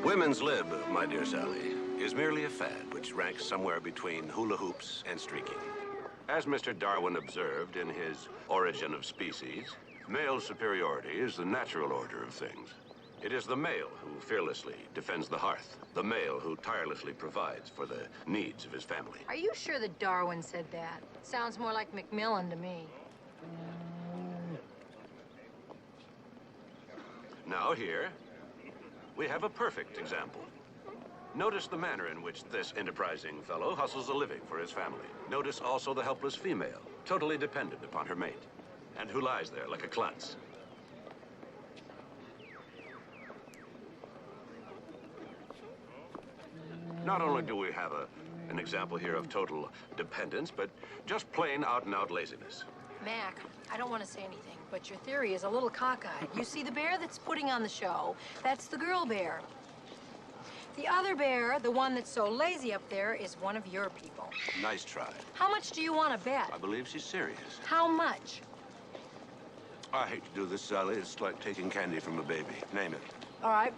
Women's lib, my dear Sally, is merely a fad which ranks somewhere between hula hoops and streaking. As Mr. Darwin observed in his Origin of Species, male superiority is the natural order of things. It is the male who fearlessly defends the hearth, the male who tirelessly provides for the needs of his family. Are you sure that Darwin said that? Sounds more like McMillan to me. Now here, we have a perfect example. Notice the manner in which this enterprising fellow hustles a living for his family. Notice also the helpless female, totally dependent upon her mate, and who lies there like a klutz. Not only do we have an example here of total dependence, but just plain out-and-out laziness. Mac, I don't want to say anything, but your theory is a little cockeyed. You see, the bear that's putting on the show, that's the girl bear. The other bear, the one that's so lazy up there, is one of your people. Nice try. How much do you want to bet? I believe she's serious. How much? I hate to do this, Sally. It's like taking candy from a baby. Name it. All right.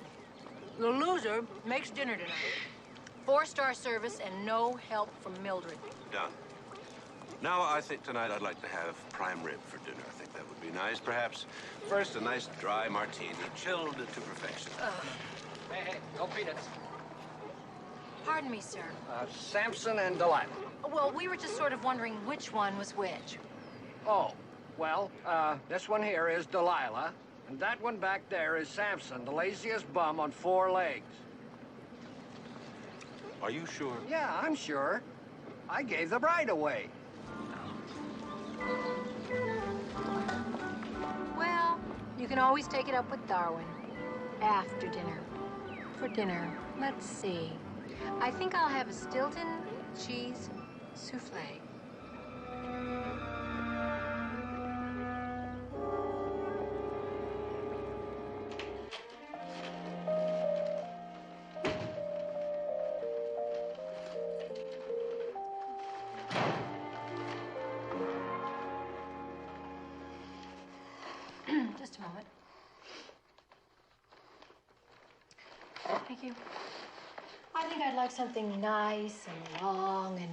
The loser makes dinner tonight. 4-star service and no help from Mildred. Done. Now, I think tonight I'd like to have prime rib for dinner. I think that would be nice, perhaps. First, a nice dry martini, chilled to perfection. Hey, no peanuts. Pardon me, sir. Samson and Delilah. Well, we were just sort of wondering which one was which. Oh, well, this one here is Delilah, and that one back there is Samson, the laziest bum on 4 legs. Are you sure? Yeah, I'm sure. I gave the bride away. Well, you can always take it up with Darwin. After dinner. For dinner, let's see. I think I'll have a Stilton cheese souffle. Just a moment. Thank you. I think I'd like something nice and long and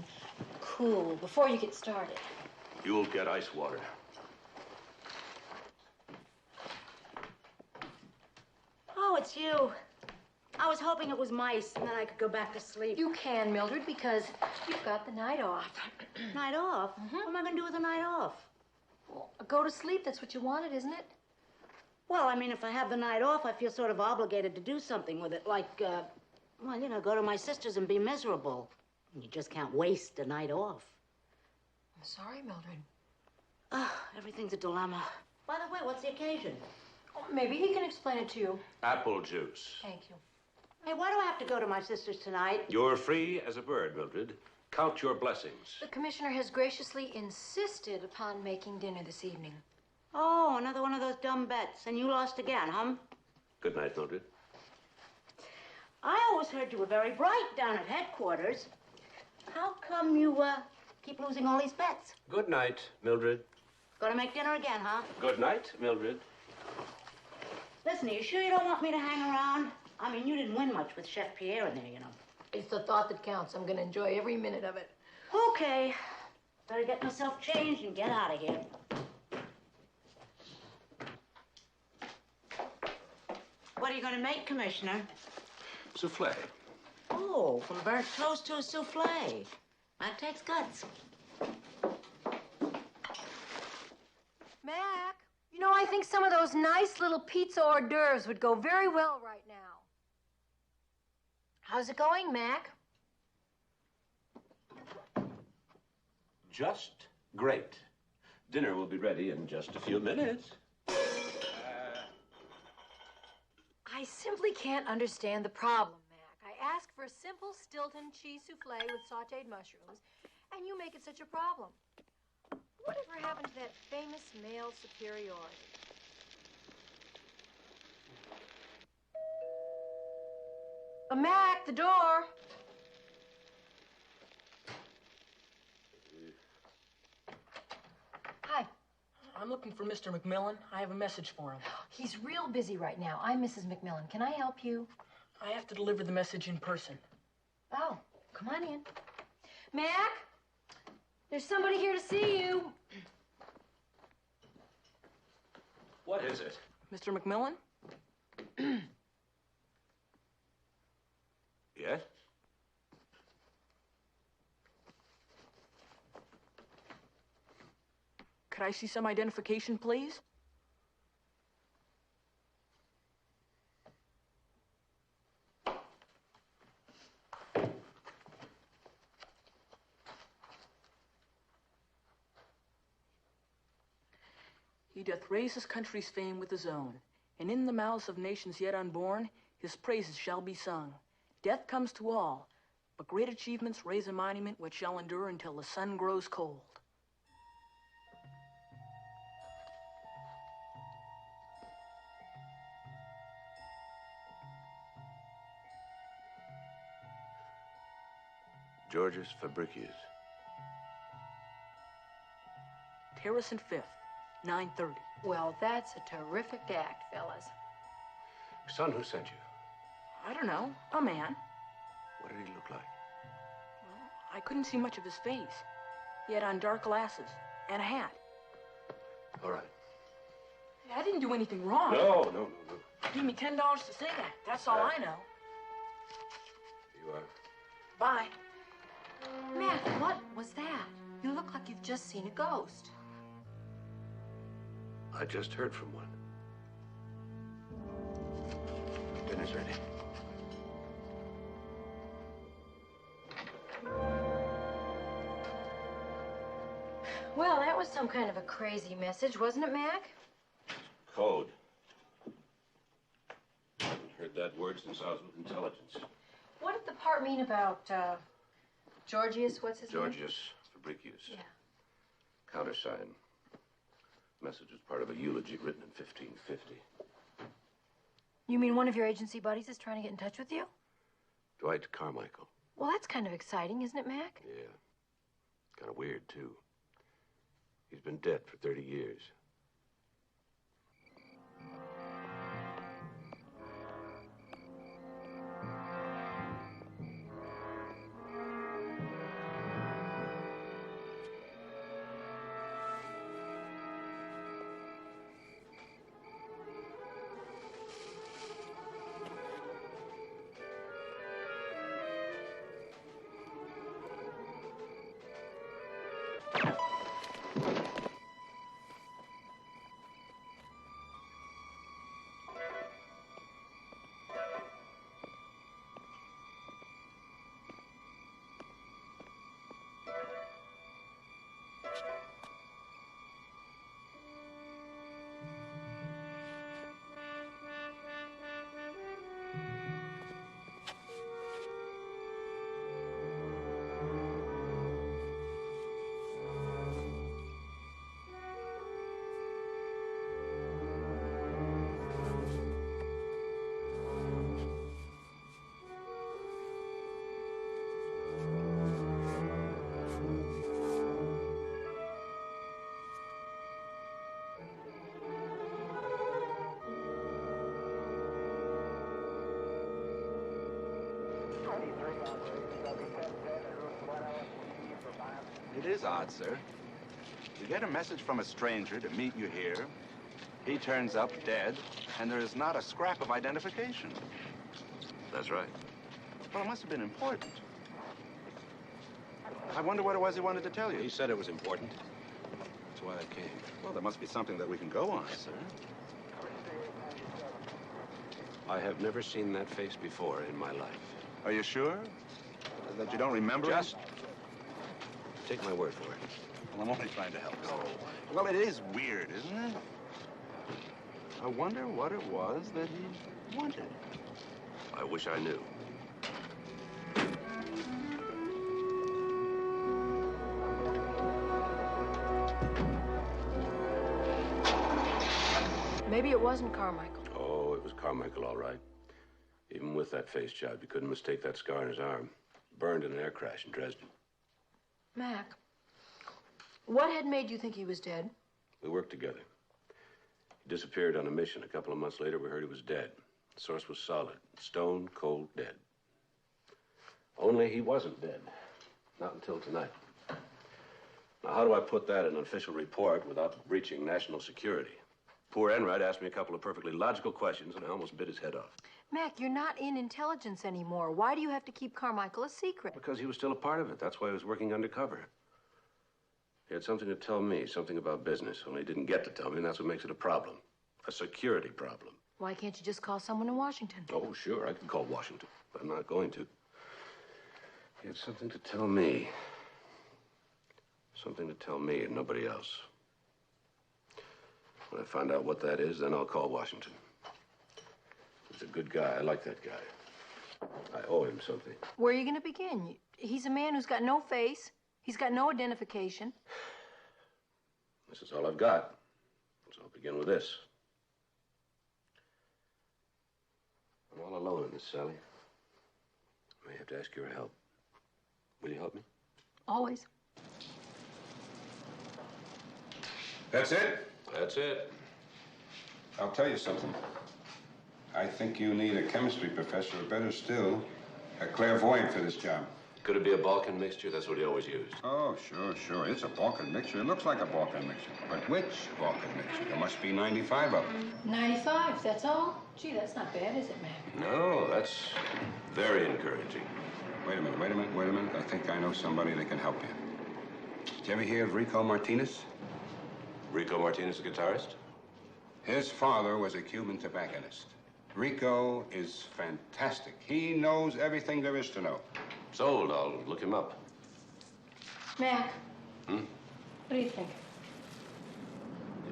cool before you get started. You'll get ice water. Oh, it's you. I was hoping it was mice, and then I could go back to sleep. You can, Mildred, because you've got the night off. Night off? What am I going to do with the night off? Well, go to sleep. That's what you wanted, isn't it? Well, I mean, if I have the night off, I feel sort of obligated to do something with it, like, well, you know, go to my sister's and be miserable. You just can't waste a night off. I'm sorry, Mildred. Oh, everything's a dilemma. By the way, what's the occasion? Oh, maybe he can explain it to you. Apple juice. Thank you. Hey, why do I have to go to my sister's tonight? You're free as a bird, Mildred. Count your blessings. The commissioner has graciously insisted upon making dinner this evening. Oh, another one of those dumb bets. And you lost again, huh? Good night, Mildred. I always heard you were very bright down at headquarters. How come you, keep losing all these bets? Good night, Mildred. Gonna make dinner again, huh? Good night, Mildred. Listen, are you sure you don't want me to hang around? I mean, you didn't win much with Chef Pierre in there, you know. It's the thought that counts. I'm going to enjoy every minute of it. Okay. Better get myself changed and get out of here. What are you going to make, Commissioner? Souffle. Oh, from burnt toast to a souffle. That takes guts. Mac, you know, I think some of those nice little pizza hors d'oeuvres would go very well right now. How's it going, Mac? Just great. Dinner will be ready in just a few minutes. I simply can't understand the problem, Mac. I asked for a simple Stilton cheese souffle with sautéed mushrooms, and you make it such a problem. Whatever happened to that famous male superiority? Mac, the door. Hi. I'm looking for Mr. McMillan. I have a message for him. He's real busy right now. I'm Mrs. McMillan. Can I help you? I have to deliver the message in person. Oh, come on in. Mac, there's somebody here to see you. What is it? Mr. McMillan? Yes? Could I see some identification, please? He doth raise his country's fame with his own, and in the mouths of nations yet unborn, his praises shall be sung. Death comes to all, but great achievements raise a monument which shall endure until the sun grows cold. Georgius Fabricius. Terrace and Fifth, 9:30. Well, that's a terrific act, fellas. Son, who sent you? I don't know, a man. What did he look like? Well, I couldn't see much of his face. He had on dark glasses and a hat. All right. I didn't do anything wrong. No. Give me $10 to say that. That's all I know. You are? Bye. Mac, what was that? You look like you've just seen a ghost. I just heard from one. Dinner's ready. Well, that was some kind of a crazy message, wasn't it, Mac? Code. I haven't heard that word since I was with intelligence. What did the part mean about, Georgius, what's his name? Georgius Fabricius. Yeah. Countersign. Message was part of a eulogy written in 1550. You mean one of your agency buddies is trying to get in touch with you? Dwight Carmichael. Well, that's kind of exciting, isn't it, Mac? Yeah. Kind of weird, too. He's been dead for 30 years. It is odd, sir. You get a message from a stranger to meet you here. He turns up dead, and there is not a scrap of identification. That's right. Well, it must have been important. I wonder what it was he wanted to tell you. He said it was important. That's why I came. Well, there must be something that we can go on, sir. I have never seen that face before in my life. Are you sure? That you don't remember it? Just take my word for it. Well, I'm only trying to help. No. Well, it is weird, isn't it? I wonder what it was that he wanted. I wish I knew. Maybe it wasn't Carmichael. Oh, it was Carmichael, all right. Even with that face job, you couldn't mistake that scar in his arm. Burned in an air crash in Dresden. Mac, what had made you think he was dead? We worked together. He disappeared on a mission. A couple of months later, we heard he was dead. The source was solid, stone cold dead. Only he wasn't dead. Not until tonight. Now, how do I put that in an official report without breaching national security? Poor Enright asked me a couple of perfectly logical questions, and I almost bit his head off. Mac, you're not in intelligence anymore. Why do you have to keep Carmichael a secret? Because he was still a part of it. That's why he was working undercover. He had something to tell me, something about business, only he didn't get to tell me, and that's what makes it a problem. A security problem. Why can't you just call someone in Washington? Oh, sure, I could call Washington, but I'm not going to. He had something to tell me. Something to tell me and nobody else. When I find out what that is, then I'll call Washington. He's a good guy. I like that guy. I owe him something. Where are you going to begin? He's a man who's got no face. He's got no identification. This is all I've got. So I'll begin with this. I'm all alone in this, Sally. I may have to ask your help. Will you help me? Always. That's it? That's it. I'll tell you something. I think you need a chemistry professor, or better still, a clairvoyant for this job. Could it be a Balkan mixture? That's what he always used. Oh, sure. It's a Balkan mixture. It looks like a Balkan mixture. But which Balkan mixture? There must be 95 of them. 95, that's all? Gee, that's not bad, is it, Mac? No, that's very encouraging. Wait a minute. I think I know somebody that can help you. Did you ever hear of Rico Martinez? Rico Martinez, the guitarist? His father was a Cuban tobacconist. Rico is fantastic. He knows everything there is to know. Sold. I'll look him up. Mac. Hmm? What do you think?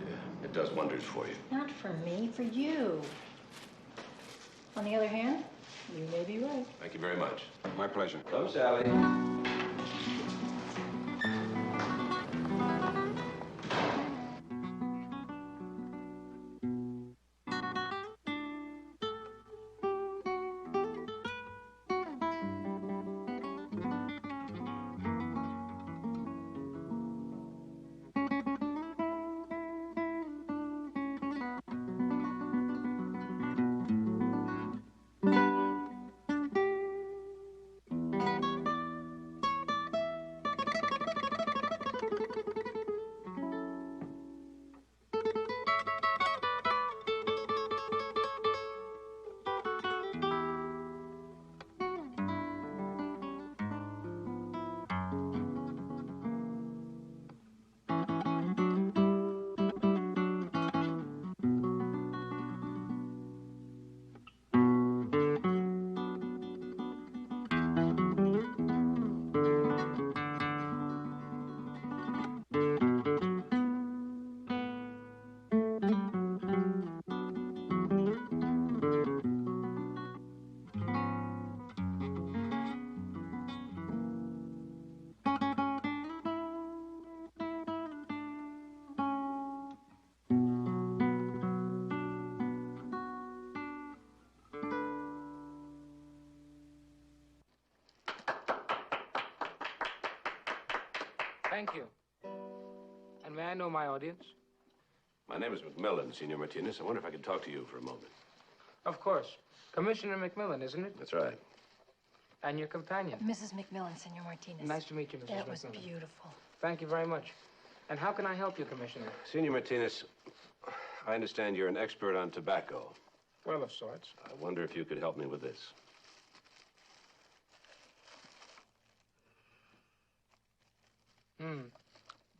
Yeah, it does wonders for you. Not for me, for you. On the other hand, you may be right. Thank you very much. My pleasure. Come, Sally. Thank you. And may I know my audience? My name is McMillan, Senor Martinez. I wonder if I could talk to you for a moment. Of course. Commissioner McMillan, isn't it? That's right. And your companion. Mrs. McMillan, Senor Martinez. Nice to meet you, Mrs. McMillan. That was beautiful. Thank you very much. And how can I help you, Commissioner? Senor Martinez, I understand you're an expert on tobacco. Well, of sorts. I wonder if you could help me with this.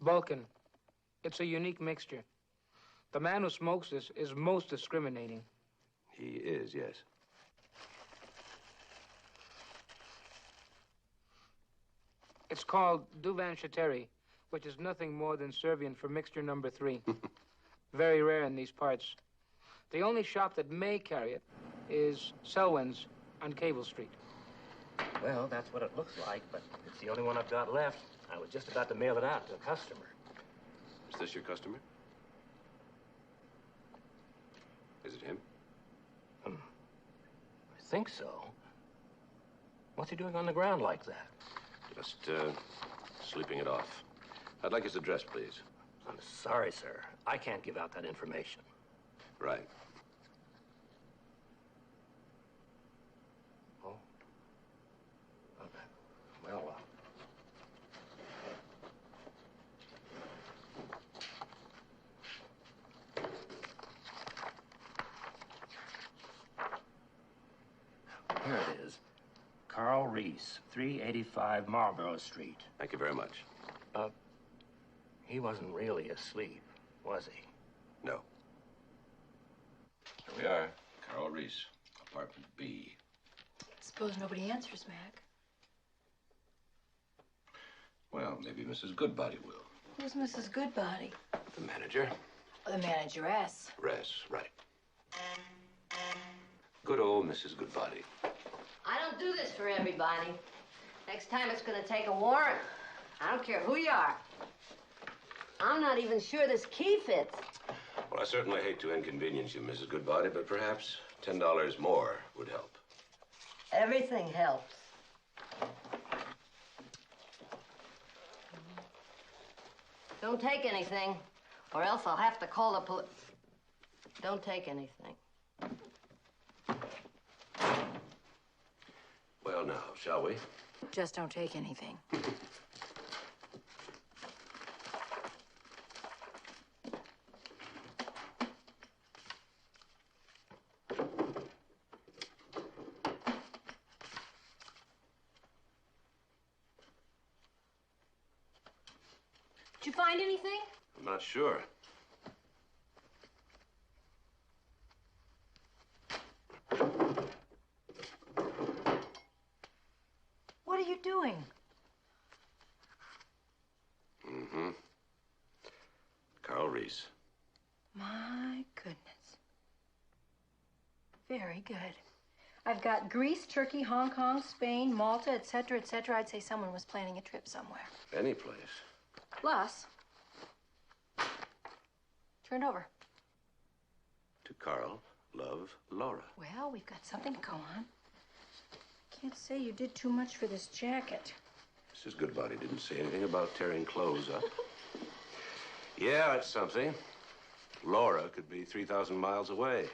Balkan. It's a unique mixture. The man who smokes this is most discriminating. He is, yes. It's called Duvan Shateri, which is nothing more than Serbian for mixture number 3. Very rare in these parts. The only shop that may carry it is Selwyn's on Cable Street. Well, that's what it looks like, but it's the only one I've got left. I was just about to mail it out to a customer. Is this your customer? Is it him? I think so. What's he doing on the ground like that? Just, sleeping it off. I'd like his address, please. I'm sorry, sir. I can't give out that information. Right. Here it is. Carl Reese, 385 Marlborough Street. Thank you very much. He wasn't really asleep, was he? No. Here we are. Carl Reese, apartment B. Suppose nobody answers, Mac. Well, maybe Mrs. Goodbody will. Who's Mrs. Goodbody? The manager. Oh, the manageress. Right. Good old Mrs. Goodbody. I don't do this for everybody. Next time it's gonna take a warrant. I don't care who you are. I'm not even sure this key fits. Well, I certainly hate to inconvenience you, Mrs. Goodbody, but perhaps $10 more would help. Everything helps. Don't take anything, or else I'll have to call the police. Don't take anything. Well, now, shall we? Just don't take anything. Did you find anything? I'm not sure. What are you doing? Mm-hmm. Carl Reese. My goodness. Very good. I've got Greece, Turkey, Hong Kong, Spain, Malta, etc., etc. I'd say someone was planning a trip somewhere. Any place. Plus, turn it over. To Carl, love, Laura. Well, we've got something to go on. Can't say you did too much for this jacket. Mrs. Goodbody didn't say anything about tearing clothes up. Yeah, it's something. Laura could be 3,000 miles away.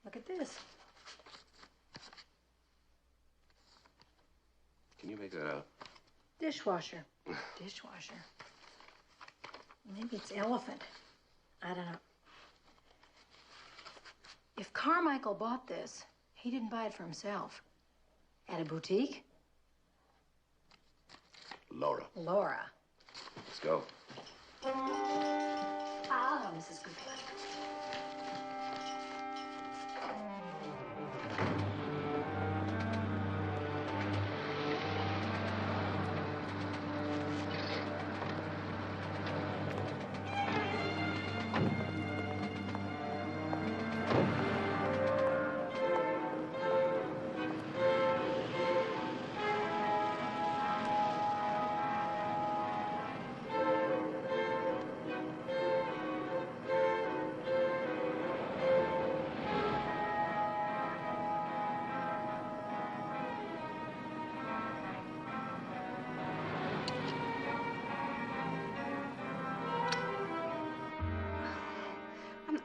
Look at this. Can you make that out? Dishwasher. Dishwasher. Maybe it's elephant. I don't know. If Carmichael bought this, he didn't buy it for himself. At a boutique? Laura. Laura. Let's go. Ah, Mrs. Goodbody.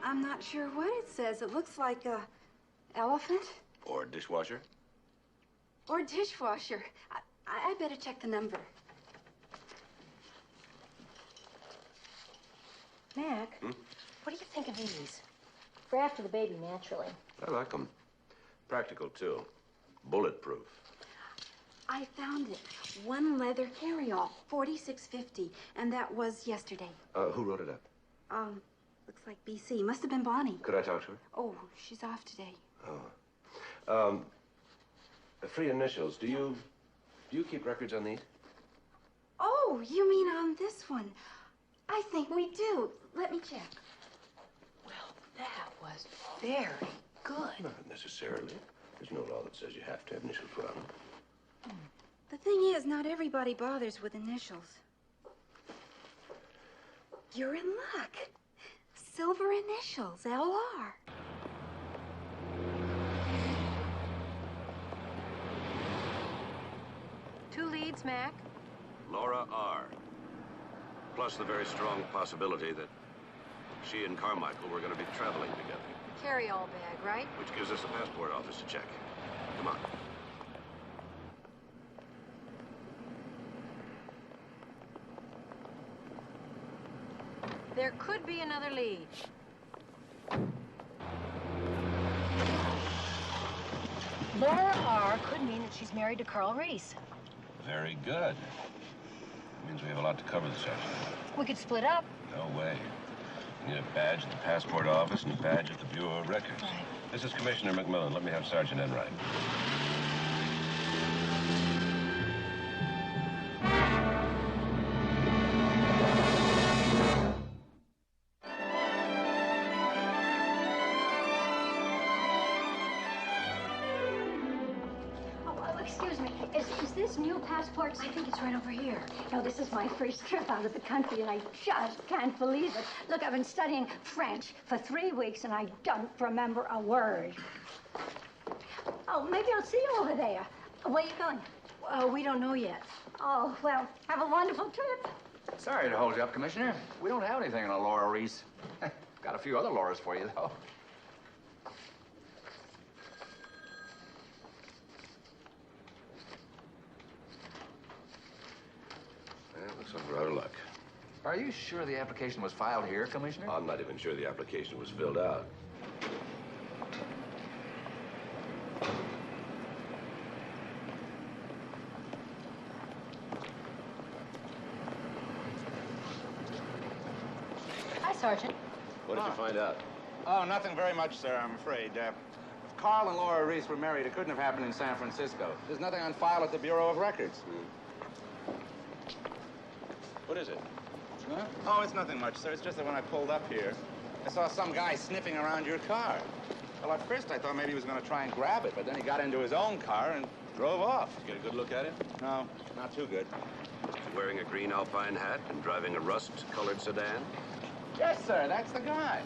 I'm not sure what it says. It looks like a elephant Or dishwasher. or dishwasher. I better check the number. Mac, what do you think of these? For after the baby, naturally. I like them. Practical, too. Bulletproof. I found it. One leather carryall, $46.50, and that was yesterday. Who wrote it up? Looks like BC. Must have been Bonnie. Could I talk to her? Oh, she's off today. Free initials. Do you keep records on these? Oh, you mean on this one? I think we do. Let me check. Well, that was very good. Not necessarily. There's no law that says you have to have initials put on them. The thing is, not everybody bothers with initials. You're in luck. Silver initials, LR. Two leads, Mac. Laura R. Plus the very strong possibility that she and Carmichael were going to be traveling together. Carry-all bag, right? Which gives us the passport office to check. Come on. There could be another lead. Laura R. could mean that she's married to Carl Reese. Very good. Means we have a lot to cover this afternoon. We could split up. No way. You need a badge at the passport office and a badge at the Bureau of Records. Right. This is Commissioner McMillan. Let me have Sergeant Enright. Excuse me, is this new passport? I think it's right over here. No, this is my first trip out of the country, and I just can't believe it. Look, I've been studying French for 3 weeks, and I don't remember a word. Oh, maybe I'll see you over there. Where are you going? We don't know yet. Oh, well, have a wonderful trip. Sorry to hold you up, Commissioner. We don't have anything on a Laura Reese. Got a few other Lauras for you, though. Looks like we're out of luck. Are you sure the application was filed here, Commissioner? I'm not even sure the application was filled out. Hi, Sergeant. What did you find out? Oh, nothing very much, sir, I'm afraid. If Carl and Laura Reese were married, it couldn't have happened in San Francisco. There's nothing on file at the Bureau of Records. What is it? Huh? Oh, it's nothing much, sir. It's just that when I pulled up here, I saw some guy sniffing around your car. Well, at first I thought maybe he was going to try and grab it, but then he got into his own car and drove off. Get a good look at him? No, not too good. Wearing a green alpine hat and driving a rust-colored sedan? Yes, sir, that's the guy.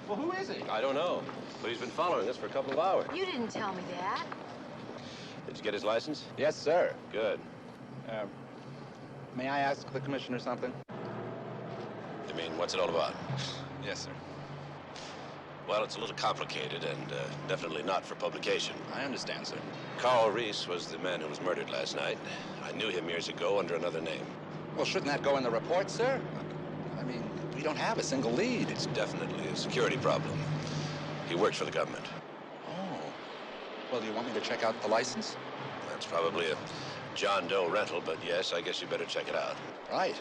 Well, who is he? I don't know, but he's been following us for a couple of hours. You didn't tell me that. Did you get his license? Yes, sir. Good. May I ask the commissioner something? You mean, what's it all about? Yes, sir. Well, it's a little complicated and definitely not for publication. I understand, sir. Carl Reese was the man who was murdered last night. I knew him years ago under another name. Well, shouldn't that go in the report, sir? I mean, we don't have a single lead. It's definitely a security problem. He works for the government. Oh. Well, do you want me to check out the license? That's probably a John Doe rental, but yes, I guess you better check it out. Right.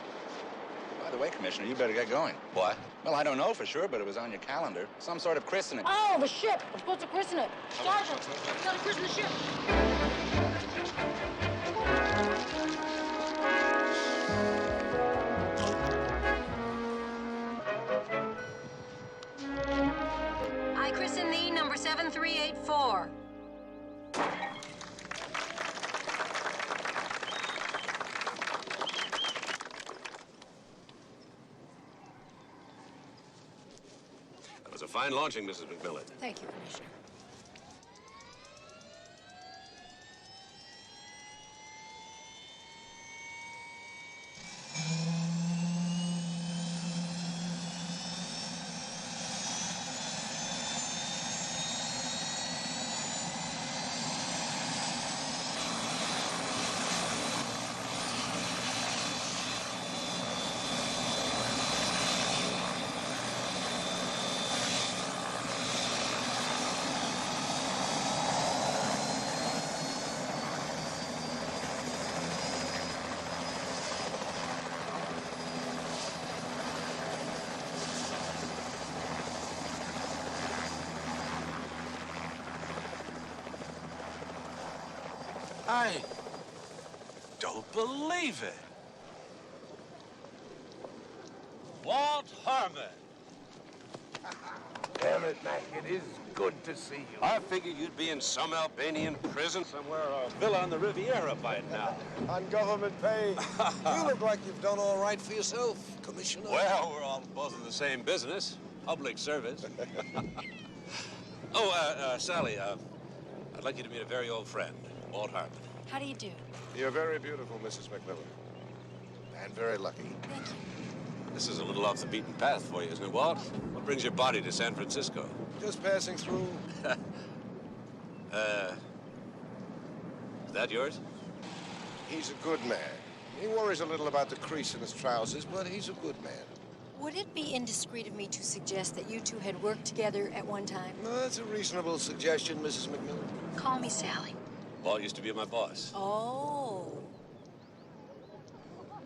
By the way, Commissioner, you better get going. Why? Well, I don't know for sure, but it was on your calendar. Some sort of christening. Oh, the ship. We're supposed to christen it. Sergeant, we gotta christen the ship. I christen thee number 7384. That was a fine launching, Mrs. McMillan. Thank you, Commissioner. I don't believe it. Walt Harmon. Damn it, Mac, it is good to see you. I figured you'd be in some Albanian prison somewhere or a villa on the Riviera by now. On government pay. You look like you've done all right for yourself, Commissioner. Well, we're all both in the same business, public service. Sally, I'd like you to meet a very old friend, Walt Harmon. How do you do? You're very beautiful, Mrs. McMillan. And very lucky. Thank you. This is a little off the beaten path for you, isn't it, Walt? What brings your body to San Francisco? Just passing through. Is that yours? He's a good man. He worries a little about the crease in his trousers, but he's a good man. Would it be indiscreet of me to suggest that you two had worked together at one time? No, that's a reasonable suggestion, Mrs. McMillan. Call me Sally. Walt used to be my boss. Oh.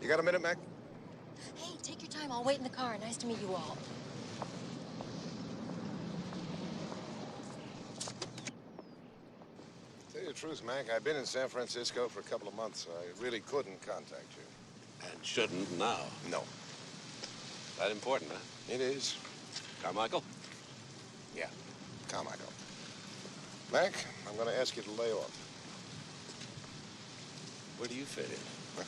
You got a minute, Mac? Hey, take your time. I'll wait in the car. Nice to meet you all. Tell you the truth, Mac, I've been in San Francisco for a couple of months. I really couldn't contact you. And shouldn't now. No. That important, huh? It is. Carmichael? Yeah, Carmichael. Mac, I'm going to ask you to lay off. Where do you fit in?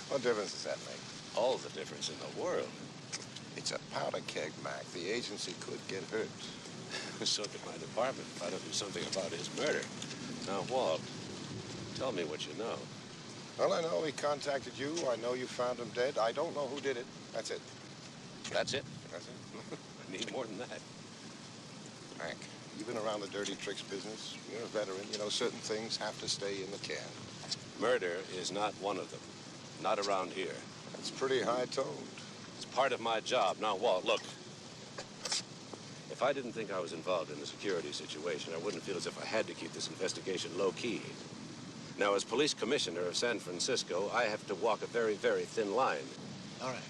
What difference does that make? All the difference in the world. It's a powder keg, Mac. The agency could get hurt. So could my department if I don't do something about his murder. Now, Walt, tell me what you know. Well, I know he contacted you. I know you found him dead. I don't know who did it. That's it. That's it? That's it. I need more than that. Mac, you've been around the dirty tricks business. You're a veteran. You know certain things have to stay in the can. Murder is not one of them. Not around here. That's pretty high-toned. It's part of my job. Now, Walt, look. If I didn't think I was involved in a security situation, I wouldn't feel as if I had to keep this investigation low-key. Now, as police commissioner of San Francisco, I have to walk a very, very thin line. All right.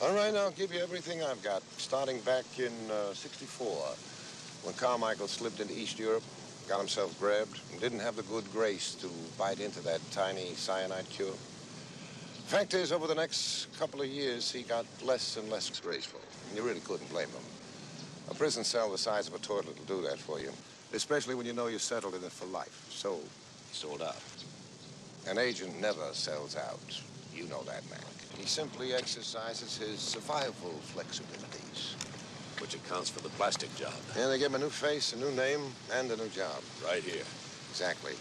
All right, I'll give you everything I've got, starting back in '64, when Carmichael slipped into East Europe, got himself grabbed, and didn't have the good grace to bite into that tiny cyanide cure. Fact is, over the next couple of years, he got less and less graceful. And you really couldn't blame him. A prison cell the size of a toilet will do that for you, especially when you know you're settled in it for life. So, he sold out. An agent never sells out. You know that, Mac. He simply exercises his survival flexibilities. Which accounts for the plastic job. And they give him a new face, a new name, and a new job. Right here. Exactly.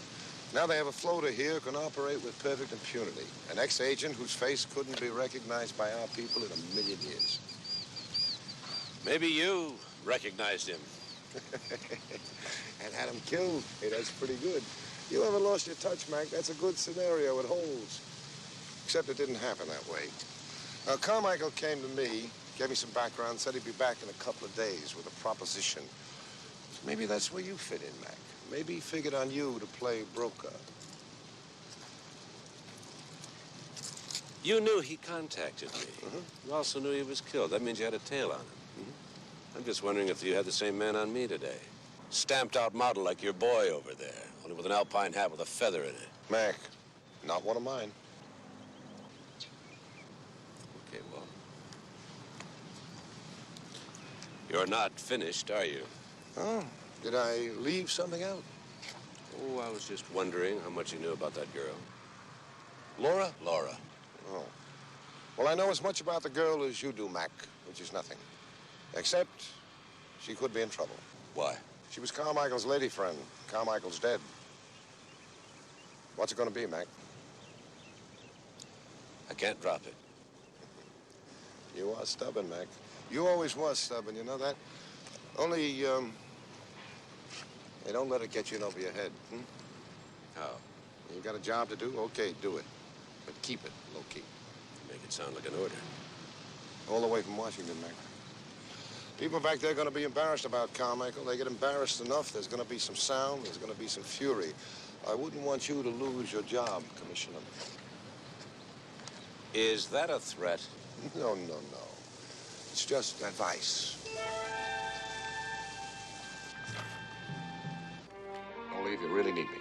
Now they have a floater here who can operate with perfect impunity. An ex-agent whose face couldn't be recognized by our people in a million years. Maybe you recognized him. And had him killed. Hey, that's pretty good. You haven't lost your touch, Mac. That's a good scenario. It holds. Except it didn't happen that way. Carmichael came to me, gave me some background, said he'd be back in a couple of days with a proposition. Maybe that's where you fit in, Mac. Maybe he figured on you to play broker. You knew he contacted me. You also knew he was killed. That means you had a tail on him. I'm just wondering if you had the same man on me today. Stamped out model like your boy over there, only with an alpine hat with a feather in it. Mac, not one of mine. Okay, well. You're not finished, are you? Oh, did I leave something out? Oh, I was just wondering how much you knew about that girl. Laura? Laura. Oh. Well, I know as much about the girl as you do, Mac, which is nothing. Except she could be in trouble. Why? She was Carmichael's lady friend. Carmichael's dead. What's it going to be, Mac? I can't drop it. You are stubborn, Mac. You always was stubborn, you know that? Only, they don't let it get you in over your head, How? You got a job to do? Okay, do it. But keep it low-key. Make it sound like an order. All the way from Washington, Mac. People back there are going to be embarrassed about Carmichael. They get embarrassed enough, there's going to be some sound, there's going to be some fury. I wouldn't want you to lose your job, Commissioner. Is that a threat? No, no, no. It's just advice. Only if you really need me.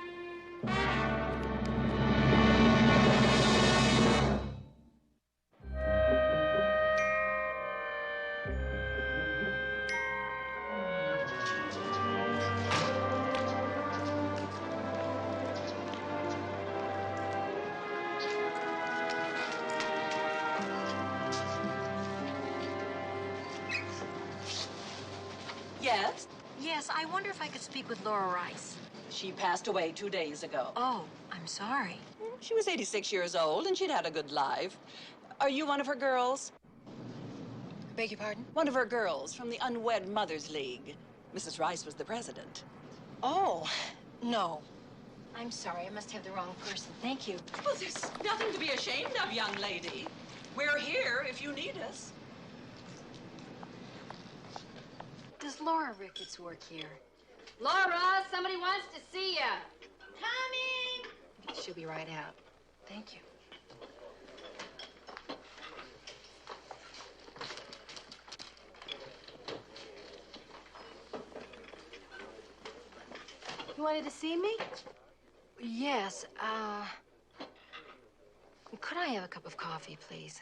Yes? Yes, I wonder if I could speak with Laura Rice. She passed away 2 days ago. Oh, I'm sorry. She was 86 years old, and she'd had a good life. Are you one of her girls? Beg your pardon? One of her girls from the Unwed Mothers League. Mrs. Rice was the president. Oh, no. I'm sorry, I must have the wrong person. Thank you. Well, there's nothing to be ashamed of, young lady. We're here if you need us. Does Laura Ricketts work here? Laura, somebody wants to see you. Coming! She'll be right out. Thank you. You wanted to see me? Yes, could I have a cup of coffee, please?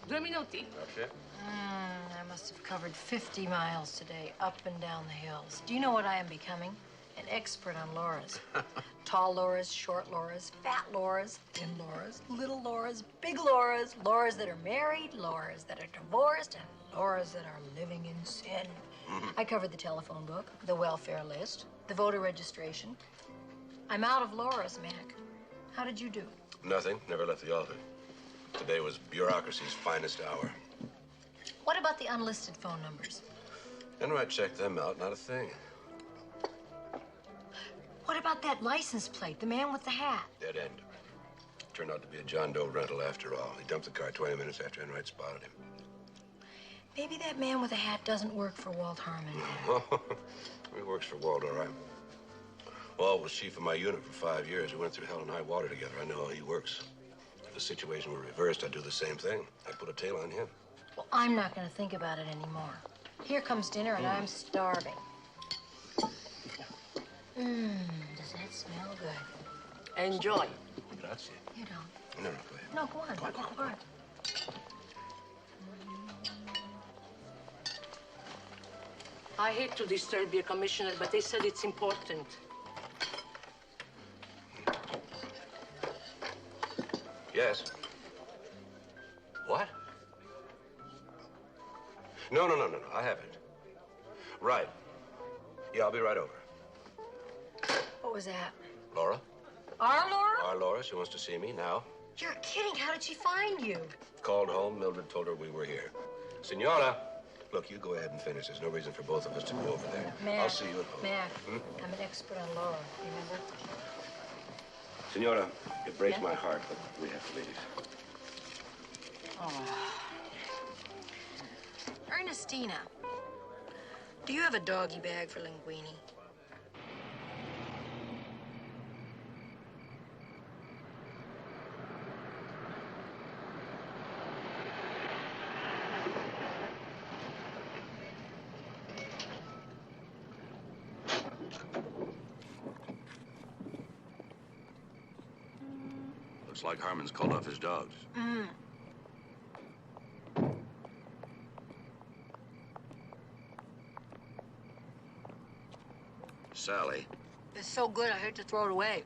2 minuti. Okay. I must have covered 50 miles today, up and down the hills. Do you know what I am becoming? An expert on Lauras. Tall Lauras, short Lauras, fat Lauras, thin Lauras, little Lauras, big Lauras, Lauras that are married, Lauras that are divorced, and Lauras that are living in sin. I covered the telephone book, the welfare list, the voter registration. I'm out of Lauras, Mac. How did you do? Nothing. Never left the altar. Today was bureaucracy's finest hour. What about the unlisted phone numbers? Enright checked them out. Not a thing. What about that license plate, the man with the hat? Dead end. Turned out to be a John Doe rental after all. He dumped the car 20 minutes after Enright spotted him. Maybe that man with the hat doesn't work for Walt Harmon. He works for Walt, all right. Walt was chief of my unit for 5 years. We went through hell and high water together. I know how he works. If the situation were reversed, I'd do the same thing. I'd put a tail on him. Well, I'm not going to think about it anymore. Here comes dinner, and I'm starving. Does that smell good? Enjoy. Grazie. You don't. No, go ahead. No, go on. Go on. I hate to disturb you, Commissioner, but they said it's important. Yes. What? No. I haven't. Right. Yeah, I'll be right over. What was that? Laura? Our Laura? Our Laura. She wants to see me now. You're kidding. How did she find you? Called home. Mildred told her we were here. Senora, look, you go ahead and finish. There's no reason for both of us to go over there. Mac, I'll see you at home. Mac, I'm an expert on Laura. Remember? Senora, it breaks my heart, but we have to leave. Oh. Ernestina, do you have a doggy bag for linguine? Looks like Harmon's called off his dogs. Sally. It's so good, I hate to throw it away.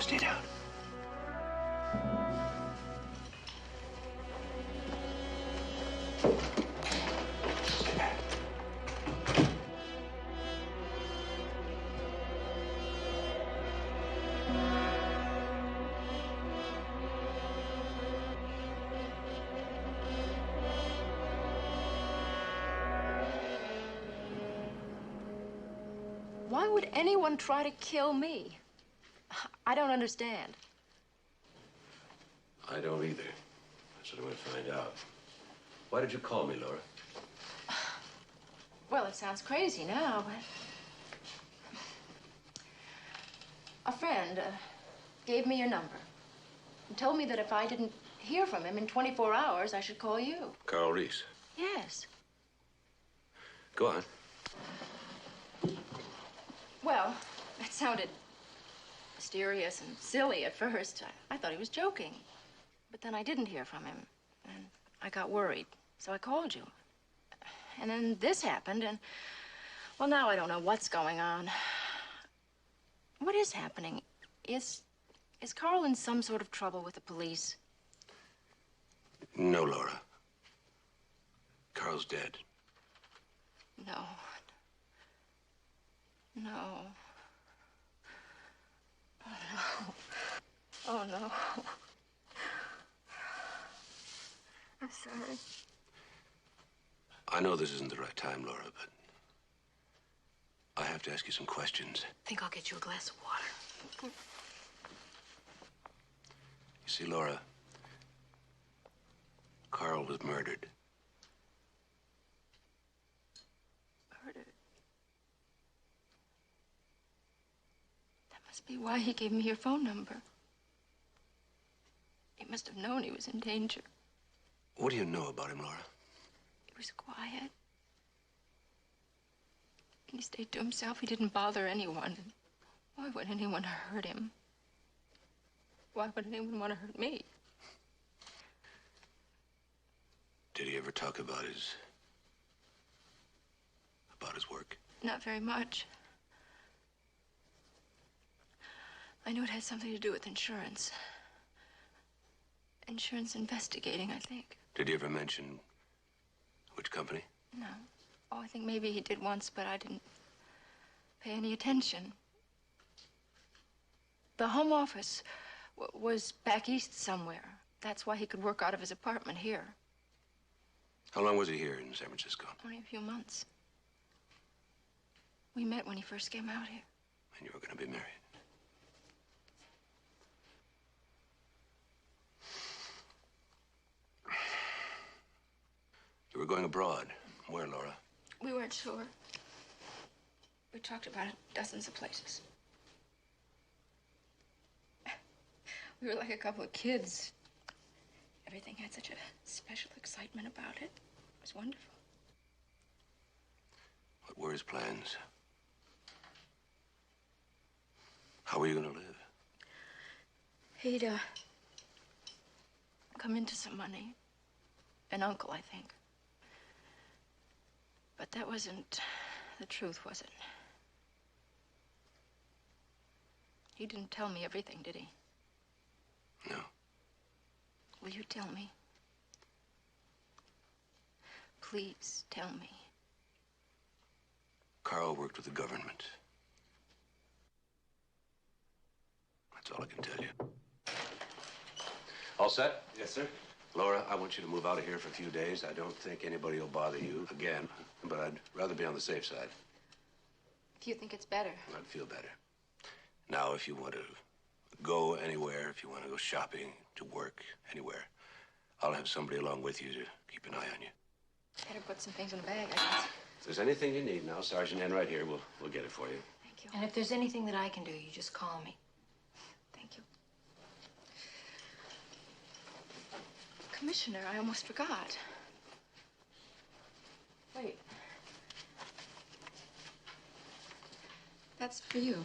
Stay down. Stay back. Why would anyone try to kill me? I don't understand. I don't either. That's what I'm going to find out. Why did you call me, Laura? Well, it sounds crazy now, but... A friend gave me your number and told me that if I didn't hear from him in 24 hours, I should call you. Carl Reese. Yes. Go on. Well, it sounded mysterious and silly at first. I thought he was joking. But then I didn't hear from him, and I got worried, so I called you. And then this happened, and, Well, now I don't know what's going on. What is happening? Is Carl in some sort of trouble with the police? No, Laura. Carl's dead. No. No. Oh, no. Oh, no. I'm sorry. I know this isn't the right time, Laura, but I have to ask you some questions. I think I'll get you a glass of water. You see, Laura, Carl was murdered. Murdered? That must be why he gave me your phone number. He must have known he was in danger. What do you know about him, Laura? He was quiet. He stayed to himself. He didn't bother anyone. Why would anyone hurt him? Why would anyone want to hurt me? Did he ever talk about his work? Not very much. I knew it had something to do with insurance. Insurance investigating, I think. Did he ever mention which company? No. Oh, I think maybe he did once, but I didn't pay any attention. The home office was back east somewhere. That's why he could work out of his apartment here. How long was he here in San Francisco? Only a few months. We met when he first came out here. And you were going to be married. You were going abroad. Where, Laura? We weren't sure. We talked about it dozens of places. We were like a couple of kids. Everything had such a special excitement about it. It was wonderful. What were his plans? How were you going to live? He'd, come into some money. An uncle, I think. But that wasn't the truth, was it? He didn't tell me everything, did he? No. Will you tell me? Please tell me. Carl worked with the government. That's all I can tell you. All set? Yes, sir. Laura, I want you to move out of here for a few days. I don't think anybody will bother you again, but I'd rather be on the safe side. If you think it's better. I'd feel better. Now, if you want to go anywhere, if you want to go shopping, to work, anywhere, I'll have somebody along with you to keep an eye on you. Better put some things in the bag, I guess. If there's anything you need now, Sergeant N right here, we'll get it for you. Thank you. And if there's anything that I can do, you just call me. Thank you. Commissioner, I almost forgot. Wait. That's for you.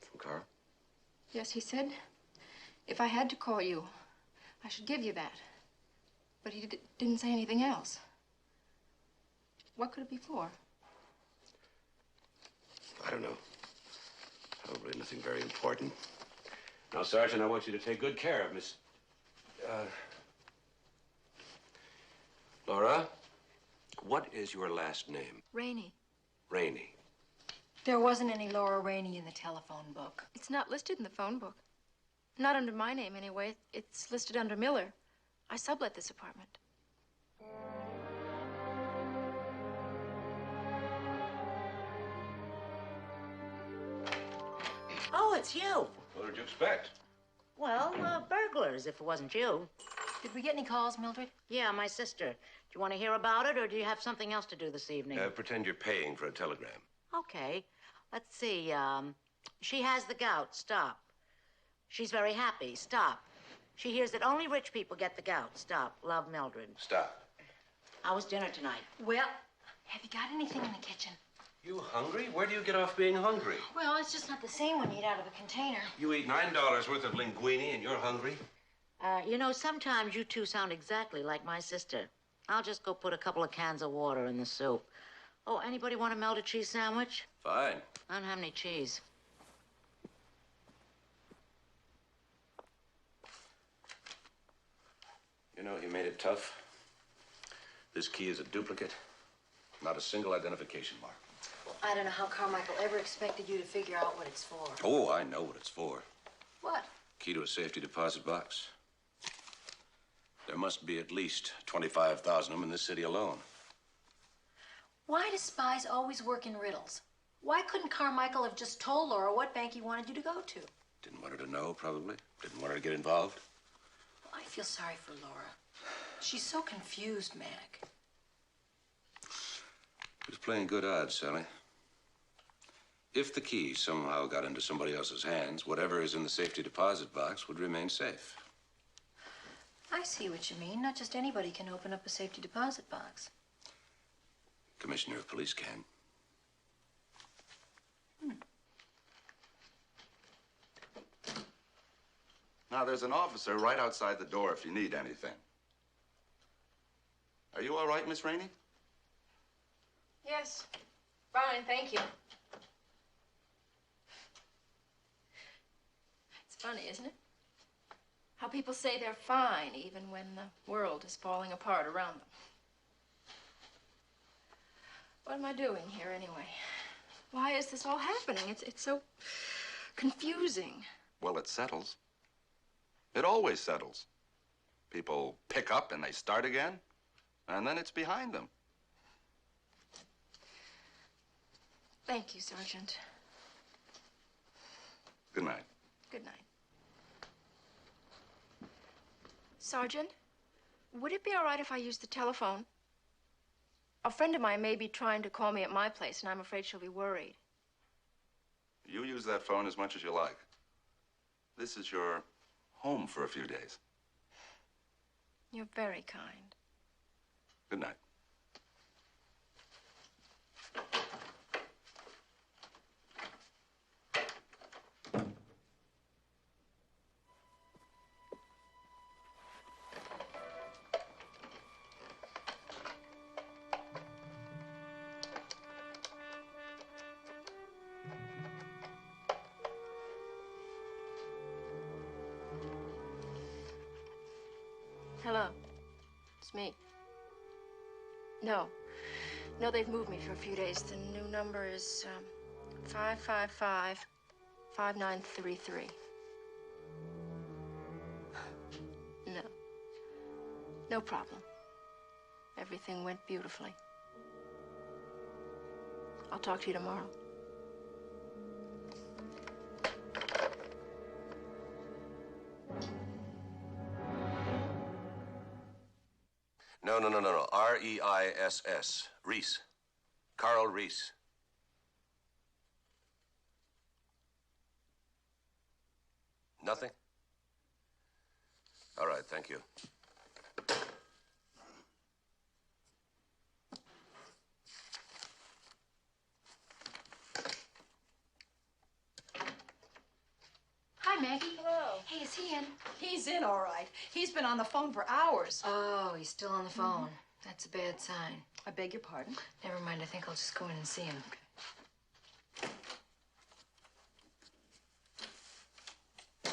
From Carl? Yes, he said if I had to call you, I should give you that. But he didn't say anything else. What could it be for? I don't know. Probably nothing very important. Now, Sergeant, I want you to take good care of Miss... Laura, what is your last name? Rainey. Rainey. There wasn't any Laura Rainey in the telephone book. It's not listed in the phone book. Not under my name, anyway. It's listed under Miller. I sublet this apartment. Oh, it's you. What did you expect? Well, burglars, if it wasn't you. Did we get any calls, Mildred? Yeah, my sister. Do you want to hear about it, or do you have something else to do this evening? Pretend you're paying for a telegram. Okay. Let's see. She has the gout. Stop. She's very happy. Stop. She hears that only rich people get the gout. Stop. Love, Mildred. Stop. How was dinner tonight? Well, have you got anything in the kitchen? You hungry? Where do you get off being hungry? Well, it's just not the same when you eat out of a container. You eat $9 worth of linguine and you're hungry? You know, sometimes you two sound exactly like my sister. I'll just go put a couple of cans of water in the soup. Oh, anybody want a melted cheese sandwich? Fine. I don't have any cheese. You know, he made it tough. This key is a duplicate. Not a single identification mark. Well, I don't know how Carmichael ever expected you to figure out what it's for. Oh, I know what it's for. What? Key to a safety deposit box. There must be at least 25,000 of them in this city alone. Why do spies always work in riddles? Why couldn't Carmichael have just told Laura what bank he wanted you to go to? Didn't want her to know, probably. Didn't want her to get involved. Well, I feel sorry for Laura. She's so confused, Mac. He was playing good odds, Sally. If the key somehow got into somebody else's hands, whatever is in the safety deposit box would remain safe. I see what you mean. Not just anybody can open up a safety deposit box. Commissioner of Police can. Now, there's an officer right outside the door if you need anything. Are you all right, Miss Rainey? Yes. Fine, thank you. It's funny, isn't it? How people say they're fine even when the world is falling apart around them. What am I doing here anyway? Why is this all happening? It's so confusing. Well, it settles. It always settles. People pick up and they start again, and then it's behind them. Thank you, Sergeant. Good night. Good night. Sergeant, would it be all right if I used the telephone? A friend of mine may be trying to call me at my place, and I'm afraid she'll be worried. You use that phone as much as you like. This is your home for a few days. You're very kind. Good night. Hello. It's me. No. No, they've moved me for a few days. The new number is 555-5933. No. No problem. Everything went beautifully. I'll talk to you tomorrow. No. R-E-I-S-S. Reese. Carl Reese. Nothing? All right, thank you. Hi, Maggie. Hello. Hey, is he in? He's in, all right. He's been on the phone for hours. Oh, he's still on the phone. That's a bad sign. I beg your pardon? Never mind. I think I'll just go in and see him.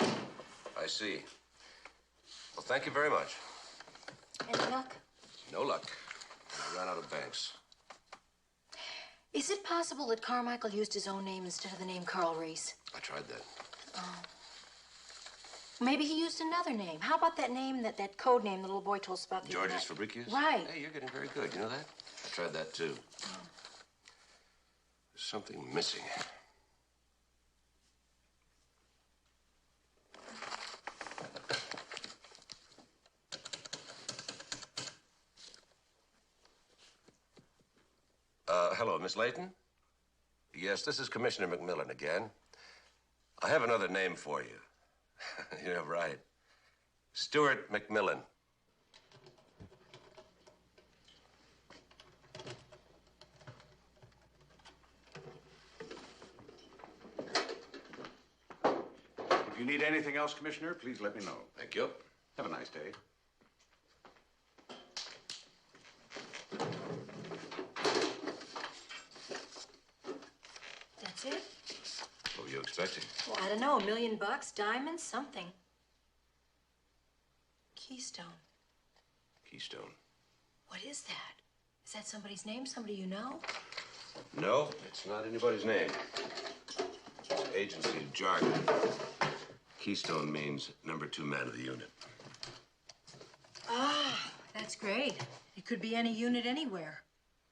I see. Well, thank you very much. Any luck? No luck. I ran out of banks. Is it possible that Carmichael used his own name instead of the name Carl Reese? I tried that. Oh. Maybe he used another name. How about that name, that code name the little boy told us about the Georges other night? Fabricius? Right. Hey, you're getting very good. You know that? I tried that, too. Oh. There's something missing. Hello, Miss Layton? Yes, this is Commissioner McMillan again. I have another name for you. You're right. Stuart McMillan. If you need anything else, Commissioner, please let me know. Thank you. Have a nice day. That's it? What were you expecting? Well, I don't know, $1 million, diamonds, something. Keystone. Keystone. What is that? Is that somebody's name? Somebody you know? No, it's not anybody's name. It's agency jargon. Keystone means #2 man of the unit. Ah, that's great. It could be any unit anywhere.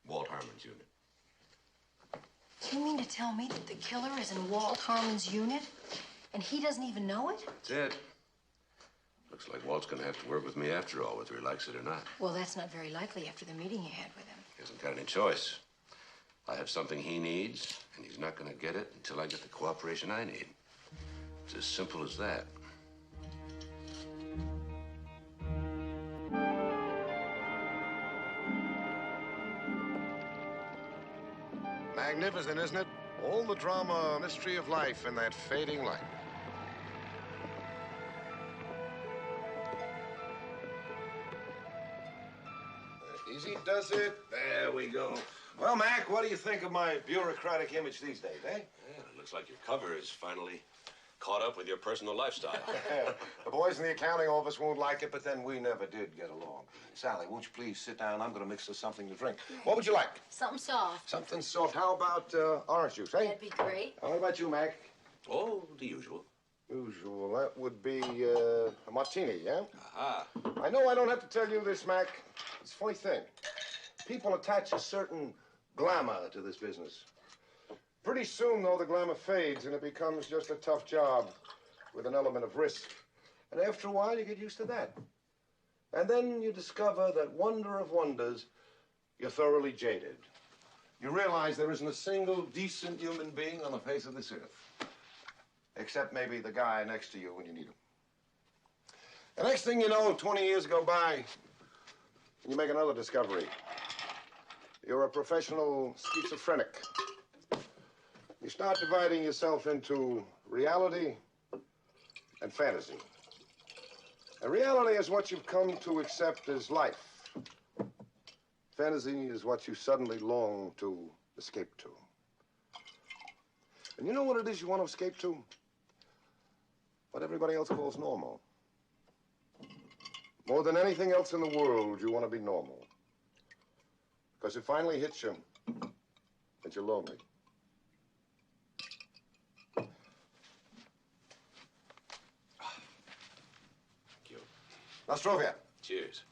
Walt Harmon's unit. Do you mean to tell me that the killer is in Walt Harmon's unit? And he doesn't even know it? That's it. Looks like Walt's gonna have to work with me after all, whether he likes it or not. Well, that's not very likely after the meeting you had with him. He hasn't got any choice. I have something he needs, and he's not gonna get it until I get the cooperation I need. It's as simple as that. Magnificent, isn't it? All the drama, mystery of life in that fading light. Easy does it. There we go. Well, Mac, what do you think of my bureaucratic image these days, eh? Yeah, it looks like your cover is finally caught up with your personal lifestyle. The boys in the accounting office won't like it, but then we never did get along. Sally, won't you please sit down? I'm going to mix us something to drink. What would you like? Something soft. Something soft. How about orange juice, eh? That'd be great. What about you, Mac? Oh, the usual. Usual. That would be a martini, yeah? Aha. I know I don't have to tell you this, Mac. It's a funny thing. People attach a certain glamour to this business. Pretty soon, though, the glamour fades and it becomes just a tough job with an element of risk. And after a while, you get used to that. And then you discover that wonder of wonders, you're thoroughly jaded. You realize there isn't a single decent human being on the face of this earth. Except maybe the guy next to you when you need him. The next thing you know, 20 years go by, and you make another discovery. You're a professional schizophrenic. You start dividing yourself into reality and fantasy. And reality is what you've come to accept as life. Fantasy is what you suddenly long to escape to. And you know what it is you want to escape to? What everybody else calls normal. More than anything else in the world, you want to be normal. Because it finally hits you that you're lonely. Thank you. Nostrovia. Cheers.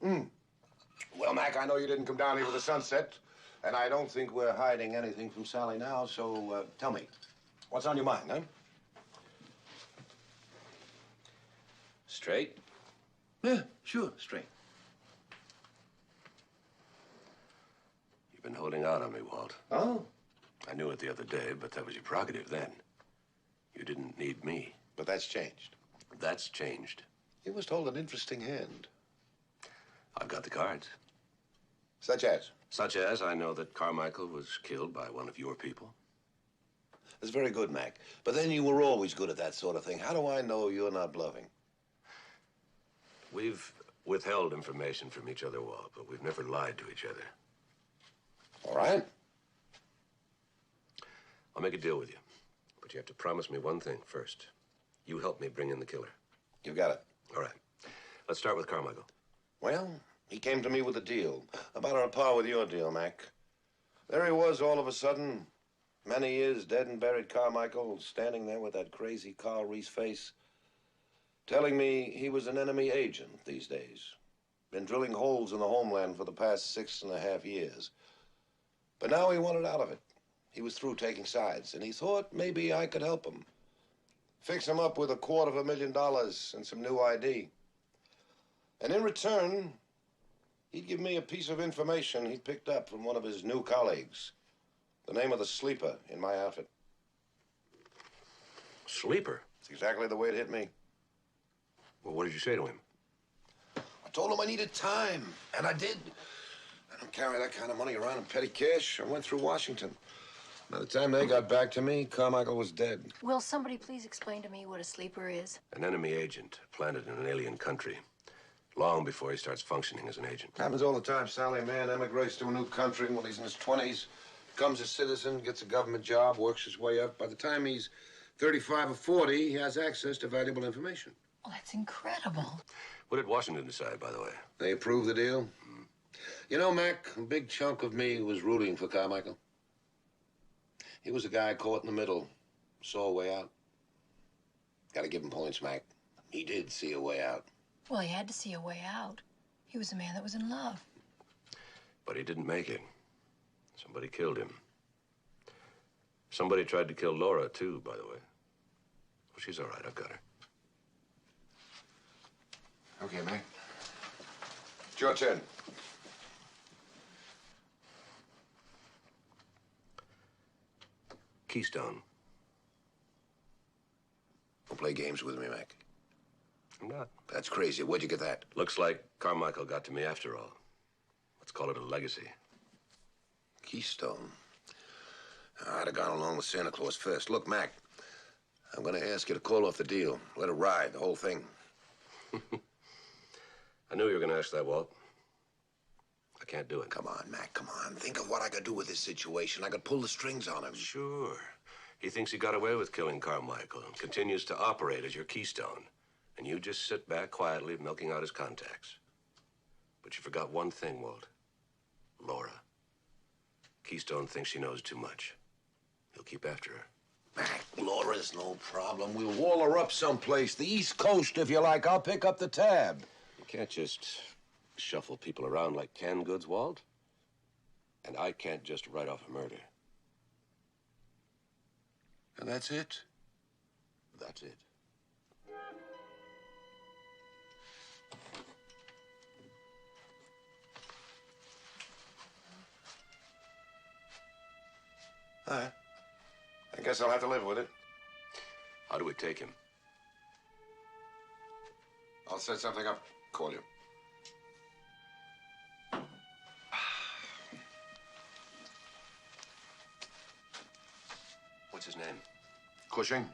Well, Mac, I know you didn't come down here with the sunset, and I don't think we're hiding anything from Sally now, so tell me, what's on your mind, huh? Straight? Yeah, sure, straight. You've been holding out on me, Walt. Oh? I knew it the other day, but that was your prerogative then. You didn't need me. But that's changed. That's changed. You must hold an interesting hand. I've got the cards. Such as? Such as I know that Carmichael was killed by one of your people. That's very good, Mac. But then you were always good at that sort of thing. How do I know you're not bluffing? We've withheld information from each other, Walt, but we've never lied to each other. All right. I'll make a deal with you. But you have to promise me one thing first. You help me bring in the killer. You got it. All right. Let's start with Carmichael. Well, he came to me with a deal. About on par with your deal, Mac. There he was all of a sudden. Many years dead and buried Carmichael, standing there with that crazy Carl Reese face, telling me he was an enemy agent these days. Been drilling holes in the homeland for the past 6.5 years. But now he wanted out of it. He was through taking sides, and he thought maybe I could help him. Fix him up with $250,000 and some new ID. And in return, he'd give me a piece of information he picked up from one of his new colleagues. The name of the sleeper in my outfit. Sleeper? It's exactly the way it hit me. Well, what did you say to him? I told him I needed time, and I did. I don't carry that kind of money around in petty cash. I went through Washington. By the time they got back to me, Carmichael was dead. Will somebody please explain to me what a sleeper is? An enemy agent planted in an alien country, long before he starts functioning as an agent. Happens all the time, Sally. A man emigrates to a new country when he's in his 20s, becomes a citizen, gets a government job, works his way up. By the time he's 35 or 40, he has access to valuable information. Well, that's incredible. What did Washington decide, by the way? They approved the deal. You know, Mac, a big chunk of me was rooting for Carmichael. He was a guy caught in the middle, saw a way out. Gotta give him points, Mac. He did see a way out. Well, he had to see a way out. He was a man that was in love. But he didn't make it. Somebody killed him. Somebody tried to kill Laura, too, by the way. Well, she's all right. I've got her. Okay, Mac. It's your turn. Keystone. Don't play games with me, Mac. I'm not. That's crazy. Where'd you get that? Looks like Carmichael got to me after all. Let's call it a legacy. Keystone. I'd have gone along with Santa Claus first. Look, Mac, I'm going to ask you to call off the deal. Let it ride, the whole thing. I knew you were going to ask that, Walt. I can't do it. Come on, Mac, come on. Think of what I could do with this situation. I could pull the strings on him. Sure. He thinks he got away with killing Carmichael and continues to operate as your Keystone. And you just sit back quietly milking out his contacts. But you forgot one thing, Walt. Laura. Keystone thinks she knows too much. He'll keep after her. Mac, Laura's no problem. We'll wall her up someplace. The East Coast, if you like. I'll pick up the tab. You can't just shuffle people around like canned goods, Walt. And I can't just write off a murder. And that's it? That's it. All right. I guess I'll have to live with it. How do we take him? I'll set something up. Call you. What's his name? Cushing.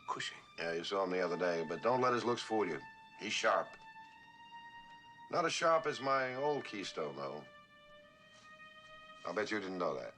Cushing? Yeah, you saw him the other day, but don't let his looks fool you. He's sharp. Not as sharp as my old Keystone, though. I'll bet you didn't know that.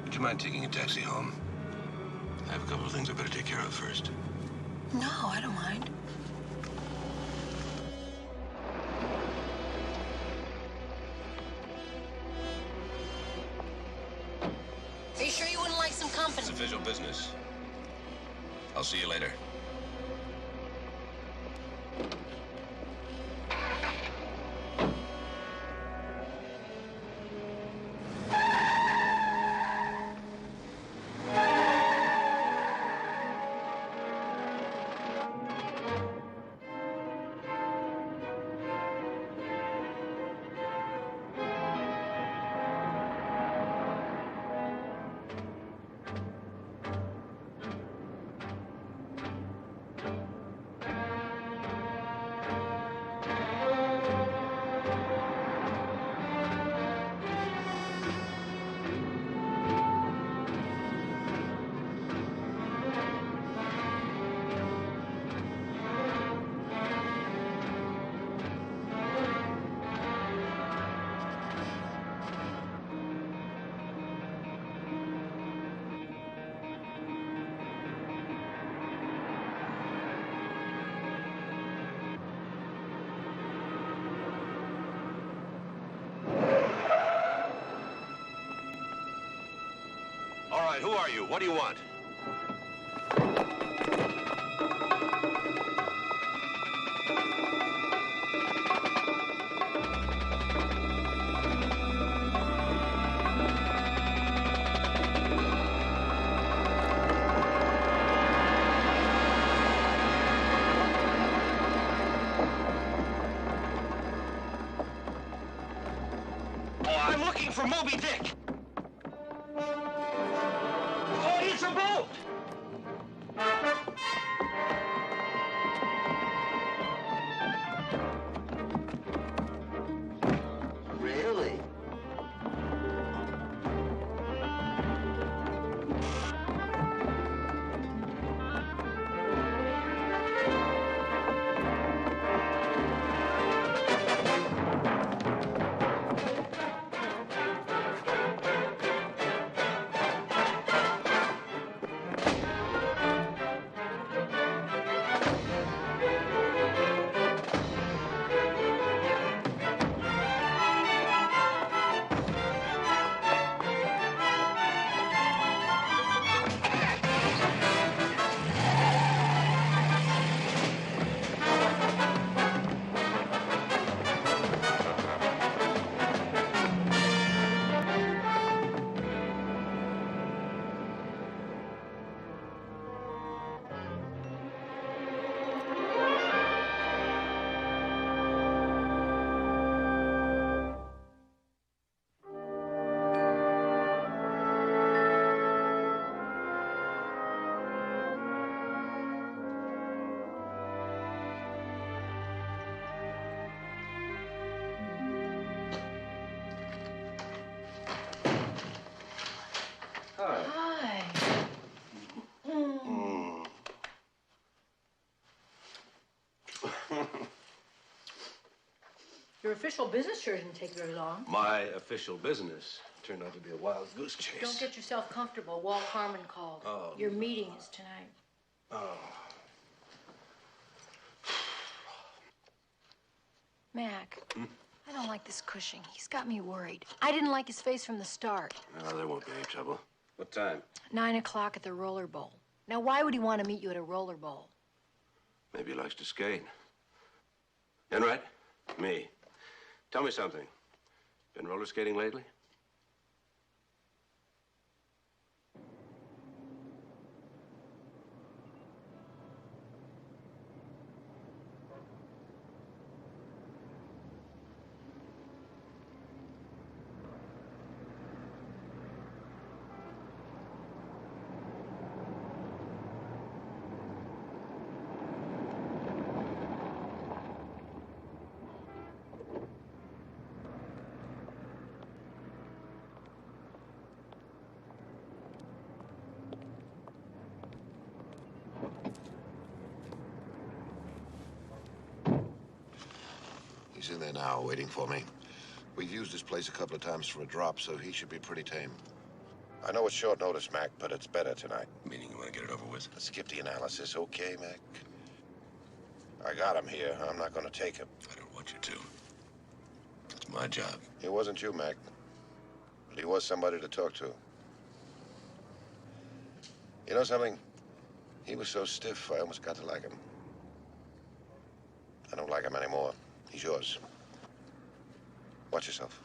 Would you mind taking a taxi home? I have a couple of things I better take care of first. No, I don't mind. Are you sure you wouldn't like some company? It's official business. I'll see you later. are you? What do you want? I'm looking for Moby Dick. Oh, it's a boat! Really? Hi. Your official business sure didn't take very long. My official business turned out to be a wild goose chase. Don't get yourself comfortable. Walt Harmon called. Oh, Your meeting is tonight. Oh. Mac, I don't like this Cushing. He's got me worried. I didn't like his face from the start. No, there won't be any trouble. What time? 9 o'clock at the roller bowl. Now, why would he want to meet you at a roller bowl? Maybe he likes to skate. Enright? Me. Tell me something. Been roller skating lately? He's in there now, waiting for me. We've used this place a couple of times for a drop, so he should be pretty tame. I know it's short notice, Mac, but it's better tonight. Meaning you want to get it over with? Let's skip the analysis, okay, Mac? I got him here. I'm not going to take him. I don't want you to. It's my job. It wasn't you, Mac. But he was somebody to talk to. You know something? He was so stiff, I almost got to like him. I don't like him anymore. He's yours. Watch yourself.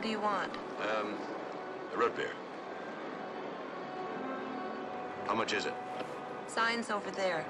What do you want? A root beer. How much is it? Sign's over there.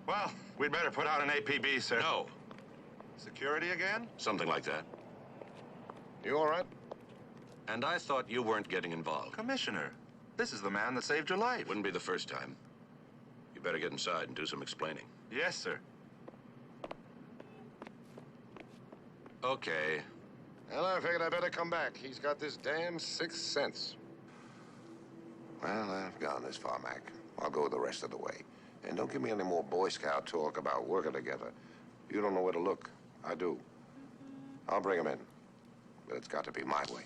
Well, we'd better put out an APB, sir. No. Security again? Something like that. You all right? And I thought you weren't getting involved. Commissioner, this is the man that saved your life. Wouldn't be the first time. You better get inside and do some explaining. Yes, sir. Okay. Well, I figured I better come back. He's got this damn sixth sense. Well, I've gone this far, Mac. I'll go the rest of the way. And don't give me any more Boy Scout talk about working together. You don't know where to look. I do. I'll bring him in. But it's got to be my way.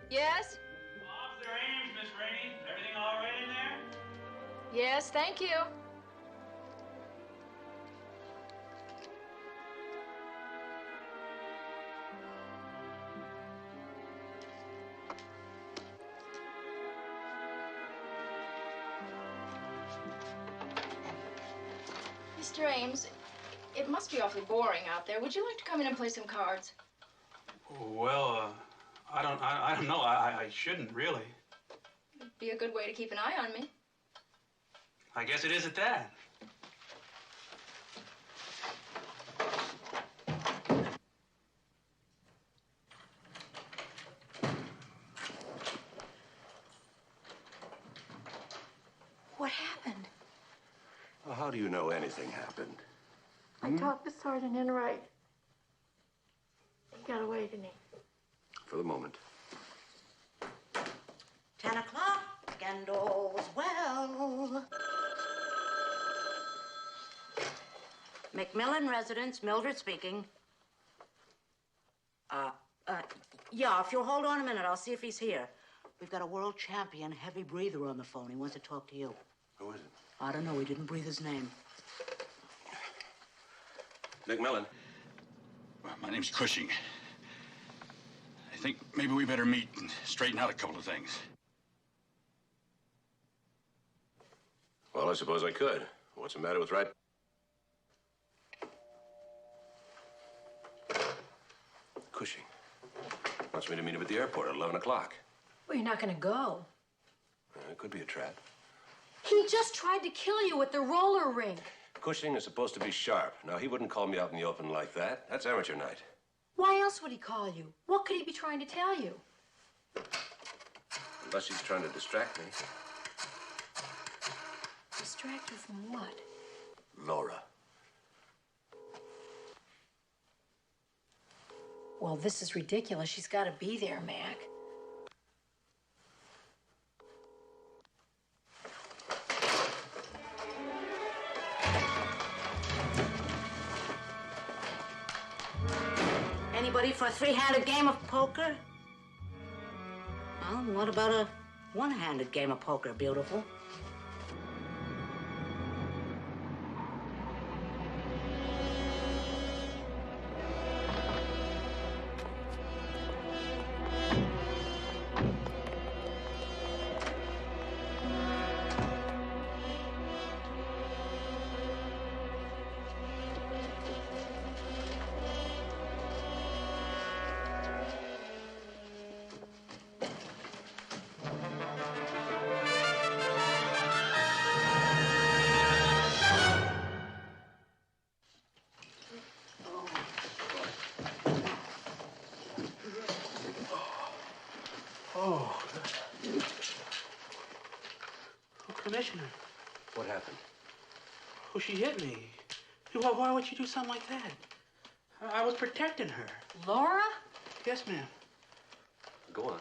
Yes? Officer Ames, Miss Rainey. Everything all right in there? Yes, thank you. Mr. Ames, it must be awfully boring out there. Would you like to come in and play some cards? Well, I don't know. I shouldn't, really. It'd be a good way to keep an eye on me. I guess it is at that. How do you know anything happened? I talked to Sergeant Enright. He got away, didn't he? For the moment. 10 o'clock, and all's well. McMillan residence, Mildred speaking. Yeah, if you'll hold on a minute, I'll see if he's here. We've got a world champion heavy breather on the phone. He wants to talk to you. Who is it? I don't know. He didn't breathe his name. McMillan. Well, my name's Cushing. I think maybe we better meet and straighten out a couple of things. Well, I suppose I could. What's the matter with right? Cushing wants me to meet him at the airport at 11 o'clock. Well, you're not going to go. It could be a trap. He just tried to kill you at the roller rink. Cushing is supposed to be sharp. Now, he wouldn't call me out in the open like that. That's amateur night. Why else would he call you? What could he be trying to tell you? Unless he's trying to distract me. Distract you from what? Laura. Well, this is ridiculous. She's got to be there, Mac. Anybody for a three-handed game of poker? Well, what about a one-handed game of poker, beautiful? Oh. Oh, Commissioner. What happened? Oh, she hit me. Why would she do something like that? I was protecting her. Laura? Yes, ma'am. Go on.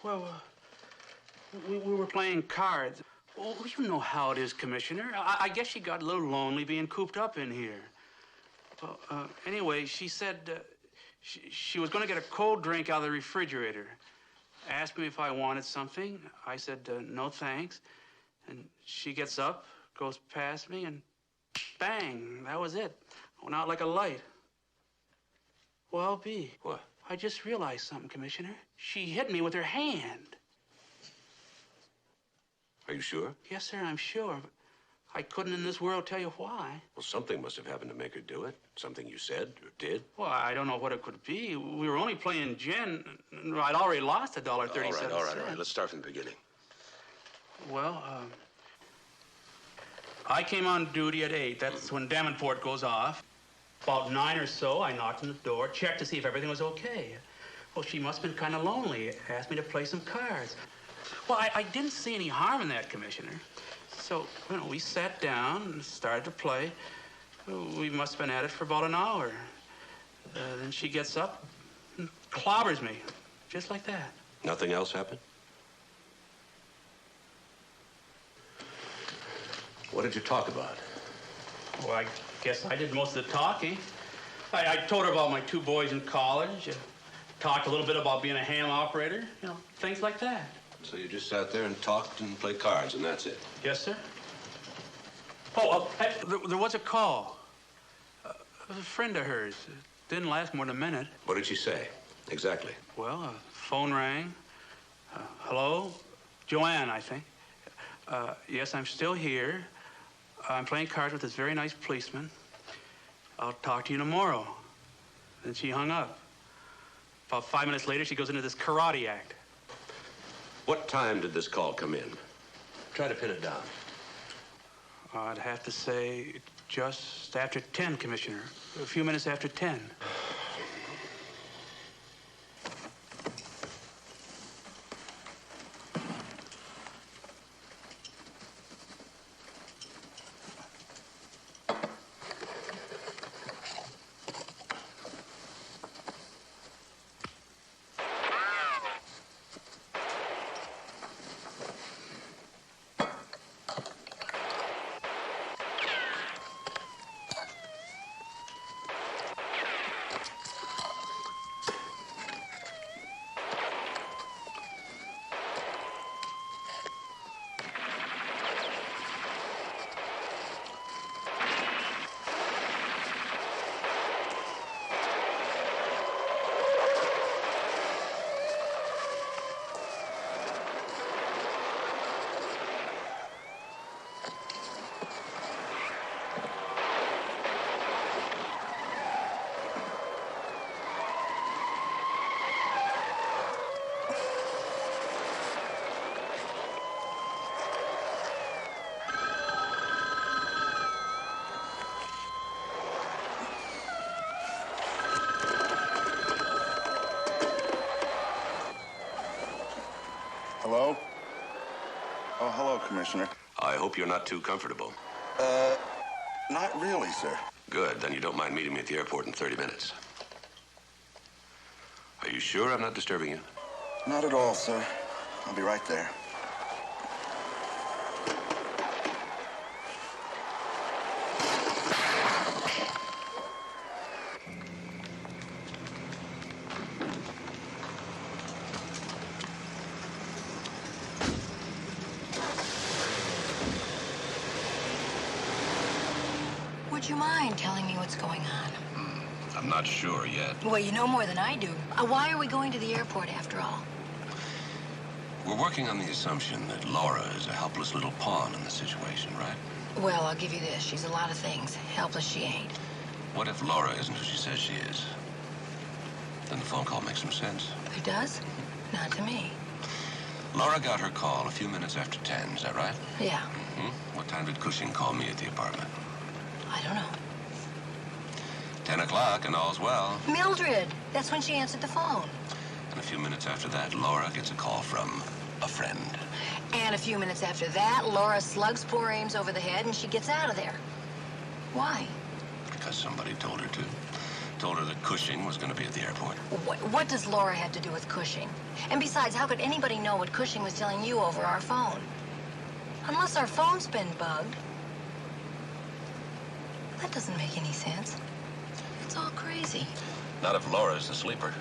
Well, we were playing cards. Oh, you know how it is, Commissioner. I guess she got a little lonely being cooped up in here. Well, anyway, she said she was going to get a cold drink out of the refrigerator. Asked me if I wanted something. I said, no, thanks. And she gets up, goes past me, and bang, that was it. Went out like a light. Well, I'll be. What? I just realized something, Commissioner. She hit me with her hand. Are you sure? Yes, sir, I'm sure. But I couldn't in this world tell you why. Well, something must have happened to make her do it. Something you said or did. Well, I don't know what it could be. We were only playing gin. I'd already lost $1.37. All right. Let's start from the beginning. Well, I came on duty at 8. That's when Davenport goes off. About 9 or so, I knocked on the door, checked to see if everything was okay. Well, she must have been kind of lonely. Asked me to play some cards. Well, I didn't see any harm in that, Commissioner. So, we sat down and started to play. We must have been at it for about an hour. Then she gets up and clobbers me, just like that. Nothing else happened? What did you talk about? Well, I guess I did most of the talking. I told her about my 2 boys in college. Talked a little bit about being a ham operator. Things like that. So you just sat there and talked and played cards, and that's it? Yes, sir. Oh, there was a call. A friend of hers. It didn't last more than a minute. What did she say? Exactly. Well, phone rang. Hello? Joanne, I think. Yes, I'm still here. I'm playing cards with this very nice policeman. I'll talk to you tomorrow. Then she hung up. About 5 minutes later, she goes into this karate act. What time did this call come in? Try to pin it down. I'd have to say just after 10, Commissioner. A few minutes after 10. Hello? Oh, hello, Commissioner. I hope you're not too comfortable. Not really, sir. Good, then you don't mind meeting me at the airport in 30 minutes. Are you sure I'm not disturbing you? Not at all, sir. I'll be right there. Would you mind telling me what's going on? I'm not sure yet. Well, you know more than I do. Why are we going to the airport after all? We're working on the assumption that Laura is a helpless little pawn in the situation, right? Well, I'll give you this. She's a lot of things. Helpless she ain't. What if Laura isn't who she says she is? Then the phone call makes some sense. It does? Not to me. Laura got her call a few minutes after 10, is that right? Yeah. Mm-hmm. What time did Cushing call me at the apartment? I don't know. 10 o'clock and all's well. Mildred! That's when she answered the phone. And a few minutes after that, Laura gets a call from a friend. And a few minutes after that, Laura slugs poor Ames over the head and she gets out of there. Why? Because somebody told her to. Told her that Cushing was going to be at the airport. What does Laura have to do with Cushing? And besides, how could anybody know what Cushing was telling you over our phone? Unless our phone's been bugged. That doesn't make any sense. It's all crazy. Not if Laura's the sleeper.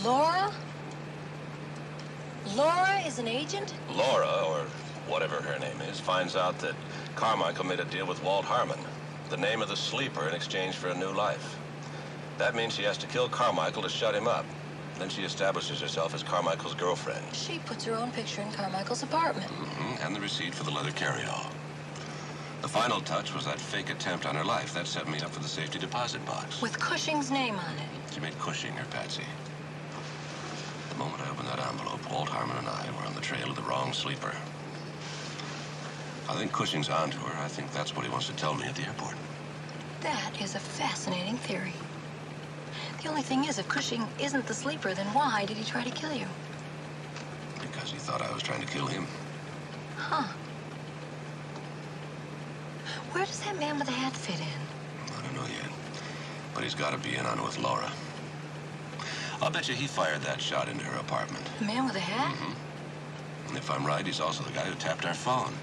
Laura? Laura is an agent? Laura, or whatever her name is, finds out that Carmichael made a deal with Walt Harmon, the name of the sleeper, in exchange for a new life. That means she has to kill Carmichael to shut him up. Then she establishes herself as Carmichael's girlfriend. She puts her own picture in Carmichael's apartment. And the receipt for the leather carryall. The final touch was that fake attempt on her life. That set me up for the safety deposit box. With Cushing's name on it. She made Cushing her patsy. The moment I opened that envelope, Walt Harmon and I were on the trail of the wrong sleeper. I think Cushing's onto her. I think that's what he wants to tell me at the airport. That is a fascinating theory. The only thing is, if Cushing isn't the sleeper, then why did he try to kill you? Because he thought I was trying to kill him. Huh. Where does that man with the hat fit in? I don't know yet. But he's got to be in on it with Laura. I'll bet you he fired that shot into her apartment. The man with the hat? And if I'm right, he's also the guy who tapped our phone.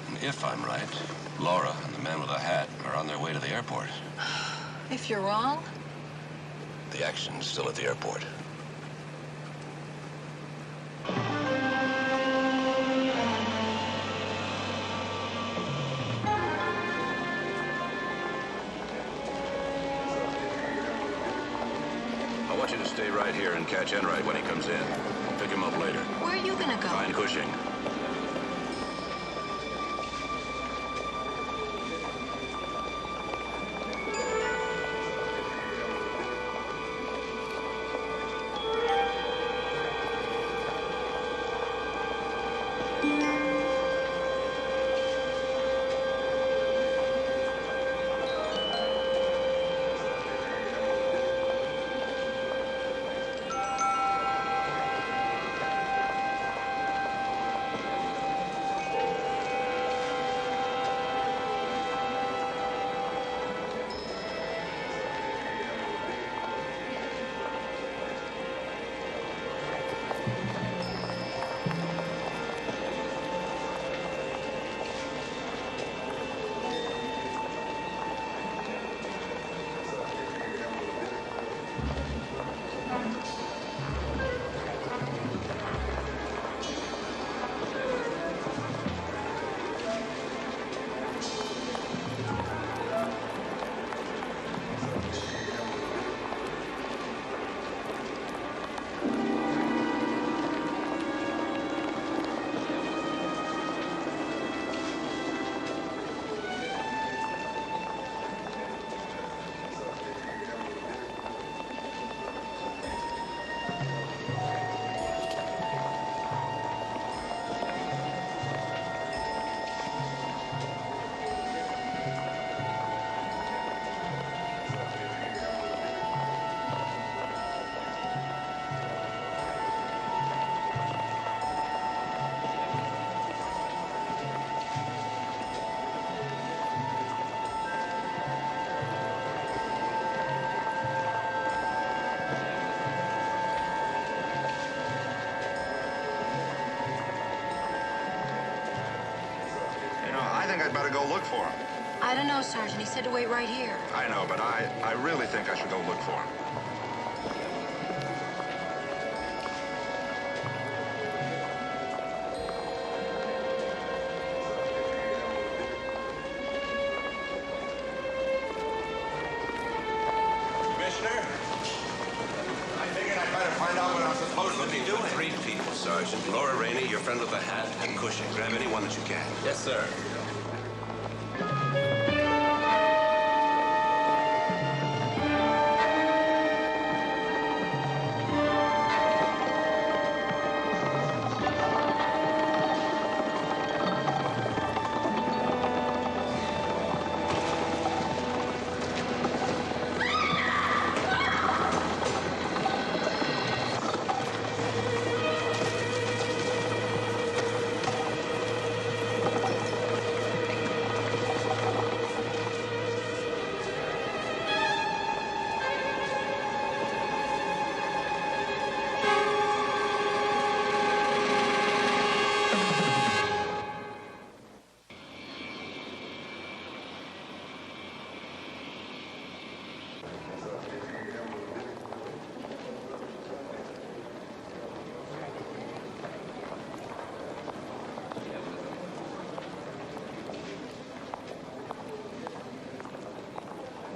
And if I'm right, Laura and the man with the hat are on their way to the airport. If you're wrong? The action's still at the airport. I want you to stay right here and catch Enright when he comes in. I'll pick him up later. Where are you gonna go? Find Cushing. I'd better go look for him? I don't know, Sergeant. He said to wait right here. I know, but I really think I should go look for him. Commissioner? I figured I'd better find out what I'm supposed to be doing. Three people, Sergeant. Laura Rainey, your friend with the hat, and Cushing. Grab anyone that you can. Yes, sir.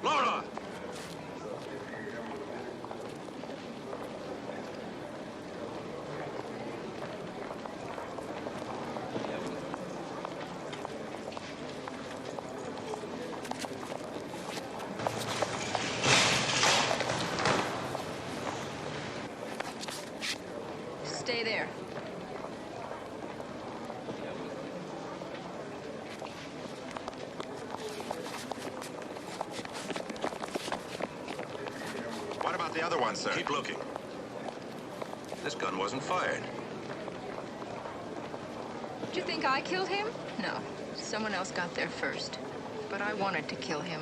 Laura! Stay there. What about the other one, sir? Keep looking. This gun wasn't fired. Do you think I killed him? No. Someone else got there first. But I wanted to kill him.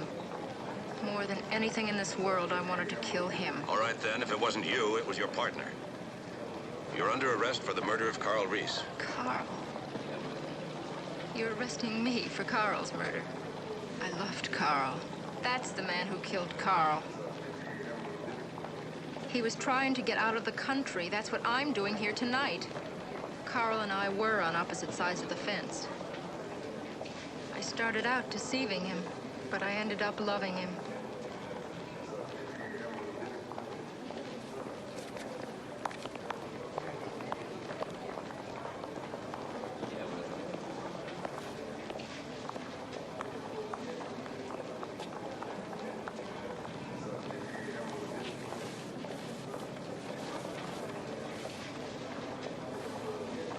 More than anything in this world, I wanted to kill him. All right, then. If it wasn't you, it was your partner. You're under arrest for the murder of Carl Reese. Carl. You're arresting me for Carl's murder. I loved Carl. That's the man who killed Carl. He was trying to get out of the country. That's what I'm doing here tonight. Carl and I were on opposite sides of the fence. I started out deceiving him, but I ended up loving him.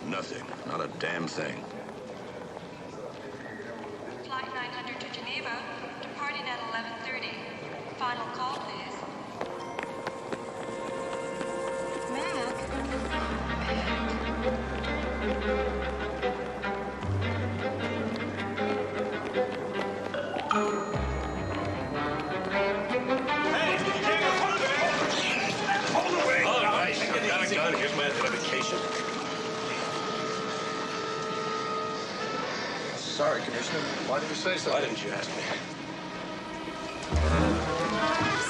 Nothing. Not a damn thing. Flight 900 to Geneva, departing at 11:30. Final call, please. All right, I got a gun. Here's my identification. Sorry, Commissioner. Why didn't you say so? Why didn't you ask me?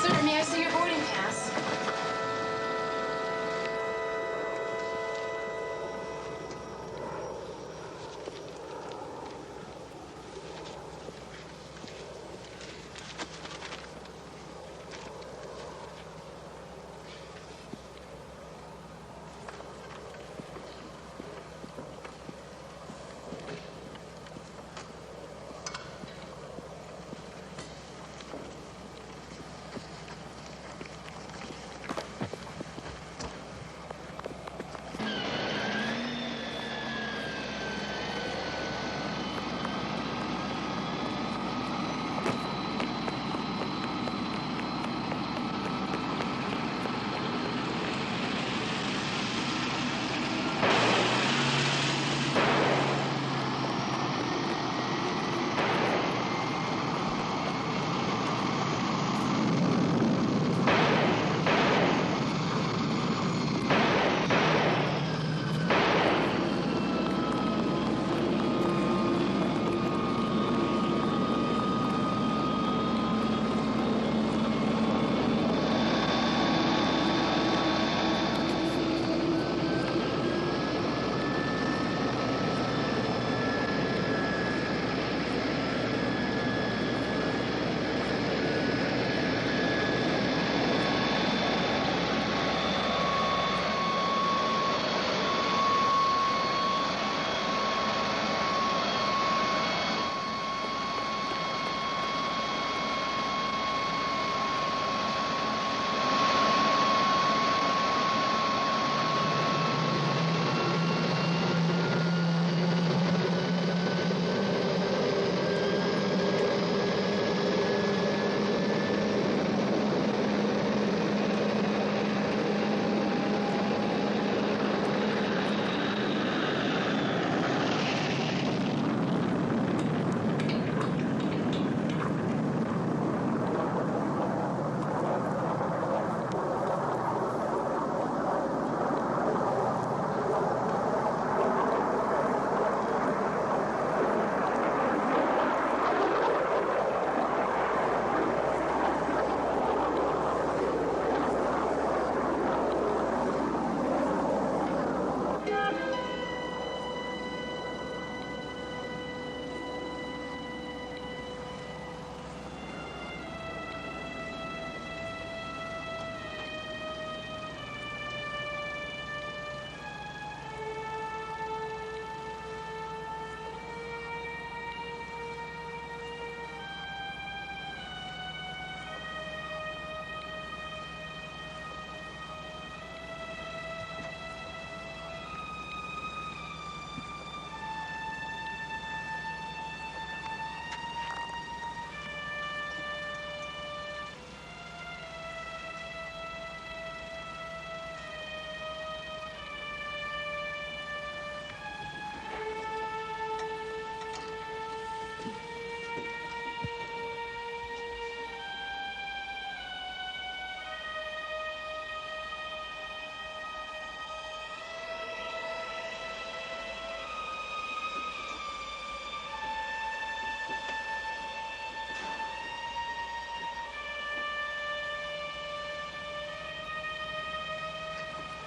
Sir, may I see your boarding pass?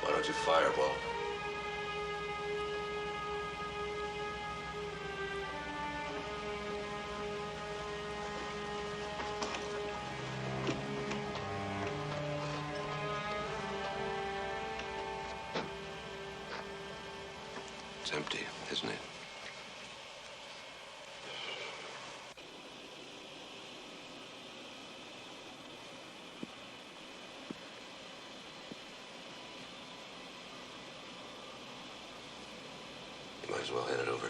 Why don't you fire, Walt? It's empty, isn't it? You might as well hand it over.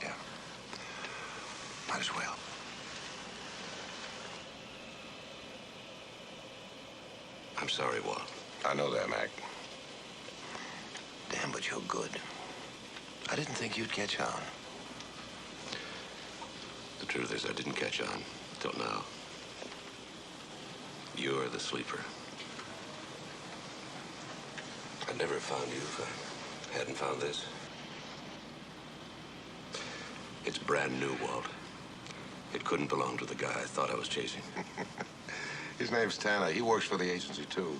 Yeah. Might as well. I'm sorry, Walt. I know that, Mac. Damn, but you're good. I didn't think you'd catch on. The truth is, I didn't catch on till now. You're the sleeper. I'd never have found you if I hadn't found this. It's brand new, Walt. It couldn't belong to the guy I thought I was chasing. His name's Tanner. He works for the agency, too.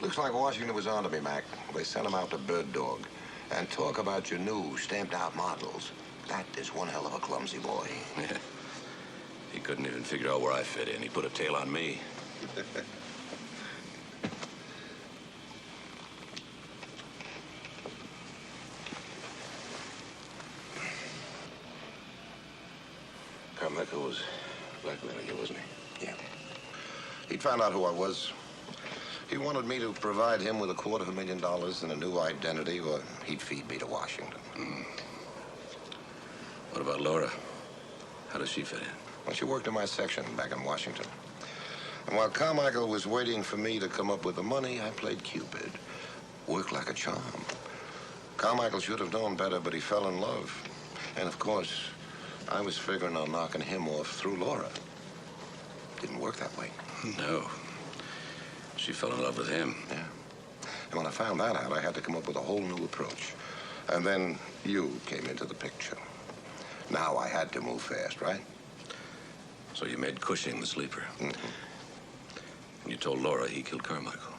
Looks like Washington was onto me, Mac. They sent him out to Bird Dog. And talk about your new stamped-out models. That is one hell of a clumsy boy. Yeah. He couldn't even figure out where I fit in. He put a tail on me. Carmichael was blackmailing you, wasn't he? Yeah. He'd found out who I was. He wanted me to provide him with $250,000 and a new identity, or he'd feed me to Washington. What about Laura? How does she fit in? Well, she worked in my section back in Washington. And while Carmichael was waiting for me to come up with the money, I played Cupid. Worked like a charm. Carmichael should have known better, but he fell in love. And, of course, I was figuring on knocking him off through Laura. Didn't work that way. No. She fell in love with him. Yeah. And when I found that out, I had to come up with a whole new approach. And then you came into the picture. Now I had to move fast, right? So you made Cushing the sleeper. Mm-hmm. And you told Laura he killed Carmichael.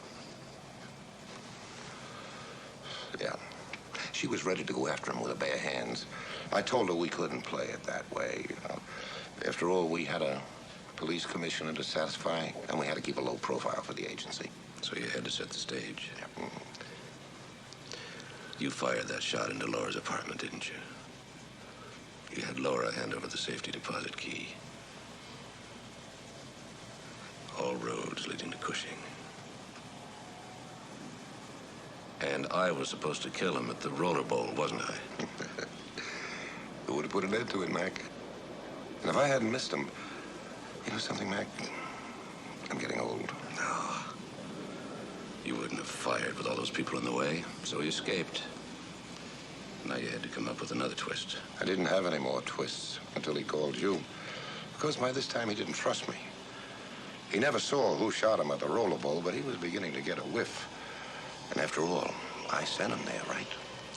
Yeah. She was ready to go after him with her bare hands. I told her we couldn't play it that way. After all, we had a police commissioner to satisfy, and we had to keep a low profile for the agency. So you had to set the stage. Yeah. Mm-hmm. You fired that shot into Laura's apartment, didn't you? You had Laura hand over the safety deposit key. All roads leading to Cushing. And I was supposed to kill him at the roller bowl, wasn't I? Who would have put an end to it, Mac? And if I hadn't missed him, you know something, Mac? I'm getting old. No. You wouldn't have fired with all those people in the way, so he escaped. Now you had to come up with another twist. I didn't have any more twists until he called you. Because by this time, he didn't trust me. He never saw who shot him at the roller bowl, but he was beginning to get a whiff. And after all, I sent him there, right?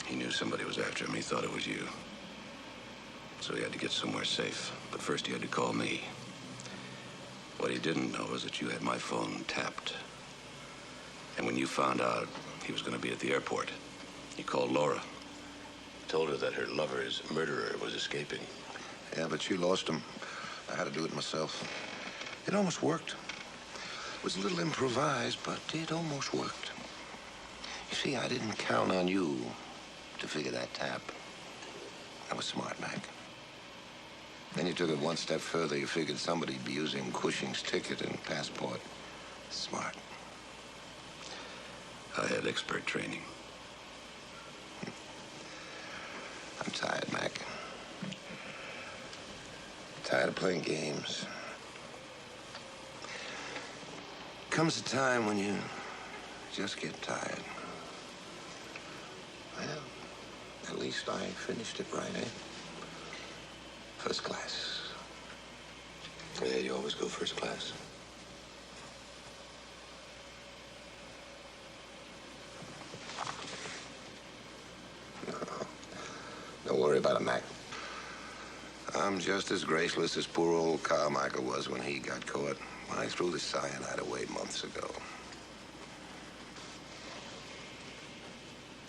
He knew somebody was after him. He thought it was you. So he had to get somewhere safe. But first he had to call me. What he didn't know was that you had my phone tapped. And when you found out he was going to be at the airport, he called Laura. Told her that her lover's murderer was escaping. Yeah, but she lost him. I had to do it myself. It almost worked. It was a little improvised, but it almost worked. You see, I didn't count on you to figure that tap. I was smart, Mac. Then you took it one step further. You figured somebody'd be using Cushing's ticket and passport. Smart. I had expert training. I'm tired, Mac. Tired of playing games. Comes a time when you just get tired. Well, at least I finished it right, eh? First class. Yeah, you always go first class. Don't worry about it, Mac. I'm just as graceless as poor old Carmichael was when he got caught. I threw the cyanide away months ago.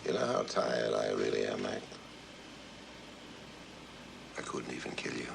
You know how tired I really am, Mac? I couldn't even kill you.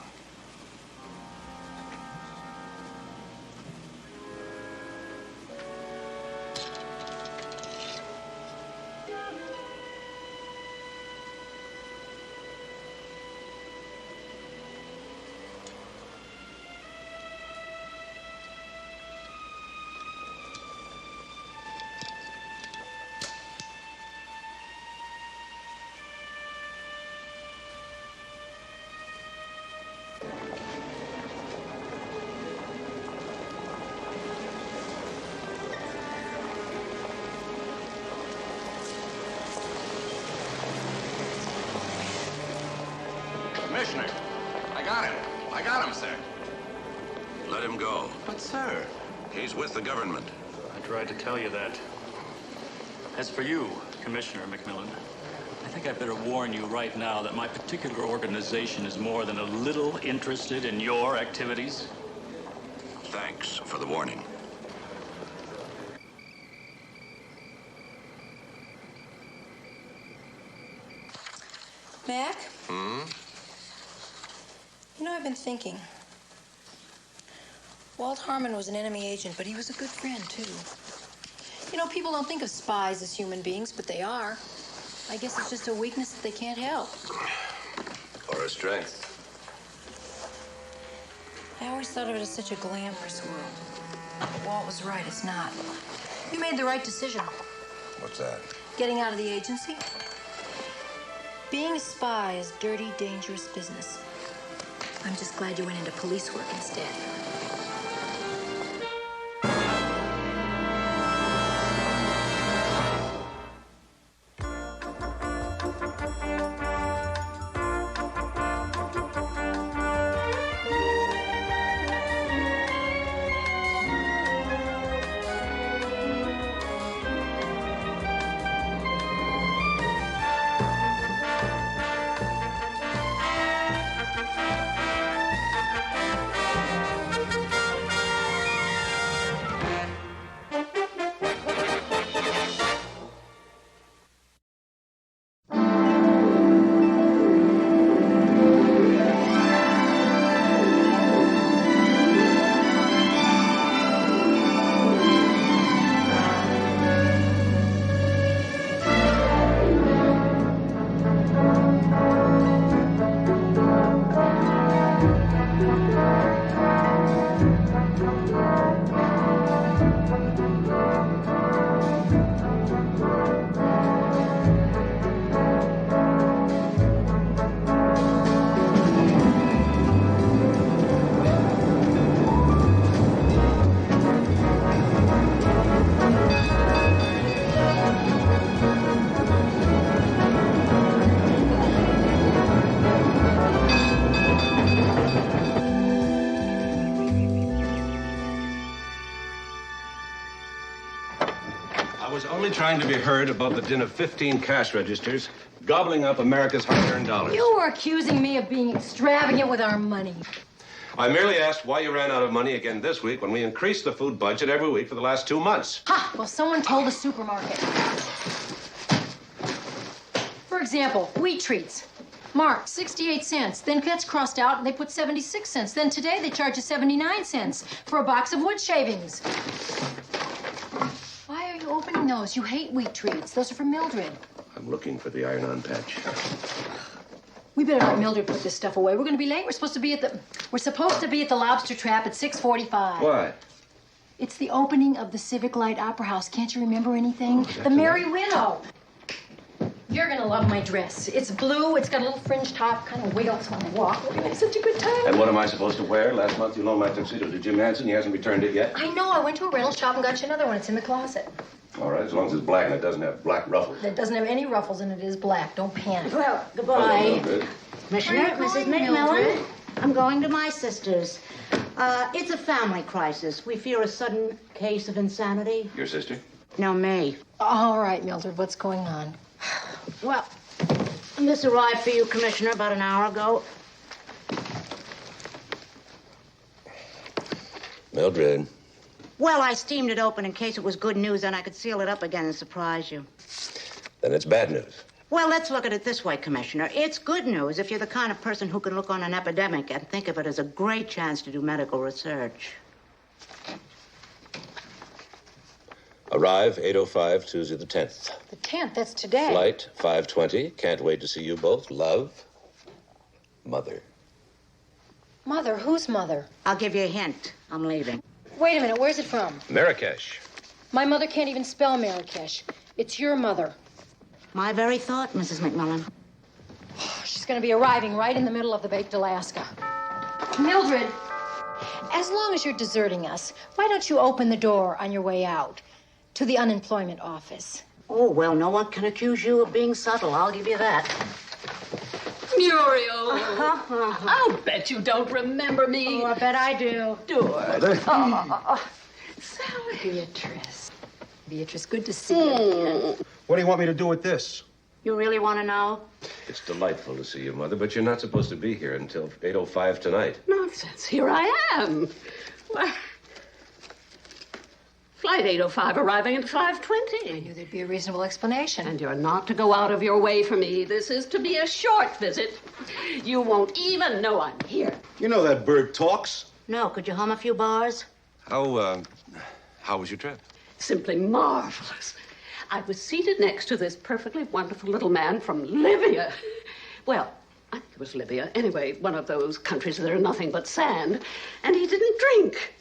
Commissioner, I got him. I got him, sir. Let him go. But, sir... He's with the government. I tried to tell you that. As for you, Commissioner McMillan, I think I better warn you right now that my particular organization is more than a little interested in your activities. Thanks for the warning. Mac? Hmm? You know, I've been thinking. Walt Harmon was an enemy agent, but he was a good friend, too. You know, people don't think of spies as human beings, but they are. I guess it's just a weakness that they can't help. Or a strength. I always thought of it as such a glamorous world. But Walt was right, it's not. You made the right decision. What's that? Getting out of the agency. Being a spy is dirty, dangerous business. I'm just glad you went into police work instead. Only trying to be heard above the din of 15 cash registers, gobbling up America's hard-earned dollars. You were accusing me of being extravagant with our money. I merely asked why you ran out of money again this week when we increased the food budget every week for the last 2 months. Ha! Well, someone told the supermarket. For example, wheat treats. Marked 68 cents. Then gets crossed out and they put 76 cents. Then today they charge you 79 cents for a box of wood shavings. Why are you opening those? You hate wheat treats. Those are for Mildred. I'm looking for the iron-on patch. We better let Mildred put this stuff away. We're going to be late. We're supposed to be at the Lobster Trap at 6:45. Why? It's the opening of the Civic Light Opera House. Can't you remember anything? The Merry Widow. You're going to love my dress. It's blue. It's got a little fringe top. Kind of wiggles when I walk. We're going to have such a good time. And what am I supposed to wear? Last month you loaned my tuxedo to Jim Hansen. He hasn't returned it yet. I know. I went to a rental shop and got you another one. It's in the closet. All right, as long as it's black and it doesn't have black ruffles. It doesn't have any ruffles and it is black. Don't panic. Well, goodbye. Hello, Mildred. Commissioner, Where are you Mrs. going, McMillan. Mildred? I'm going to my sister's. It's a family crisis. We fear a sudden case of insanity. Your sister? No, me. All right, Mildred, what's going on? Well, this arrived for you, Commissioner, about an hour ago. Mildred. Well, I steamed it open in case it was good news, and I could seal it up again and surprise you. Then it's bad news. Well, let's look at it this way, Commissioner. It's good news if you're the kind of person who can look on an epidemic and think of it as a great chance to do medical research. Arrive 8:05 Tuesday the 10th. The 10th, that's today. Flight 5:20. Can't wait to see you both. Love, Mother. Mother? Whose mother? I'll give you a hint. I'm leaving. Wait a minute, where's it from? Marrakesh. My mother can't even spell Marrakesh. It's your mother. My very thought, Mrs. McMillan. She's going to be arriving right in the middle of the baked Alaska. Mildred, as long as you're deserting us, why don't you open the door on your way out to the unemployment office? Oh, well, no one can accuse you of being subtle. I'll give you that. Muriel. I'll bet you don't remember me. Oh, I bet I do. Mother. Sally. Beatrice. Beatrice, good to see you again. What do you want me to do with this? You really want to know? It's delightful to see you, Mother, but you're not supposed to be here until 8:05 tonight. Nonsense. Here I am. Why, Flight 8:05 arriving at 5:20. I knew there'd be a reasonable explanation. And you're not to go out of your way for me. This is to be a short visit. You won't even know I'm here. You know that bird talks. No, could you hum a few bars? How was your trip? Simply marvelous. I was seated next to this perfectly wonderful little man from Libya. Well, I think it was Libya. Anyway, one of those countries that are nothing but sand. And he didn't drink.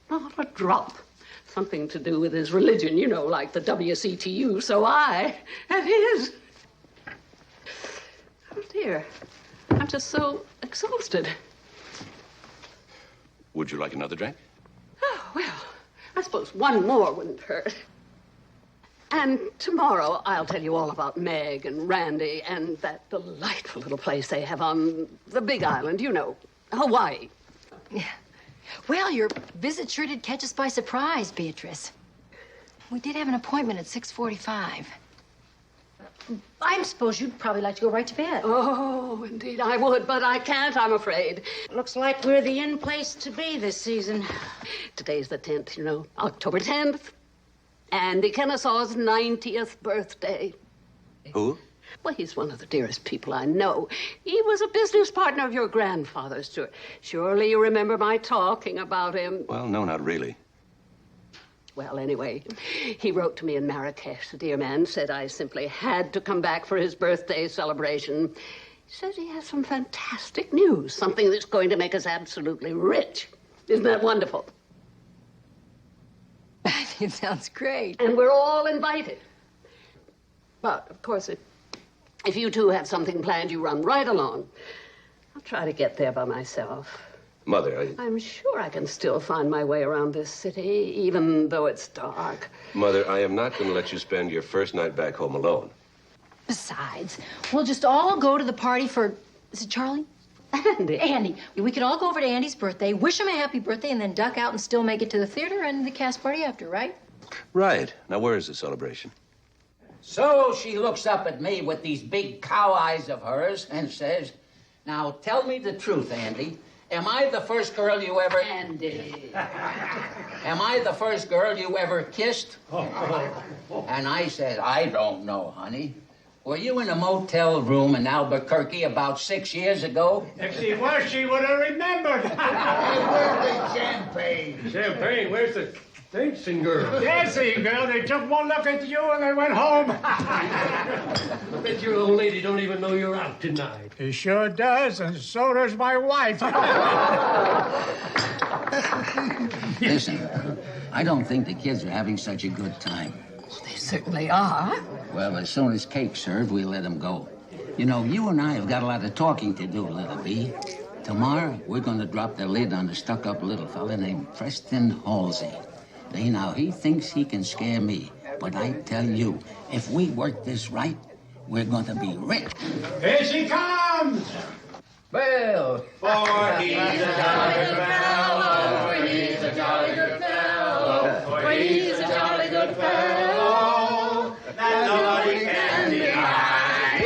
Not a drop. Something to do with his religion, you know, like the WCTU. So I had his. Oh, dear. I'm just so exhausted. Would you like another drink? Oh, well, I suppose one more wouldn't hurt. And tomorrow I'll tell you all about Meg and Randy and that delightful little place they have on the Big Island, you know, Hawaii. Yeah. Well, your visit sure did catch us by surprise, Beatrice. We did have an appointment at 6:45. I suppose you'd probably like to go right to bed. Oh, indeed I would, but I can't, I'm afraid. Looks like we're the in place to be this season. Today's the 10th, you know, October 10th. Andy Kennesaw's 90th birthday. Who? Well, he's one of the dearest people I know. He was a business partner of your grandfather's. Surely you remember my talking about him. Well, no, not really. Well, anyway, he wrote to me in Marrakesh. The dear man said I simply had to come back for his birthday celebration. He says he has some fantastic news, something that's going to make us absolutely rich. Isn't that wonderful? It sounds great. And we're all invited. But, of course, if you two have something planned, you run right along. I'll try to get there by myself. Mother, I'm sure I can still find my way around this city, even though it's dark. Mother, I am not going to let you spend your first night back home alone. Besides, we'll just all go to the party for, is it Charlie? Andy. Andy. We could all go over to Andy's birthday, wish him a happy birthday, and then duck out and still make it to the theater and the cast party after, right? Right. Now, where is the celebration? So she looks up at me with these big cow eyes of hers and says, "Now tell me the truth, Andy. Am I the first girl you ever... Andy. Am I the first girl you ever kissed?" And I said, "I don't know, honey. Were you in a motel room in Albuquerque about 6 years ago?" If she was, she would have remembered. Where's the champagne? Champagne? Where's the dancing girl? Dancing girl? They took one look at you and they went home. I bet your old lady don't even know you're out tonight. He sure does, and so does my wife. Listen, I don't think the kids are having such a good time. They certainly are. Well, as soon as cake's served, we'll let them go. You know, you and I have got a lot of talking to do, little B. Tomorrow, we're going to drop the lid on the stuck-up little fella named Preston Halsey. Now, he thinks he can scare me, but I tell you, if we work this right, we're going to be rich. Here she comes! Well, for he's a jolly good fellow, for he's a jolly good fellow, for he's a jolly good fellow, that nobody can deny.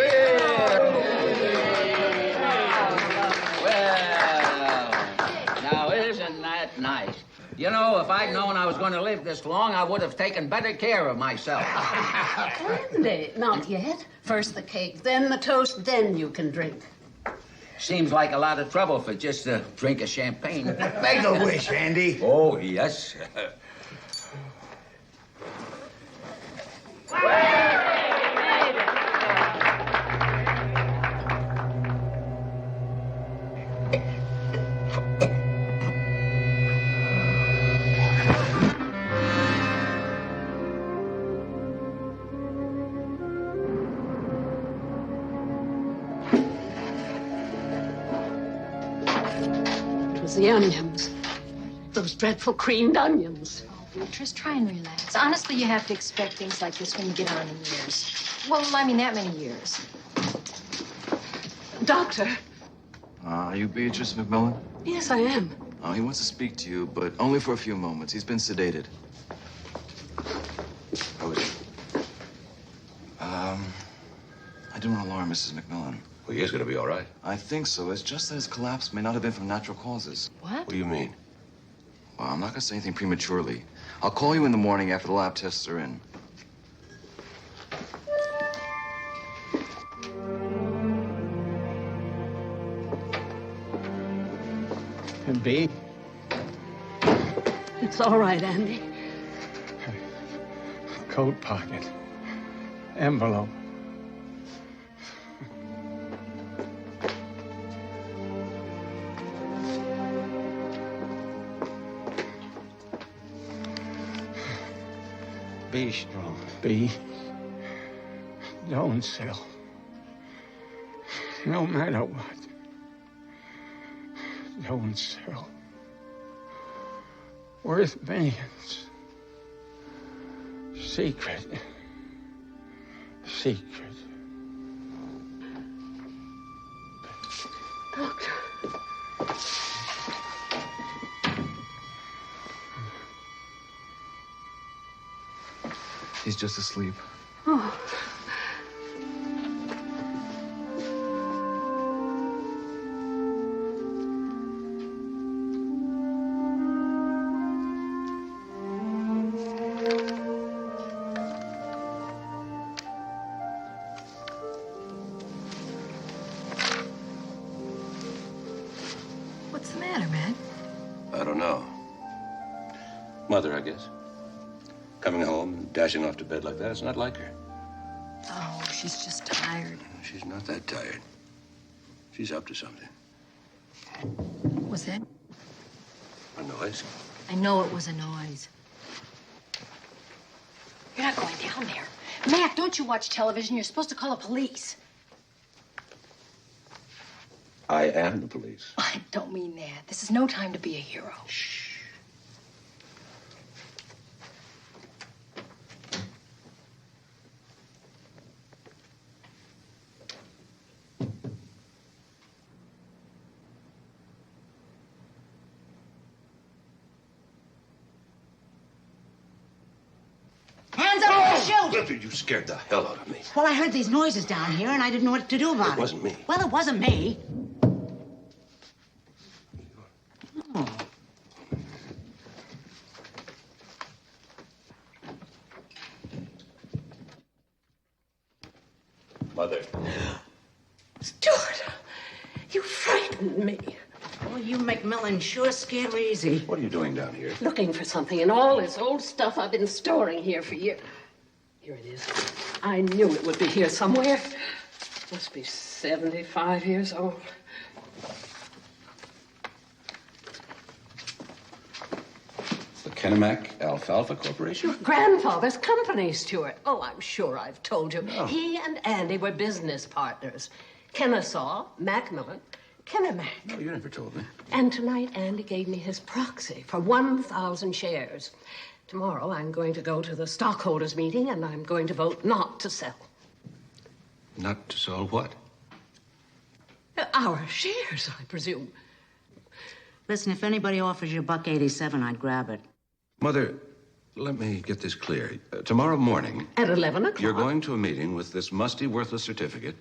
Well, now isn't that nice? You know, if I'd known I was going going to live this long, I would have taken better care of myself. Andy, not yet. First the cake, then the toast, then you can drink. Seems like a lot of trouble for just a drink of champagne. Make a wish, Andy. Oh, yes. The onions. Those dreadful creamed onions. Oh, Beatrice, try and relax. Honestly, you have to expect things like this when you get on in years. Well, I mean, that many years. Doctor. Are you Beatrice McMillan? Yes, I am. He wants to speak to you, but only for a few moments. He's been sedated. How is he? I don't want to alarm Mrs. McMillan. Well, he is going to be all right. I think so. It's just that his collapse may not have been from natural causes. What? What do you mean? Well, I'm not going to say anything prematurely. I'll call you in the morning after the lab tests are in. B? It's all right, Andy. Coat pocket. Envelope. Be strong. Be. Don't sell. No matter what. Don't sell. Worth millions. Secret. Secret. Doctor. He's just asleep. Oh. What's the matter, man? I don't know. Mother, I guess. Coming home and dashing off to bed like that, it's not like her. Oh, she's just tired. She's not that tired. She's up to something. What was that? A noise? I know it was a noise. You're not going down there. Mac, don't you watch television? You're supposed to call the police. I am the police. I don't mean that. This is no time to be a hero. Shh. Hands up or shoot! You scared the hell out of me. Well, I heard these noises down here, and I didn't know what to do about it. It wasn't me. Well, it wasn't me. Oh. Mother. Stuart, you frightened me. Oh, you McMillan sure scare easy. What are you doing down here? Looking for something in all this old stuff I've been storing here for years. Here it is. I knew it would be here somewhere. Must be 75 years old. The Kennebec Alfalfa Corporation? Your grandfather's company, Stuart. Oh, I'm sure I've told you. No. He and Andy were business partners. Kennesaw, McMillan, Kennebec. No, you never told me. And tonight, Andy gave me his proxy for 1,000 shares. Tomorrow, I'm going to go to the stockholders' meeting, and I'm going to vote not to sell. Not to sell what? Our shares, I presume. Listen, if anybody offers you $1.87, I'd grab it. Mother, let me get this clear. Tomorrow morning... At 11 o'clock. You're going to a meeting with this musty, worthless certificate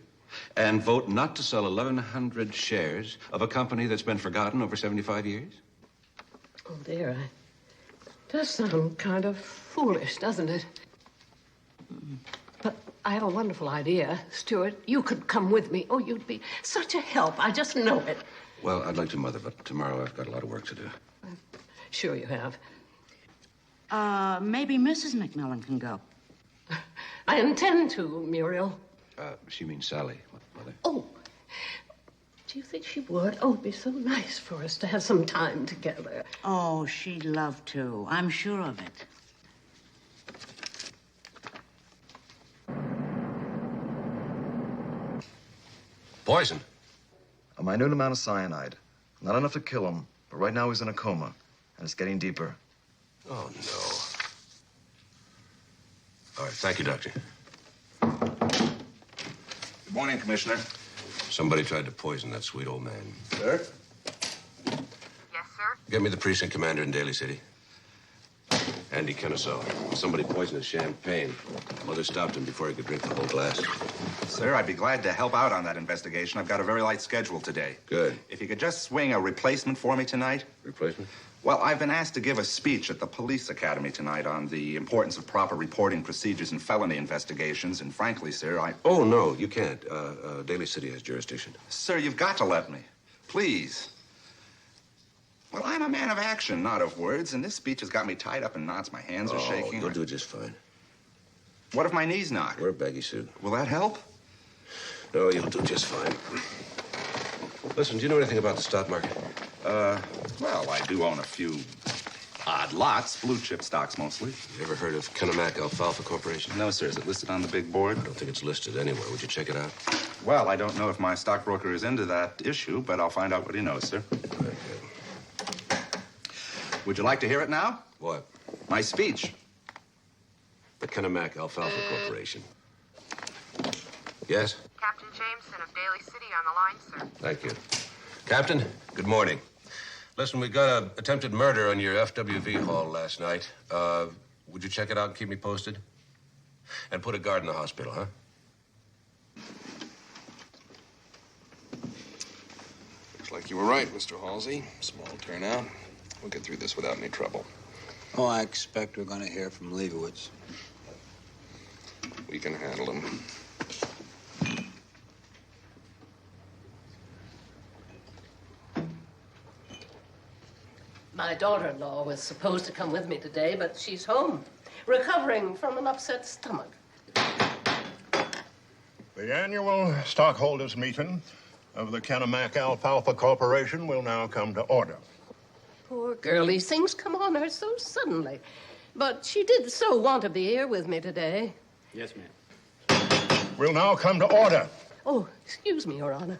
and vote not to sell 1,100 shares of a company that's been forgotten over 75 years? Oh, dear, Does sound kind of foolish, doesn't it? But I have a wonderful idea, Stuart. You could come with me. Oh, you'd be such a help. I just know it. Well, I'd like to, Mother, but tomorrow I've got a lot of work to do. Sure you have. Maybe Mrs. McMillan can go. I intend to, Muriel. She means Sally, Mother. Oh, do you think she would? Oh, it'd be so nice for us to have some time together. Oh, she'd love to. I'm sure of it. Poison? A minute amount of cyanide. Not enough to kill him, but right now he's in a coma, and it's getting deeper. Oh, no. All right, thank you, Doctor. Good morning, Commissioner. Somebody tried to poison that sweet old man. Sir? Yes, sir? Get me the precinct commander in Daly City. Andy Kennesaw. Somebody poisoned his champagne. Mother stopped him before he could drink the whole glass. Sir, I'd be glad to help out on that investigation. I've got a very light schedule today. Good. If you could just swing a replacement for me tonight. Replacement? Well, I've been asked to give a speech at the police academy tonight on the importance of proper reporting procedures in felony investigations, and frankly, sir, Oh, no, you can't. Daly City has jurisdiction. Sir, you've got to let me. Please. Well, I'm a man of action, not of words, and this speech has got me tied up in knots. My hands are shaking. You'll do just fine. What if my knees knock? Wear a baggy suit. Will that help? No, you'll do just fine. Listen, do you know anything about the stock market? Well, I do own a few odd lots, blue chip stocks mostly. You ever heard of Kennebec Alfalfa Corporation? No, sir. Is it listed on the big board? I don't think it's listed anywhere. Would you check it out? Well, I don't know if my stockbroker is into that issue, but I'll find out what he knows, sir. Very good. Would you like to hear it now? What? My speech. The Kennebec Alfalfa Corporation. Yes? Captain Jameson of Daly City on the line, sir. Thank you. Captain, good morning. Listen, we got an attempted murder on your FWV hall last night. Would you check it out and keep me posted? And put a guard in the hospital, huh? Looks like you were right, Mr. Halsey. Small turnout. We'll get through this without any trouble. Oh, I expect we're going to hear from Leibowitz. We can handle him. My daughter-in-law was supposed to come with me today, but she's home, recovering from an upset stomach. The annual stockholders' meeting of the Kennebec Alfalfa Corporation will now come to order. Poor girl, these things come on her so suddenly. But she did so want to be here with me today. Yes, ma'am. Will now come to order. Oh, excuse me, Your Honor.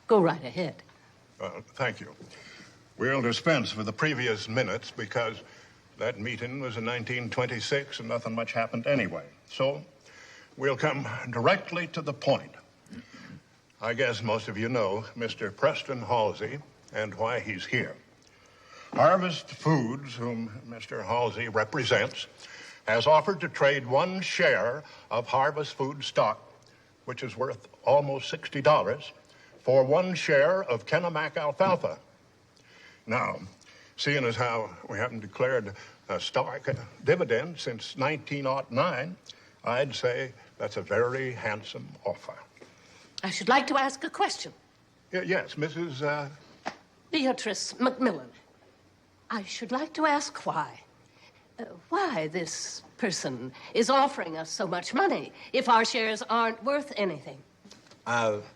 Go right ahead. Thank you. We'll dispense with the previous minutes because that meeting was in 1926 and nothing much happened anyway. So we'll come directly to the point. I guess most of you know Mr. Preston Halsey and why he's here. Harvest Foods, whom Mr. Halsey represents, has offered to trade 1 share of Harvest Food stock, which is worth almost $60, for 1 share of Kennebec Alfalfa. Now, seeing as how we haven't declared a stock dividend since 1909, I'd say that's a very handsome offer. I should like to ask a question. Yes, Mrs. Beatrice McMillan. I should like to ask why. Why this person is offering us so much money if our shares aren't worth anything.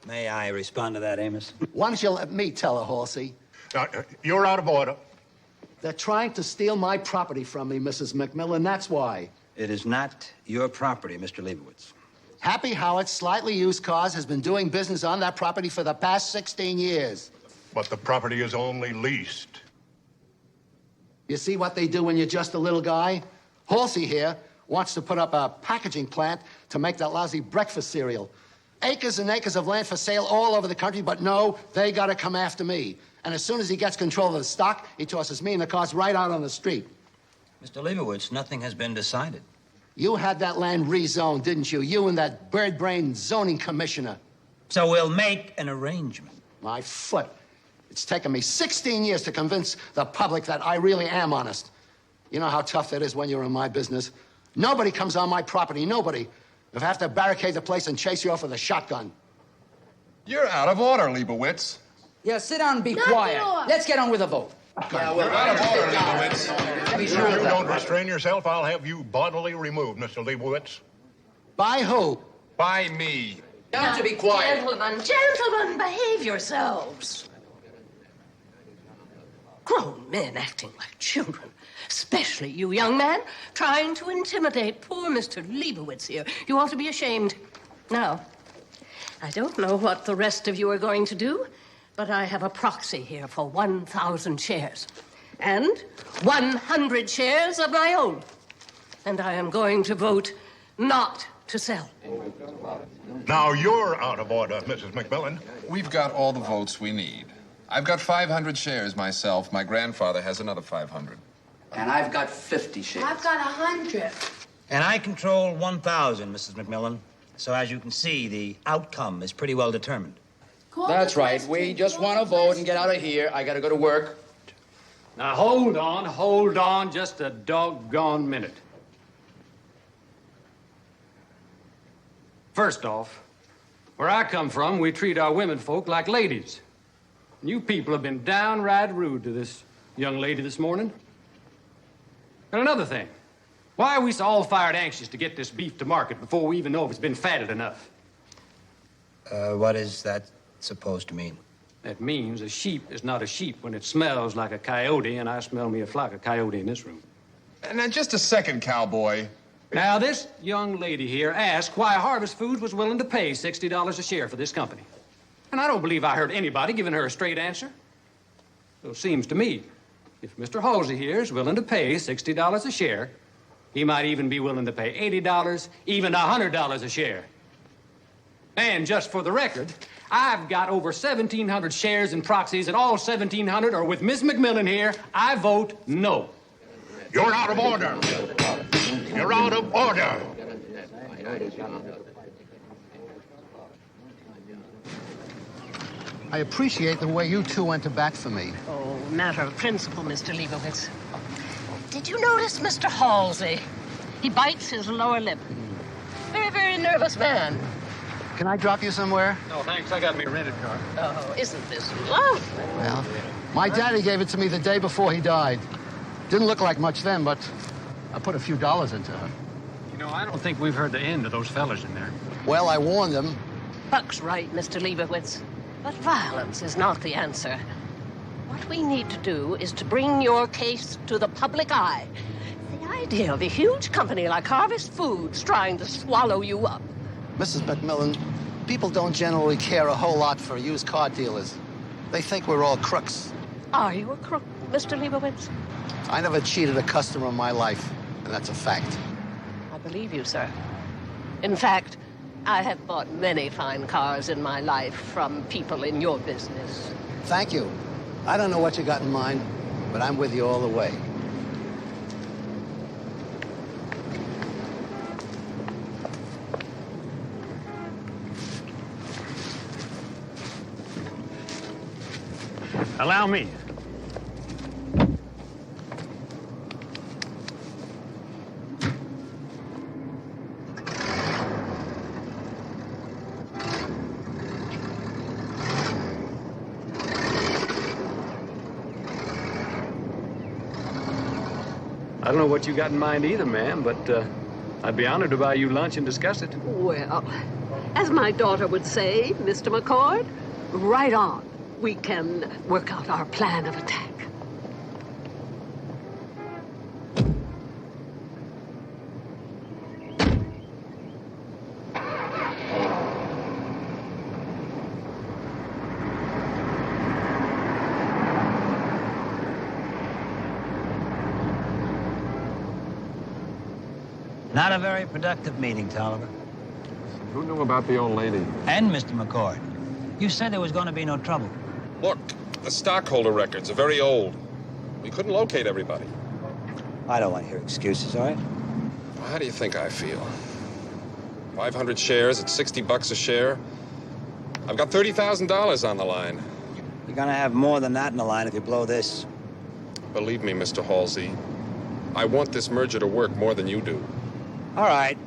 May I respond to that, Amos? Why don't you let me tell her, Halsey? You're out of order. They're trying to steal my property from me, Mrs. McMillan, that's why. It is not your property, Mr. Leibowitz. Happy Howard, Slightly Used Cars, has been doing business on that property for the past 16 years. But the property is only leased. You see what they do when you're just a little guy? Halsey here wants to put up a packaging plant to make that lousy breakfast cereal. Acres and acres of land for sale all over the country, but no, they gotta come after me. And as soon as he gets control of the stock, he tosses me and the cars right out on the street. Mr. Leibowitz, nothing has been decided. You had that land rezoned, didn't you? You and that bird-brained zoning commissioner. So we'll make an arrangement. My foot. It's taken me 16 years to convince the public that I really am honest. You know how tough that is when you're in my business. Nobody comes on my property, nobody. If I have to barricade the place and chase you off with a shotgun. You're out of order, Leibowitz. Yeah, sit down and be quiet. Let's get on with the vote. Yeah, well, out of order, Leibowitz. If you don't restrain yourself, I'll have you bodily removed, Mr. Leibowitz. By who? By me. You have to be quiet. Gentlemen, behave yourselves. Grown men acting like children. Especially you, young man, trying to intimidate poor Mr. Leibowitz here. You ought to be ashamed. Now, I don't know what the rest of you are going to do, but I have a proxy here for 1,000 shares. And 100 shares of my own. And I am going to vote not to sell. Now you're out of order, Mrs. McMillan. We've got all the votes we need. I've got 500 shares myself. My grandfather has another 500. And I've got 50 shares. I've got 100. And I control 1,000, Mrs. McMillan. So as you can see, the outcome is pretty well determined. That's right. We just want to vote and get out of here. I got to go to work. Now, hold on just a doggone minute. First off, where I come from, we treat our women folk like ladies. You people have been downright rude to this young lady this morning. And another thing, why are we so all-fired anxious to get this beef to market before we even know if it's been fatted enough? What is that supposed to mean? That means a sheep is not a sheep when it smells like a coyote, and I smell me a flock of coyote in this room. And now, just a second, cowboy. Now, this young lady here asked why Harvest Foods was willing to pay $60 a share for this company. And I don't believe I heard anybody giving her a straight answer. So it seems to me, if Mr. Halsey here is willing to pay $60 a share, he might even be willing to pay $80, even $100 a share. And just for the record, I've got over 1,700 shares and proxies, and all 1,700 are with Miss McMillan here. I vote no. You're out of order. You're out of order. I appreciate the way you two went to bat for me. Oh, matter of principle, Mr. Leibowitz. Did you notice Mr. Halsey? He bites his lower lip. Very, very nervous man. Can I drop you somewhere? No, thanks. I got me a rented car. Oh, isn't this lovely? Well, my daddy gave it to me the day before he died. Didn't look like much then, but I put a few dollars into it. You know, I don't think we've heard the end of those fellas in there. Well, I warned them. Buck's right, Mr. Leibowitz. But violence is not the answer. What we need to do is to bring your case to the public eye. The idea of a huge company like Harvest Foods trying to swallow you up. Mrs. McMillan, people don't generally care a whole lot for used car dealers. They think we're all crooks. Are you a crook, Mr. Leibowitz? I never cheated a customer in my life, and that's a fact. I believe you, sir. In fact, I have bought many fine cars in my life from people in your business. Thank you. I don't know what you got in mind, but I'm with you all the way. Allow me. I don't know what you got in mind either, ma'am, but I'd be honored to buy you lunch and discuss it. Well, as my daughter would say, Mr. McCord, right on. We can work out our plan of attack. Not a very productive meeting, Tolliver. Who knew about the old lady? And Mr. McCord. You said there was going to be no trouble. Look, the stockholder records are very old. We couldn't locate everybody. I don't want to hear excuses, all right? Well, how do you think I feel? 500 shares at $60 a share. I've got $30,000 on the line. You're going to have more than that in the line if you blow this. Believe me, Mr. Halsey, I want this merger to work more than you do. All right.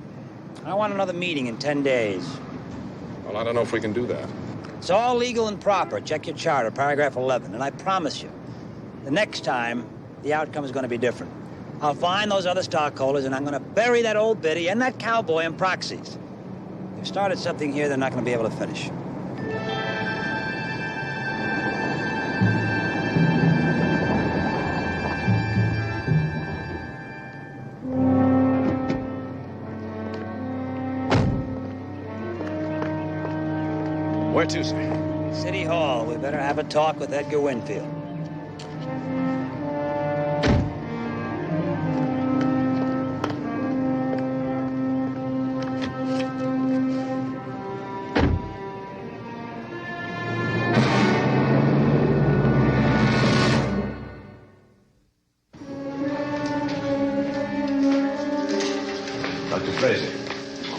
I want another meeting in 10 days. Well, I don't know if we can do that. It's all legal and proper. Check your charter, paragraph 11. And I promise you, the next time, the outcome is going to be different. I'll find those other stockholders, and I'm going to bury that old biddy and that cowboy in proxies. They've started something here they're not going to be able to finish. Where to, sir? City Hall. We better have a talk with Edgar Winfield. Dr. Fraser.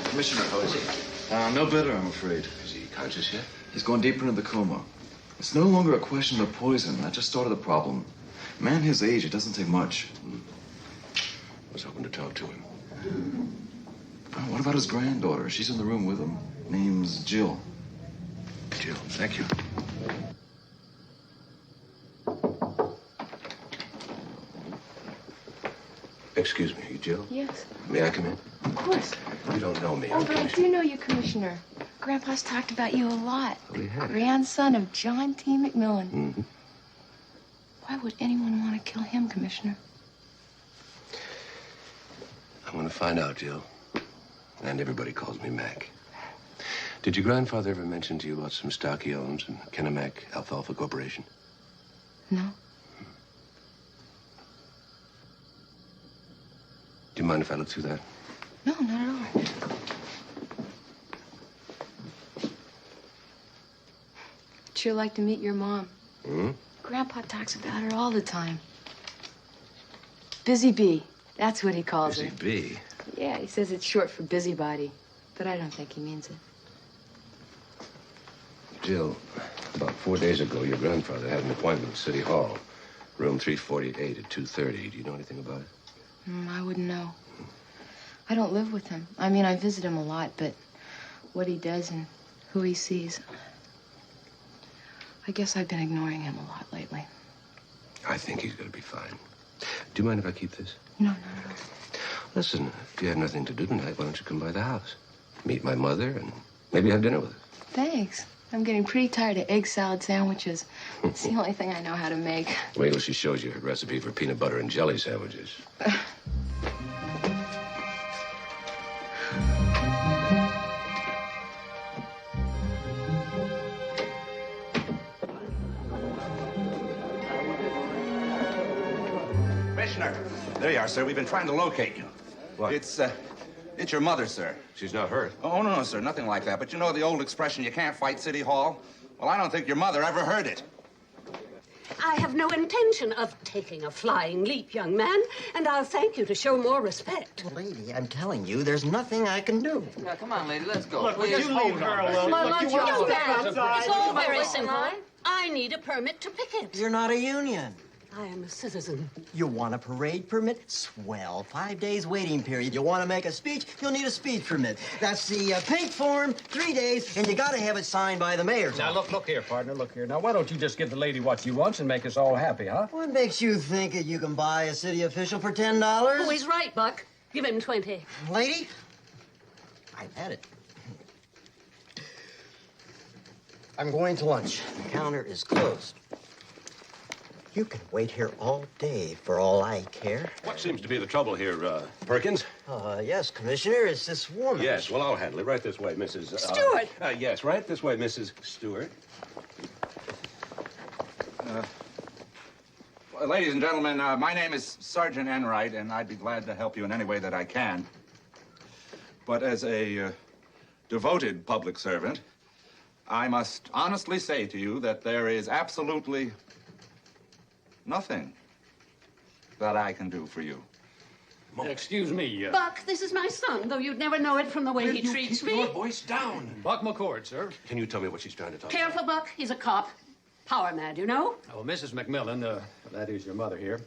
Commissioner Hosey. No better, I'm afraid. Is he conscious yet? He's gone deeper into the coma. It's no longer a question of poison. That just started the problem. A man his age, it doesn't take much. I was hoping to talk to him. Oh, what about his granddaughter? She's in the room with him. Name's Jill. Jill, thank you. Excuse me, you Jill? Yes. May I come in? Of course. You don't know me. Oh, but I do know you, Commissioner. Grandpa's talked about you a lot. Well, he has. Grandson of John T. McMillan. Mm-hmm. Why would anyone want to kill him, Commissioner? I'm going to find out, Jill. And everybody calls me Mac. Did your grandfather ever mention to you about some stock he owns in Kennebec Alfalfa Corporation? No. Do you mind if I look through that? No, not at all. I'd sure like to meet your mom. Hmm? Grandpa talks about her all the time. Busy Bee. That's what he calls Busy her. Bee? Yeah, he says it's short for busybody. But I don't think he means it. Jill, about 4 days ago, your grandfather had an appointment at City Hall. Room 348 at 2:30. Do you know anything about it? I wouldn't know. I don't live with him. I mean, I visit him a lot, but what he does and who he sees, I guess I've been ignoring him a lot lately. I think he's going to be fine. Do you mind if I keep this? No, not at all. Listen, if you have nothing to do tonight, why don't you come by the house? Meet my mother and maybe have dinner with her. Thanks. I'm getting pretty tired of egg salad sandwiches. It's the only thing I know how to make. Wait till she shows you her recipe for peanut butter and jelly sandwiches. Commissioner, there you are, sir. We've been trying to locate you. What? It's your mother, sir. She's not hurt. Oh, no, sir, nothing like that. But you know the old expression, you can't fight City Hall? Well, I don't think your mother ever heard it. I have no intention of taking a flying leap, young man, and I'll thank you to show more respect. Well, lady, I'm telling you, there's nothing I can do. Now, come on, lady, let's go. Look, Please. would you leave her alone? Look, Look, young man, outside. it's all very simple. I need a permit to picket. You're not a union. I am a citizen. You want a parade permit? Swell. 5 days waiting period. You want to make a speech? You'll need a speech permit. That's the pink form, 3 days, and you got to have it signed by the mayor. Now, look here, partner, look here. Now, why don't you just give the lady what she wants and make us all happy, huh? What makes you think that you can buy a city official for $10? Oh, he's right, Buck. Give him 20. Lady, I've had it. I'm going to lunch. The counter is closed. You can wait here all day for all I care. What seems to be the trouble here, Perkins? Yes, Commissioner, it's this woman. Yes, well, I'll handle it. Right this way, Mrs. Stewart! Yes, right this way, Mrs. Stewart. Ladies and gentlemen, my name is Sergeant Enright, and I'd be glad to help you in any way that I can. But as a devoted public servant, I must honestly say to you that there is absolutely nothing that I can do for you. Excuse me. Buck, this is my son, though you'd never know it from the way he treats me. voice down. Buck McCord, sir. Can you tell me what she's trying to talk Careful, Buck. He's a cop. Power mad, you know? Oh, Mrs. McMillan, that is your mother here,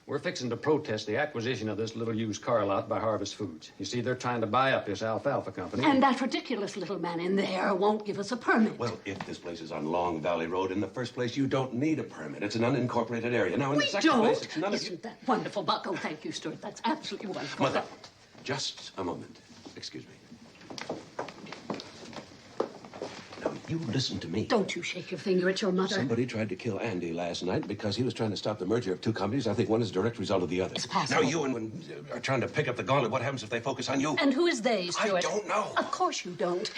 We're fixing to protest the acquisition of this little used car lot by Harvest Foods. You see, they're trying to buy up this alfalfa company. And that ridiculous little man in there won't give us a permit. Well, if this place is on Long Valley Road, in the first place, you don't need a permit. It's an unincorporated area. Now, in the second place, it's none of you... Isn't that wonderful, Buck? Oh, thank you, Stuart. That's absolutely wonderful. Mother, just a moment. Excuse me. Now, you listen to me. Don't you shake your finger at your mother. Somebody tried to kill Andy last night because he was trying to stop the merger of two companies. I think one is a direct result of the other. It's possible. Now, you and one are trying to pick up the gauntlet. What happens if they focus on you? And who is they, Stuart? I don't know. Of course you don't.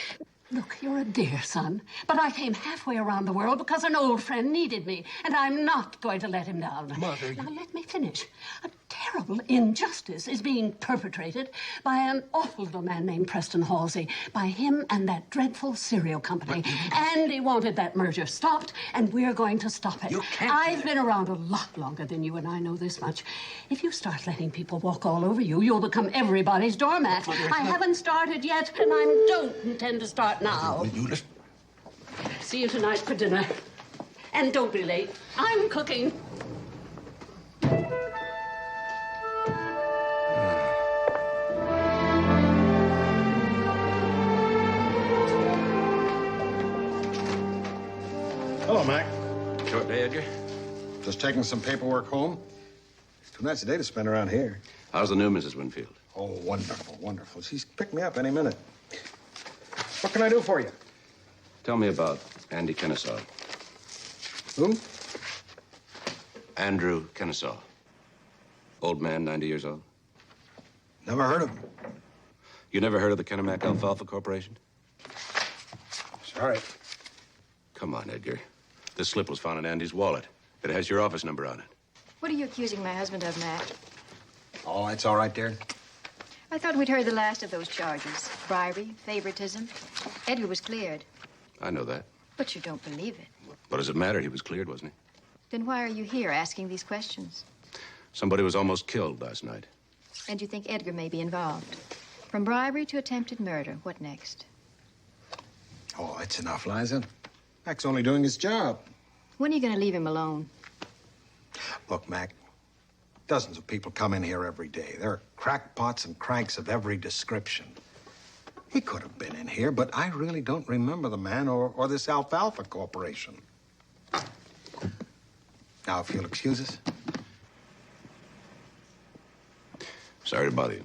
Look, you're a dear son, but I came halfway around the world because an old friend needed me, and I'm not going to let him down. Mother, Now, let me finish. A terrible injustice is being perpetrated by an awful little man named Preston Halsey, by him and that dreadful cereal company. Andy wanted that merger stopped, and we're going to stop it. You can't. I've been around a lot longer than you, and I know this much. If you start letting people walk all over you, you'll become everybody's doormat. I haven't started yet, and I don't intend to start now. See you tonight for dinner. And don't be late. I'm cooking. Hello, Mac. Short day, Edgar? Just taking some paperwork home. Too nice a day to spend around here. How's the new Mrs. Winfield? Oh, wonderful, wonderful. She's picked me up any minute. What can I do for you? Tell me about Andy Kennesaw. Who? Andrew Kennesaw. Old man, 90 years old. Never heard of him. You never heard of the Kennemac Alfalfa Corporation? Sorry. Come on, Edgar. This slip was found in Andy's wallet. It has your office number on it. What are you accusing my husband of, Mac? Oh, it's all right, dear. I thought we'd heard the last of those charges. Bribery, favoritism. Edgar was cleared. I know that. But you don't believe it. What does it matter? He was cleared, wasn't he? Then why are you here asking these questions? Somebody was almost killed last night. And you think Edgar may be involved? From bribery to attempted murder, what next? Oh, it's enough, Liza. Mac's only doing his job. When are you going to leave him alone? Look, Mac, dozens of people come in here every day. There are crackpots and cranks of every description. He could have been in here, but I really don't remember the man or this Alfalfa Corporation. Now, if you'll excuse us. Sorry to bother you.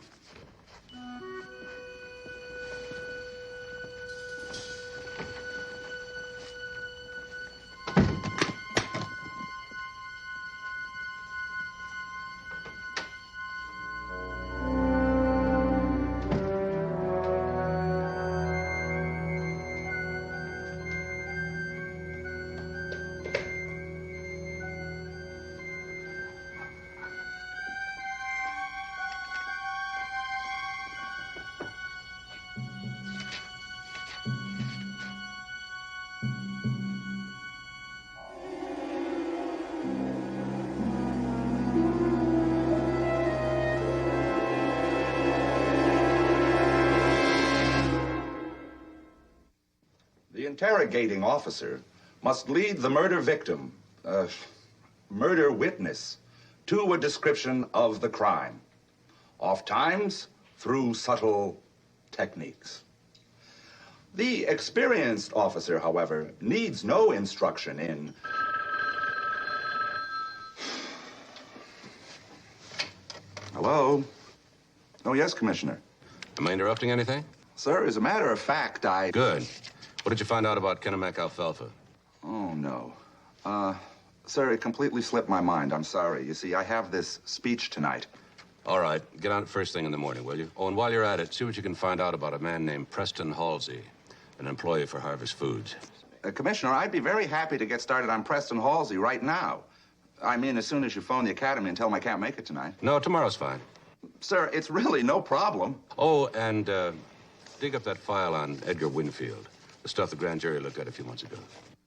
The interrogating officer must lead the murder victim, murder witness, to a description of the crime, oftentimes through subtle techniques. The experienced officer, however, needs no instruction in Hello? Oh, yes, Commissioner. Am I interrupting anything? Sir, as a matter of fact, I... Good. What did you find out about Kennemac Alfalfa? Oh, no. Sir, it completely slipped my mind. I'm sorry. You see, I have this speech tonight. All right. Get on it first thing in the morning, will you? Oh, and while you're at it, see what you can find out about a man named Preston Halsey, an employee for Harvest Foods. Commissioner, I'd be very happy to get started on Preston Halsey right now. I mean, as soon as you phone the academy and tell them I can't make it tonight. No, tomorrow's fine. Sir, it's really no problem. Oh, and dig up that file on Edgar Winfield. The stuff the grand jury looked at a few months ago.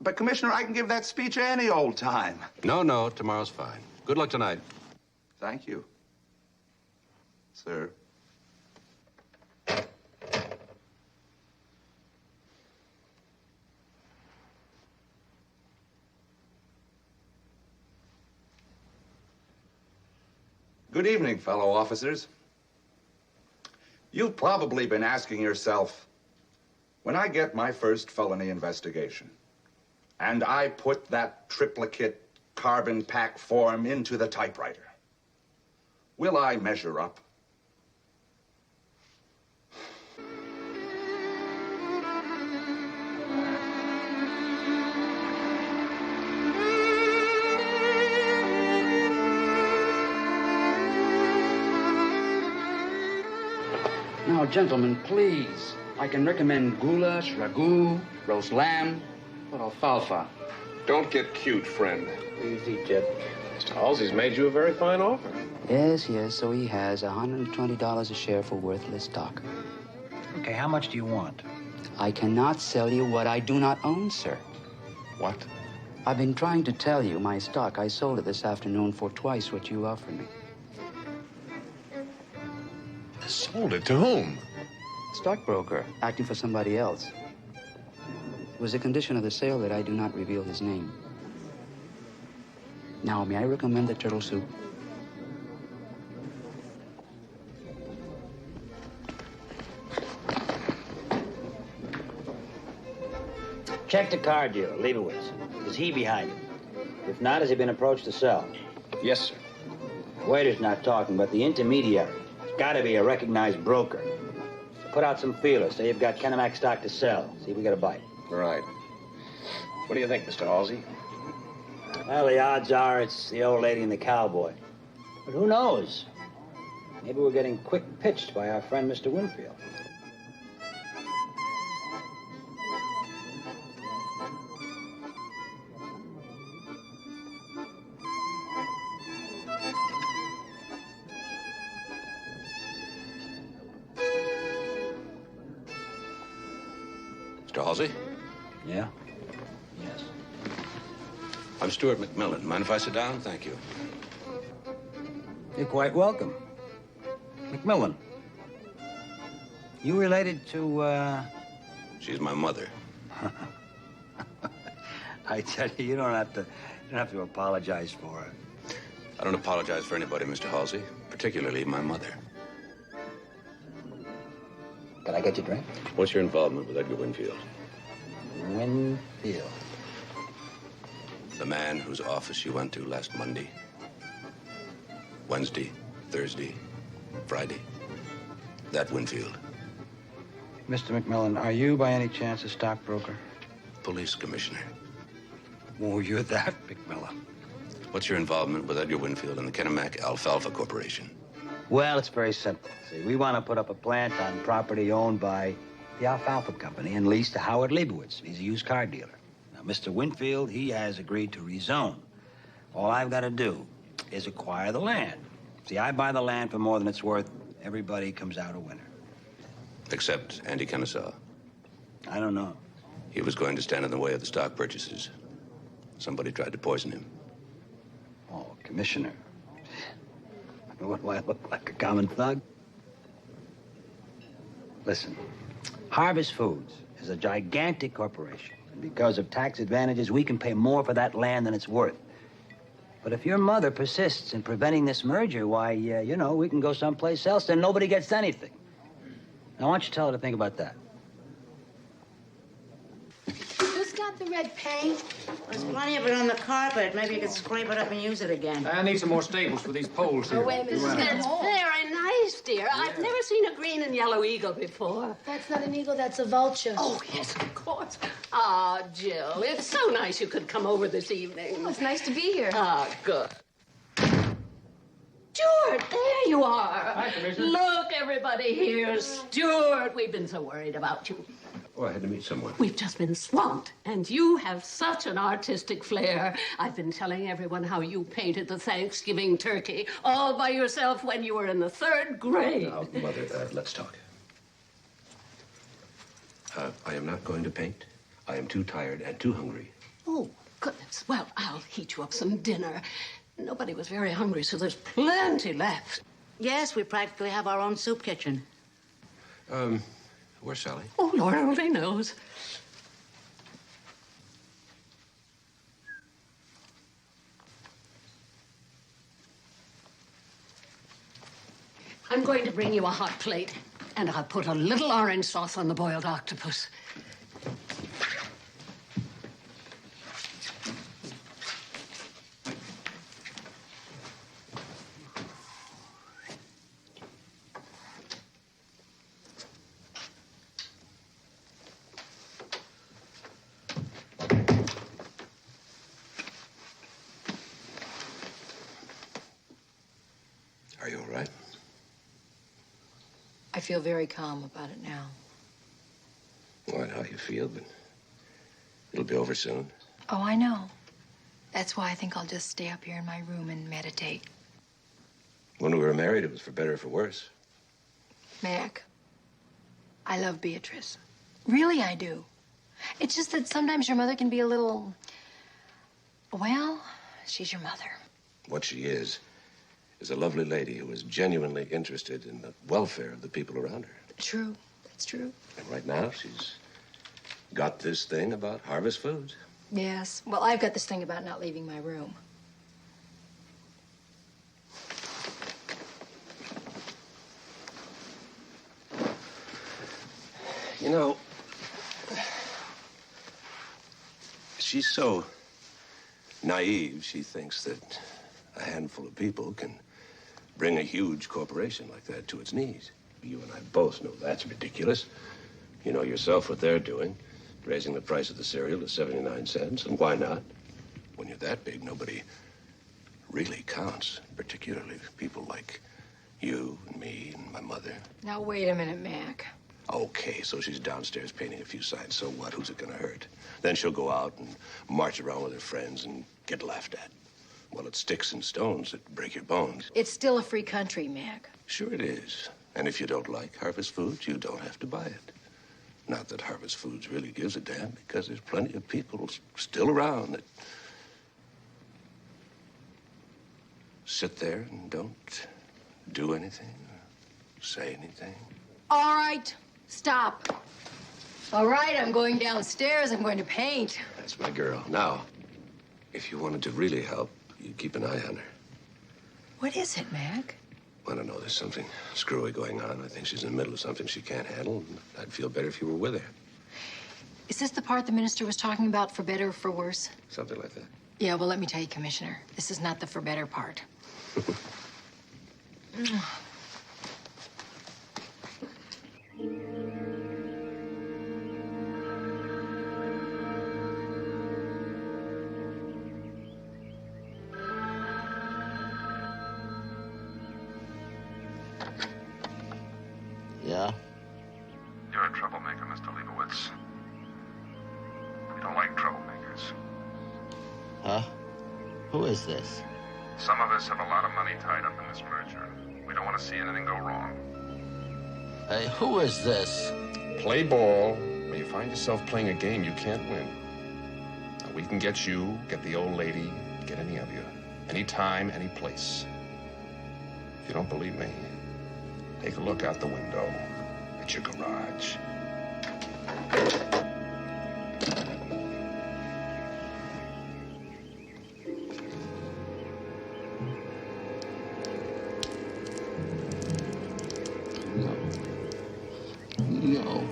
But, Commissioner, I can give that speech any old time. No, tomorrow's fine. Good luck tonight. Thank you, sir. Good evening, fellow officers. You've probably been asking yourself, when I get my first felony investigation, and I put that triplicate carbon pack form into the typewriter, will I measure up? Now, gentlemen, please. I can recommend goulash, ragu, roast lamb, or alfalfa. Don't get cute, friend. Easy, Jip. Mr. Halsey's made you a very fine offer. Yes, so he has. $120 a share for worthless stock. Okay, how much do you want? I cannot sell you what I do not own, sir. What? I've been trying to tell you my stock. I sold it this afternoon for twice what you offered me. Sold it to whom? Stockbroker, acting for somebody else. It was a condition of the sale that I do not reveal his name. Now, may I recommend the turtle soup? Check the car dealer, Leibowitz. Is he behind it? If not, has he been approached to sell? Yes, sir. The waiter's not talking, but the intermediary. It's got to be a recognized broker. Put out some feelers. Say you've got Kenemac stock to sell. See if we get a bite. Right. What do you think, Mr. Halsey? Well, the odds are it's the old lady and the cowboy. But who knows? Maybe we're getting quick pitched by our friend Mr. Winfield. Mr. Halsey? Yeah? Yes. I'm Stuart McMillan. Mind if I sit down? Thank you. You're quite welcome. McMillan. You related to, She's my mother. I tell you, you don't have to apologize for her. I don't apologize for anybody, Mr. Halsey, particularly my mother. Can I get you a drink? What's your involvement with Edgar Winfield? Winfield. The man whose office you went to last Monday, Wednesday, Thursday, Friday. That Winfield. Mr. McMillan, are you by any chance a stockbroker? Police commissioner. Oh, you're that, McMillan. What's your involvement with Edgar Winfield and the Kenemac Alfalfa Corporation? Well, it's very simple. See, we want to put up a plant on property owned by the Alfalfa Company and leased to Howard Leibowitz. He's a used car dealer. Now, Mr. Winfield, he has agreed to rezone. All I've got to do is acquire the land. See, I buy the land for more than it's worth. Everybody comes out a winner. Except Andy Kennesaw. I don't know. He was going to stand in the way of the stock purchases. Somebody tried to poison him. Oh, Commissioner. What do I look like, a common thug? Listen, Harvest Foods is a gigantic corporation. And because of tax advantages, we can pay more for that land than it's worth. But if your mother persists in preventing this merger, why, you know, we can go someplace else, then nobody gets anything. Now, why don't you tell her to think about that? Who's got the red paint? There's plenty of it on the carpet. Maybe you could scrape it up and use it again. I need some more staples for these poles here. Oh, wait, Mrs. That's very nice, dear. I've never seen a green and yellow eagle before. That's not an eagle, that's a vulture. Oh, yes, of course. Ah, Jill, it's so nice you could come over this evening. Oh, it's nice to be here. Ah, good. Stuart, there you are. Hi, Commissioner. Look, everybody here. Stuart, we've been so worried about you. Oh, I had to meet someone. We've just been swamped, and you have such an artistic flair. I've been telling everyone how you painted the Thanksgiving turkey all by yourself when you were in the 3rd grade. Now, Mother, let's talk. I am not going to paint. I am too tired and too hungry. Oh, goodness. Well, I'll heat you up some dinner. Nobody was very hungry, so there's plenty left. Yes, we practically have our own soup kitchen. Where's Sally? Oh, Lord only knows. I'm going to bring you a hot plate, and I'll put a little orange sauce on the boiled octopus. Are you all right? I feel very calm about it now. Well, I know how you feel, but it'll be over soon. Oh, I know. That's why I think I'll just stay up here in my room and meditate. When we were married, it was for better or for worse. Mac, I love Beatrice. Really, I do. It's just that sometimes your mother can be a little... Well, she's your mother. What she is a lovely lady who is genuinely interested in the welfare of the people around her. True. That's true. And right now, she's got this thing about Harvest Foods. Yes. Well, I've got this thing about not leaving my room. You know, she's so naive, she thinks that a handful of people can bring a huge corporation like that to its knees. You and I both know that's ridiculous. You know yourself what they're doing, raising the price of the cereal to 79 cents, and why not? When you're that big, nobody really counts, particularly people like you and me and my mother. Now, wait a minute, Mac. Okay, so she's downstairs painting a few signs. So what? Who's it gonna hurt? Then she'll go out and march around with her friends and get laughed at. Well, it's sticks and stones that break your bones. It's still a free country, Mac. Sure it is. And if you don't like Harvest Foods, you don't have to buy it. Not that Harvest Foods really gives a damn, because there's plenty of people still around that sit there and don't do anything or say anything. All right, stop. All right, I'm going downstairs. I'm going to paint. That's my girl. Now, if you wanted to really help, you keep an eye on her. What is it, Mac? I don't know. There's something screwy going on. I think she's in the middle of something she can't handle. And I'd feel better if you were with her. Is this the part the minister was talking about, for better or for worse? Something like that. Yeah, well, let me tell you, Commissioner, this is not the for better part. Yeah? You're a troublemaker, Mr. Leibowitz. We don't like troublemakers. Huh? Who is this? Some of us have a lot of money tied up in this merger. We don't want to see anything go wrong. Hey, who is this? Play ball. When you find yourself playing a game you can't win. Now, we can get you, get the old lady, get any of you. Anytime, any place. If you don't believe me, take a look out the window at your garage. No.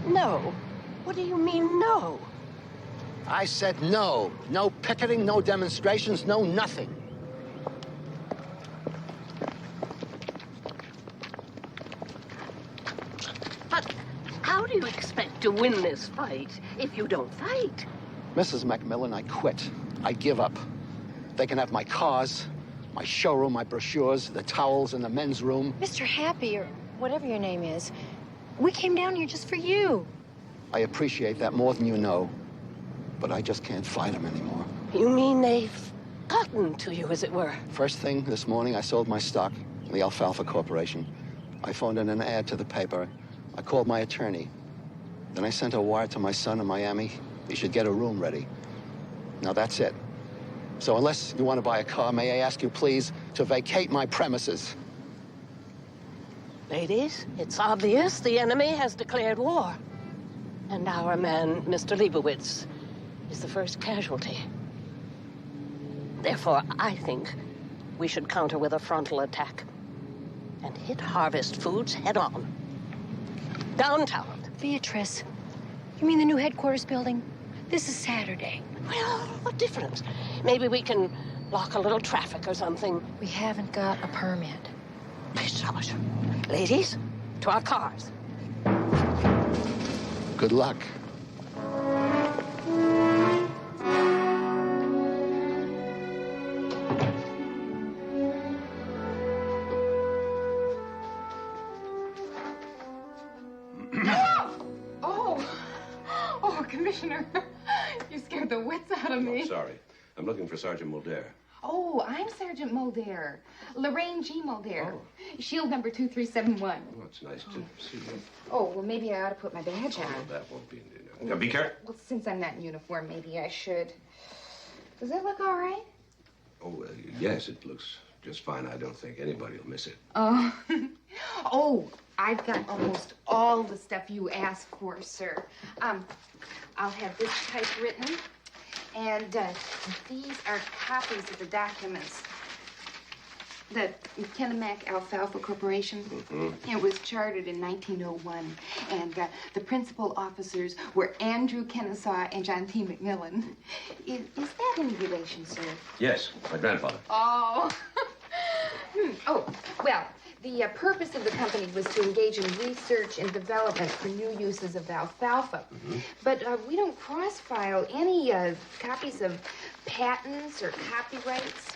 No. What do you mean, no? I said no. No picketing, no demonstrations, no nothing. But how do you expect to win this fight if you don't fight? Mrs. McMillan, I quit. I give up. They can have my cars, my showroom, my brochures, the towels in the men's room. Mr. Happy, or whatever your name is, we came down here just for you. I appreciate that more than you know, but I just can't fight them anymore. You mean they've gotten to you, as it were? First thing this morning, I sold my stock in the Alfalfa Corporation. I phoned in an ad to the paper. I called my attorney. Then I sent a wire to my son in Miami. He should get a room ready. Now, that's it. So unless you want to buy a car, may I ask you, please, to vacate my premises? Ladies, it's obvious the enemy has declared war. And our man, Mr. Leibowitz, is the first casualty. Therefore, I think we should counter with a frontal attack and hit Harvest Foods head on. Downtown. Beatrice, you mean the new headquarters building? This is Saturday. Well, what difference? Maybe we can block a little traffic or something. We haven't got a permit. Please, Thomas. Ladies, to our cars. Good luck. Oh, Commissioner, you scared the wits out of me. Oh, sorry. I'm looking for Sergeant Mulder. Oh, I'm Sergeant Mulder. Lorraine G. Mulder. Shield number 2371. Oh, it's nice to see you. Oh, well, maybe I ought to put my badge on. Oh, that won't be... Now, be careful. Well, since I'm not in uniform, maybe I should. Does that look all right? Oh, yes, it looks just fine. I don't think anybody will miss it. Oh. Oh, I've got almost all the stuff you asked for, sir. I'll have this typewritten. And these are copies of the documents. The Kennebec Alfalfa Corporation. It was chartered in 1901. And the principal officers were Andrew Kennesaw and John T. McMillan. Is that any relation, sir? Yes, my grandfather. Oh. Oh, well, the purpose of the company was to engage in research and development for new uses of the alfalfa. But we don't cross-file any copies of patents or copyrights.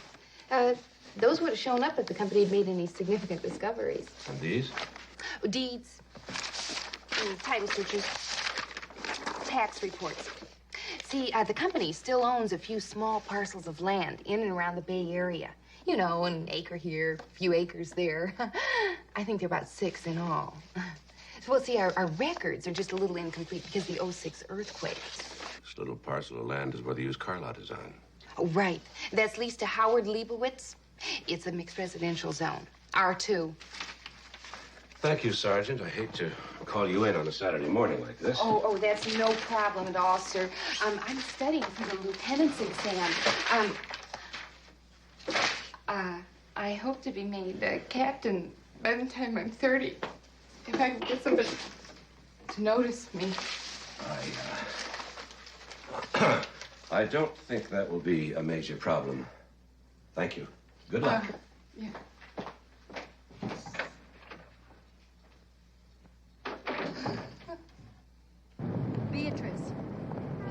Those would have shown up if the company had made any significant discoveries. And these? Deeds, title searches, tax reports. See, the company still owns a few small parcels of land in and around the Bay Area. You know, an acre here, a few acres there. I think there are about 6 in all. So, well, see, our records are just a little incomplete because of the '06 earthquake. This little parcel of land is where the used car lot is on. Oh, right. That's leased to Howard Leibowitz. It's a mixed residential zone, R2. Thank you, Sergeant. I hate to call you in on a Saturday morning like this. Oh, that's no problem at all, sir. I'm studying for the lieutenant's exam. I hope to be made a captain by the time I'm 30. If I can get somebody to notice me. I don't think that will be a major problem. Thank you. Good luck. Yeah. Beatrice,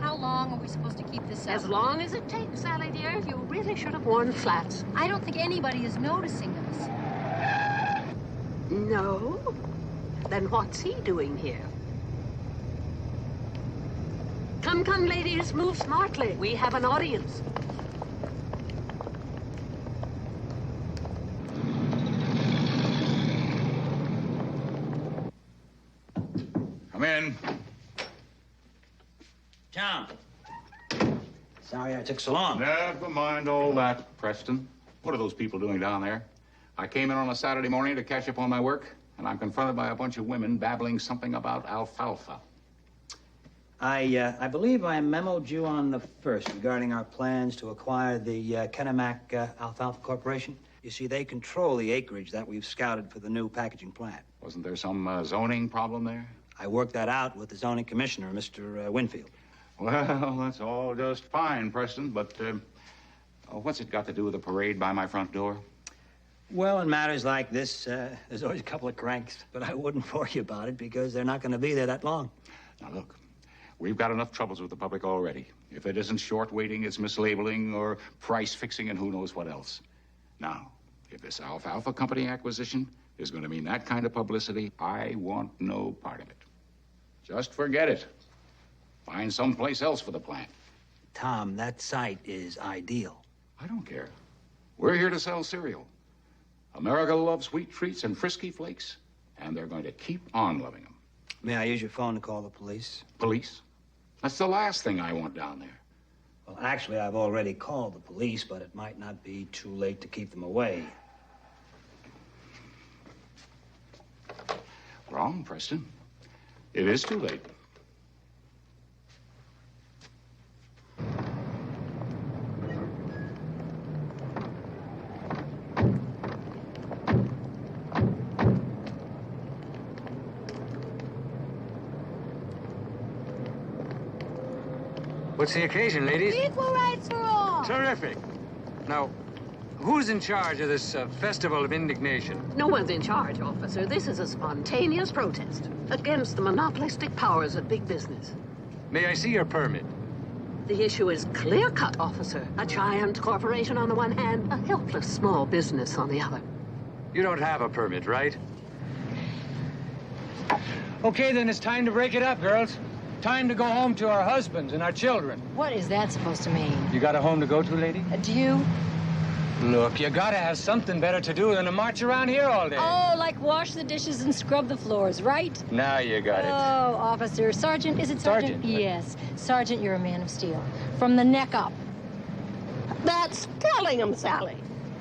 how long are we supposed to keep this up? As long as it takes, Sally dear. You really should have worn flats. I don't think anybody is noticing us. No? Then what's he doing here? Come, come, ladies, move smartly. We have an audience. Come in. Tom. Sorry I took so long. Never mind all that, Preston. What are those people doing down there? I came in on a Saturday morning to catch up on my work, and I'm confronted by a bunch of women babbling something about alfalfa. I believe I memoed you on the 1st regarding our plans to acquire the Kennebec Alfalfa Corporation. You see, they control the acreage that we've scouted for the new packaging plant. Wasn't there some zoning problem there? I worked that out with the zoning commissioner, Mr. Winfield. Well, that's all just fine, Preston, but what's it got to do with a parade by my front door? Well, in matters like this, there's always a couple of cranks, but I wouldn't worry you about it because they're not going to be there that long. Now, look, we've got enough troubles with the public already. If it isn't short waiting, it's mislabeling or price fixing and who knows what else. Now, if this alfalfa company acquisition is going to mean that kind of publicity, I want no part of it. Just forget it. Find someplace else for the plant. Tom, that site is ideal. I don't care. We're here to sell cereal. America loves sweet treats and frisky flakes, and they're going to keep on loving them. May I use your phone to call the police? Police? That's the last thing I want down there. Well, actually, I've already called the police, but it might not be too late to keep them away. wrong, Preston. It is too late. What's the occasion, ladies? Equal rights for all. Terrific. Now, who's in charge of this festival of indignation? No one's in charge, officer. This is a spontaneous protest against the monopolistic powers of big business. May I see your permit? The issue is clear-cut, officer. A giant corporation on the one hand, a helpless small business on the other. You don't have a permit, right? Okay, then it's time to break it up, girls. Time to go home to our husbands and our children. What is that supposed to mean? You got a home to go to, lady? Do you? Look, you gotta have something better to do than to march around here all day. Oh, like wash the dishes and scrub the floors, right? Now you got it. Oh, officer. Sergeant, is it Sergeant? Yes. Sergeant, you're a man of steel. From the neck up. That's telling him, Sally.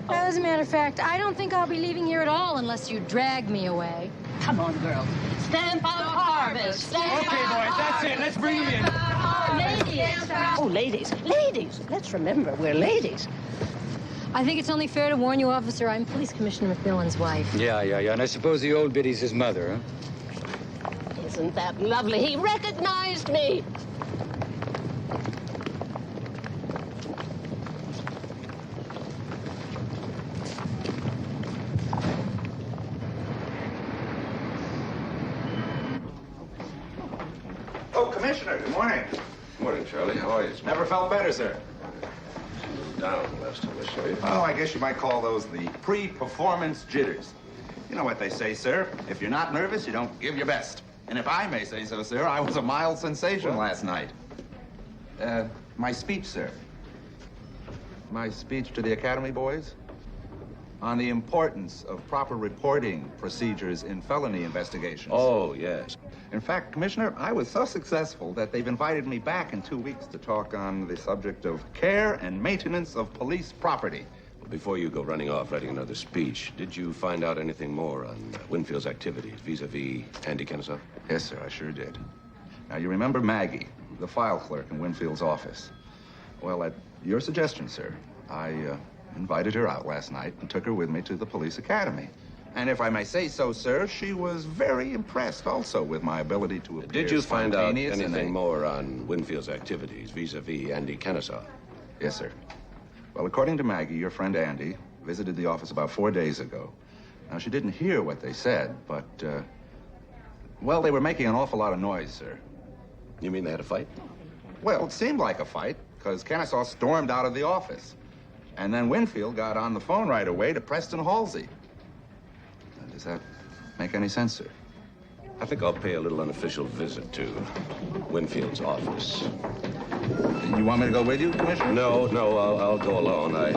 As a matter of fact, I don't think I'll be leaving here at all unless you drag me away. Come on, girls. Stand by the harvest. Okay, boys, that's it. Let's bring them in. Ladies. Oh, ladies. Ladies. Let's remember, we're ladies. I think it's only fair to warn you, officer, I'm Police Commissioner McMillan's wife. Yeah. And I suppose the old biddy's his mother, huh? Isn't that lovely? He recognized me. Oh, Commissioner, good morning. Morning, Charlie. How are you? Never felt better, sir. Down last time I saw you. Oh, I guess you might call those the pre-performance jitters. You know what they say, sir. If you're not nervous, you don't give your best. And if I may say so, sir, I was a mild sensation last night. My speech, sir. My speech to the Academy boys on the importance of proper reporting procedures in felony investigations. Oh, yes. In fact, Commissioner, I was so successful that they've invited me back in 2 weeks to talk on the subject of care and maintenance of police property. Well, before you go running off writing another speech, did you find out anything more on Winfield's activities vis-a-vis Andy Kennesaw? Yes, sir, I sure did. Now, you remember Maggie, the file clerk in Winfield's office? Well, at your suggestion, sir, I invited her out last night and took her with me to the police academy. And if I may say so, sir, she was very impressed also with my ability to appear Did you find out spontaneous anything more on Winfield's activities vis-a-vis Andy Kennesaw? Yes, sir. Well, according to Maggie, your friend Andy visited the office about 4 days ago. Now, she didn't hear what they said, but, well, they were making an awful lot of noise, sir. You mean they had a fight? Well, it seemed like a fight, because Kennesaw stormed out of the office. And then Winfield got on the phone right away to Preston Halsey. Does that make any sense, sir? I think I'll pay a little unofficial visit to Winfield's office. You want me to go with you, Commissioner? No, I'll go alone. I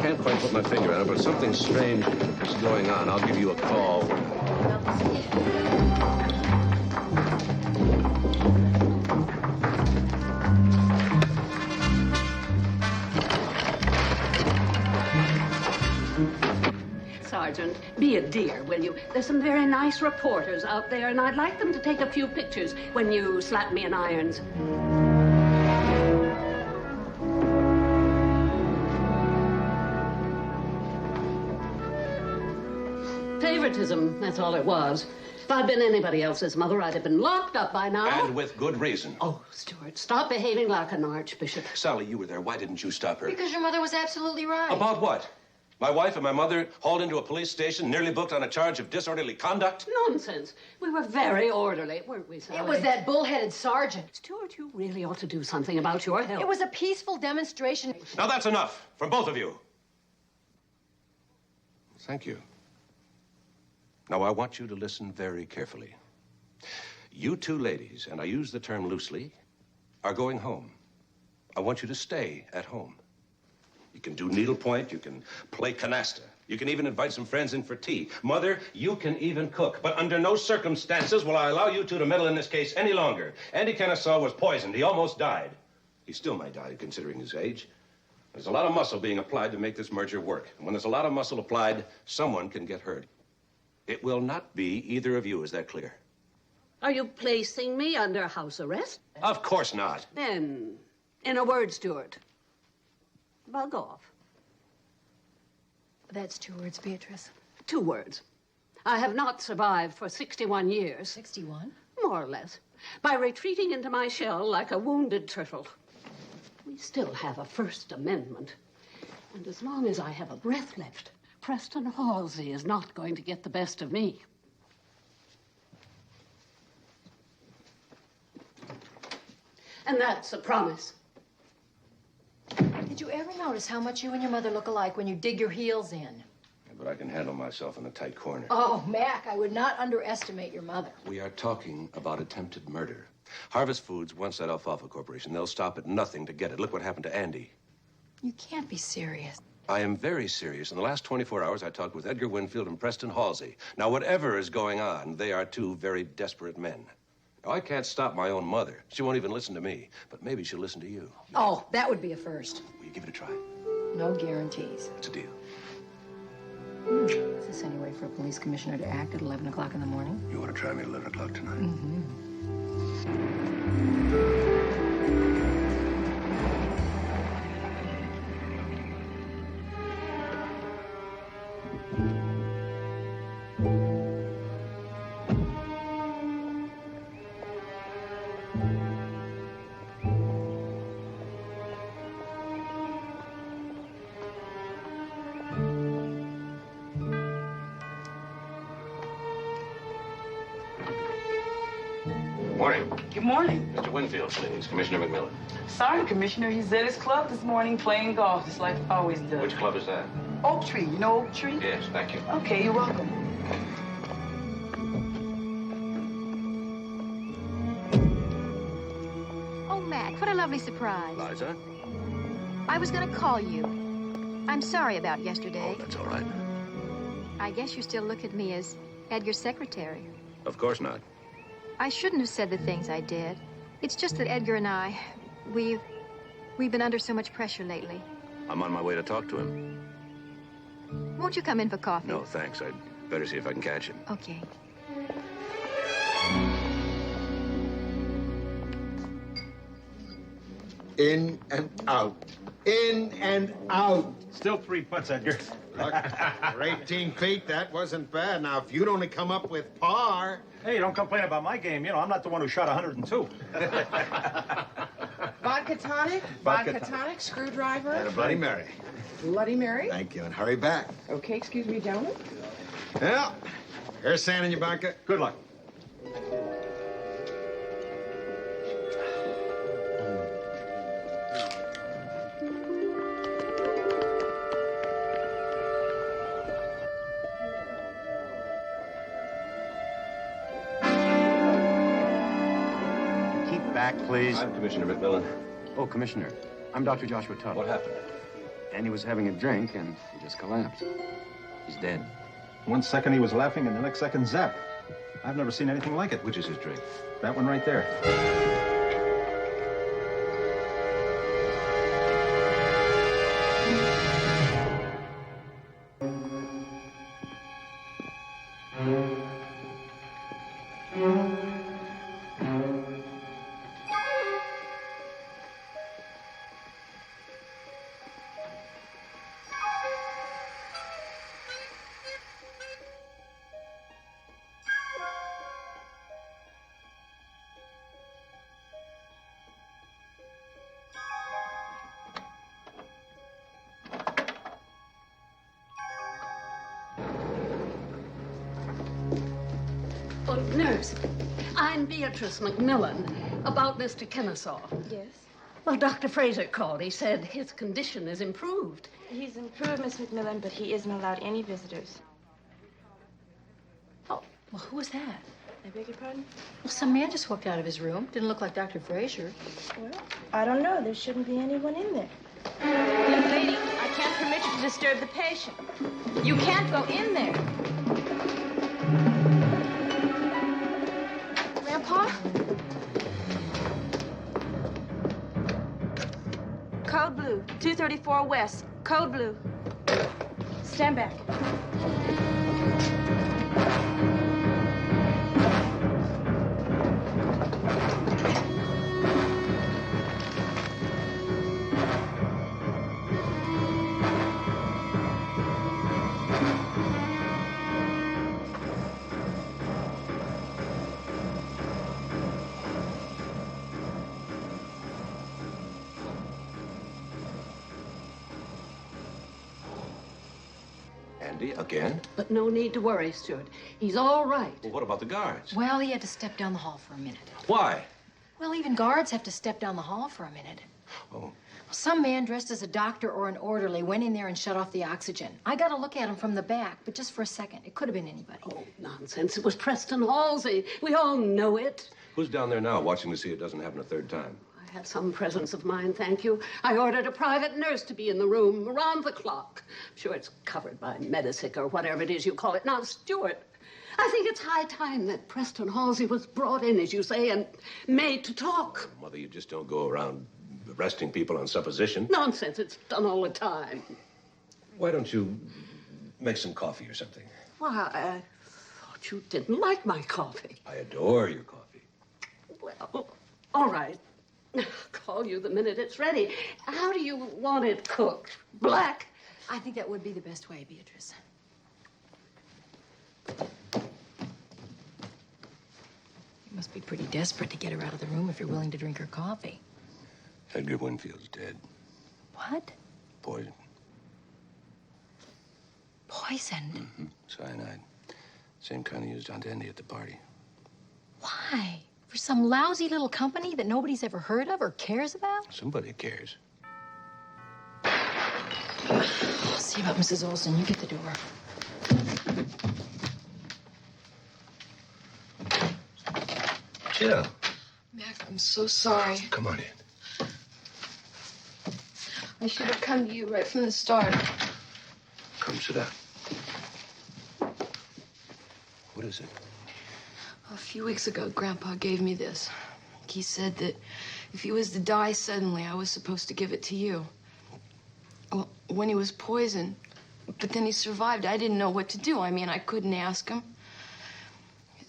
can't quite put my finger on it, but something strange is going on. I'll give you a call. Sergeant, be a dear, will you? There's some very nice reporters out there, and I'd like them to take a few pictures when you slap me in irons. Favoritism, that's all it was. If I'd been anybody else's mother, I'd have been locked up by now. And with good reason. Oh, Stuart, stop behaving like an archbishop. Sally, you were there. Why didn't you stop her? Because your mother was absolutely right. About what? My wife and my mother hauled into a police station, nearly booked on a charge of disorderly conduct? Nonsense. We were very orderly, weren't we, Sally? It was that bullheaded sergeant. Stuart, you really ought to do something about your health. It was a peaceful demonstration. Now that's enough from both of you. Thank you. Now I want you to listen very carefully. You two ladies, and I use the term loosely, are going home. I want you to stay at home. You can do needlepoint, you can play canasta. You can even invite some friends in for tea. Mother, you can even cook. But under no circumstances will I allow you two to meddle in this case any longer. Andy Kennesaw was poisoned. He almost died. He still might die, considering his age. There's a lot of muscle being applied to make this merger work. And when there's a lot of muscle applied, someone can get hurt. It will not be either of you. Is that clear? Are you placing me under house arrest? Of course not. Then, in a word, Stuart, bug off. That's 2 words, Beatrice. 2 words. I have not survived for 61 years. 61? More or less. By retreating into my shell like a wounded turtle. We still have a First Amendment. And as long as I have a breath left, Preston Halsey is not going to get the best of me. And that's a promise. Did you ever notice how much you and your mother look alike when you dig your heels in? Yeah, but I can handle myself in a tight corner. Oh, Mac, I would not underestimate your mother. We are talking about attempted murder. Harvest Foods wants that alfalfa corporation. They'll stop at nothing to get it. Look what happened to Andy. You can't be serious. I am very serious. In the last 24 hours, I talked with Edgar Winfield and Preston Halsey. Now, whatever is going on, they are 2 very desperate men. Now, I can't stop my own mother. She won't even listen to me. But maybe she'll listen to you. Oh, that would be a first. Will you give it a try? No guarantees. It's a deal. Is this any way for a police commissioner to act at 11 o'clock in the morning? You want to try me at 11 o'clock tonight? Mm-hmm. Morning. Good morning. Mr. Winfield, please. Commissioner McMillan. Sorry, Commissioner. He's at his club this morning playing golf, just like he always does. Which club is that? Oak Tree. You know Oak Tree? Yes, thank you. Okay, you're welcome. Oh, Mac, what a lovely surprise. Liza? I was going to call you. I'm sorry about yesterday. Oh, that's all right. I guess you still look at me as Edgar's secretary. Of course not. I shouldn't have said the things I did. It's just that Edgar and I, we've been under so much pressure lately. I'm on my way to talk to him. Won't you come in for coffee? No, thanks. I'd better see if I can catch him. Okay. In and out. In and out. Still 3 putts, Edgar. Look, for 18 feet, that wasn't bad. Now, if you'd only come up with par... Hey, don't complain about my game. You know, I'm not the one who shot 102. Vodka tonic? Vodka tonic, screwdriver? And a Bloody Mary. Bloody Mary? Thank you, and hurry back. Okay, excuse me, gentlemen. Well, here's sand in your bunker. Good luck. Back, please. I'm Commissioner McMillan. Oh, Commissioner, I'm Dr. Joshua Tubb. What happened? Andy was having a drink, and he just collapsed. He's dead. 1 second he was laughing, and the next second, zap. I've never seen anything like it. Which is his drink? That one right there. Oh, nurse, I'm Beatrice McMillan, about Mr. Kennesaw. Yes? Well, Dr. Fraser called. He said his condition is improved. He's improved, Miss McMillan, but he isn't allowed any visitors. Oh, well, who was that? I beg your pardon? Well, some man just walked out of his room. Didn't look like Dr. Fraser. Well, I don't know. There shouldn't be anyone in there. Young lady, I can't permit you to disturb the patient. You can't go in there. Grandpa? Code blue, 234 West. Code blue. Stand back. Andy again? But no need to worry, Stuart. He's all right. Well, what about the guards? Well, he had to step down the hall for a minute. Why? Well, even guards have to step down the hall for a minute. Oh. Some man dressed as a doctor or an orderly went in there and shut off the oxygen. I got a look at him from the back, but just for a second. It could have been anybody. Oh, nonsense. It was Preston Halsey. We all know it. Who's down there now watching to see it doesn't happen a third time? I have some presence of mind, thank you. I ordered a private nurse to be in the room around the clock. I'm sure it's covered by Medisic or whatever it is you call it. Now, Stuart, I think it's high time that Preston Halsey was brought in, as you say, and made to talk. Mother, you just don't go around arresting people on supposition. Nonsense. It's done all the time. Why don't you make some coffee or something? Why, I thought you didn't like my coffee. I adore your coffee. Well, all right. I'll call you the minute it's ready. How do you want it cooked? Black? I think that would be the best way, Beatrice. You must be pretty desperate to get her out of the room if you're willing to drink her coffee. Edgar Winfield's dead. What? Poison. Poisoned? Mm-hmm. Cyanide. Same kind used on Andy at the party. Why? For some lousy little company that nobody's ever heard of or cares about? Somebody cares. I'll see about Mrs. Olson. You get the door. Jill. Mac, I'm so sorry. Come on in. I should have come to you right from the start. Come sit down. What is it? A few weeks ago, Grandpa gave me this. He said that if he was to die suddenly, I was supposed to give it to you. Well, when he was poisoned, but then he survived, I didn't know what to do. I mean, I couldn't ask him.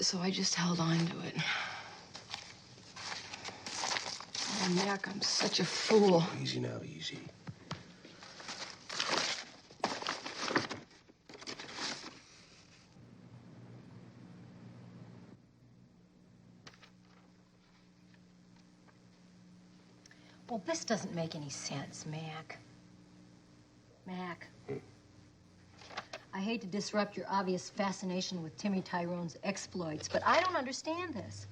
So I just held on to it. Oh, Mac, I'm such a fool. Easy now, easy. Well, this doesn't make any sense, Mac. Mac. I hate to disrupt your obvious fascination with Timmy Tyrone's exploits, but I don't understand this.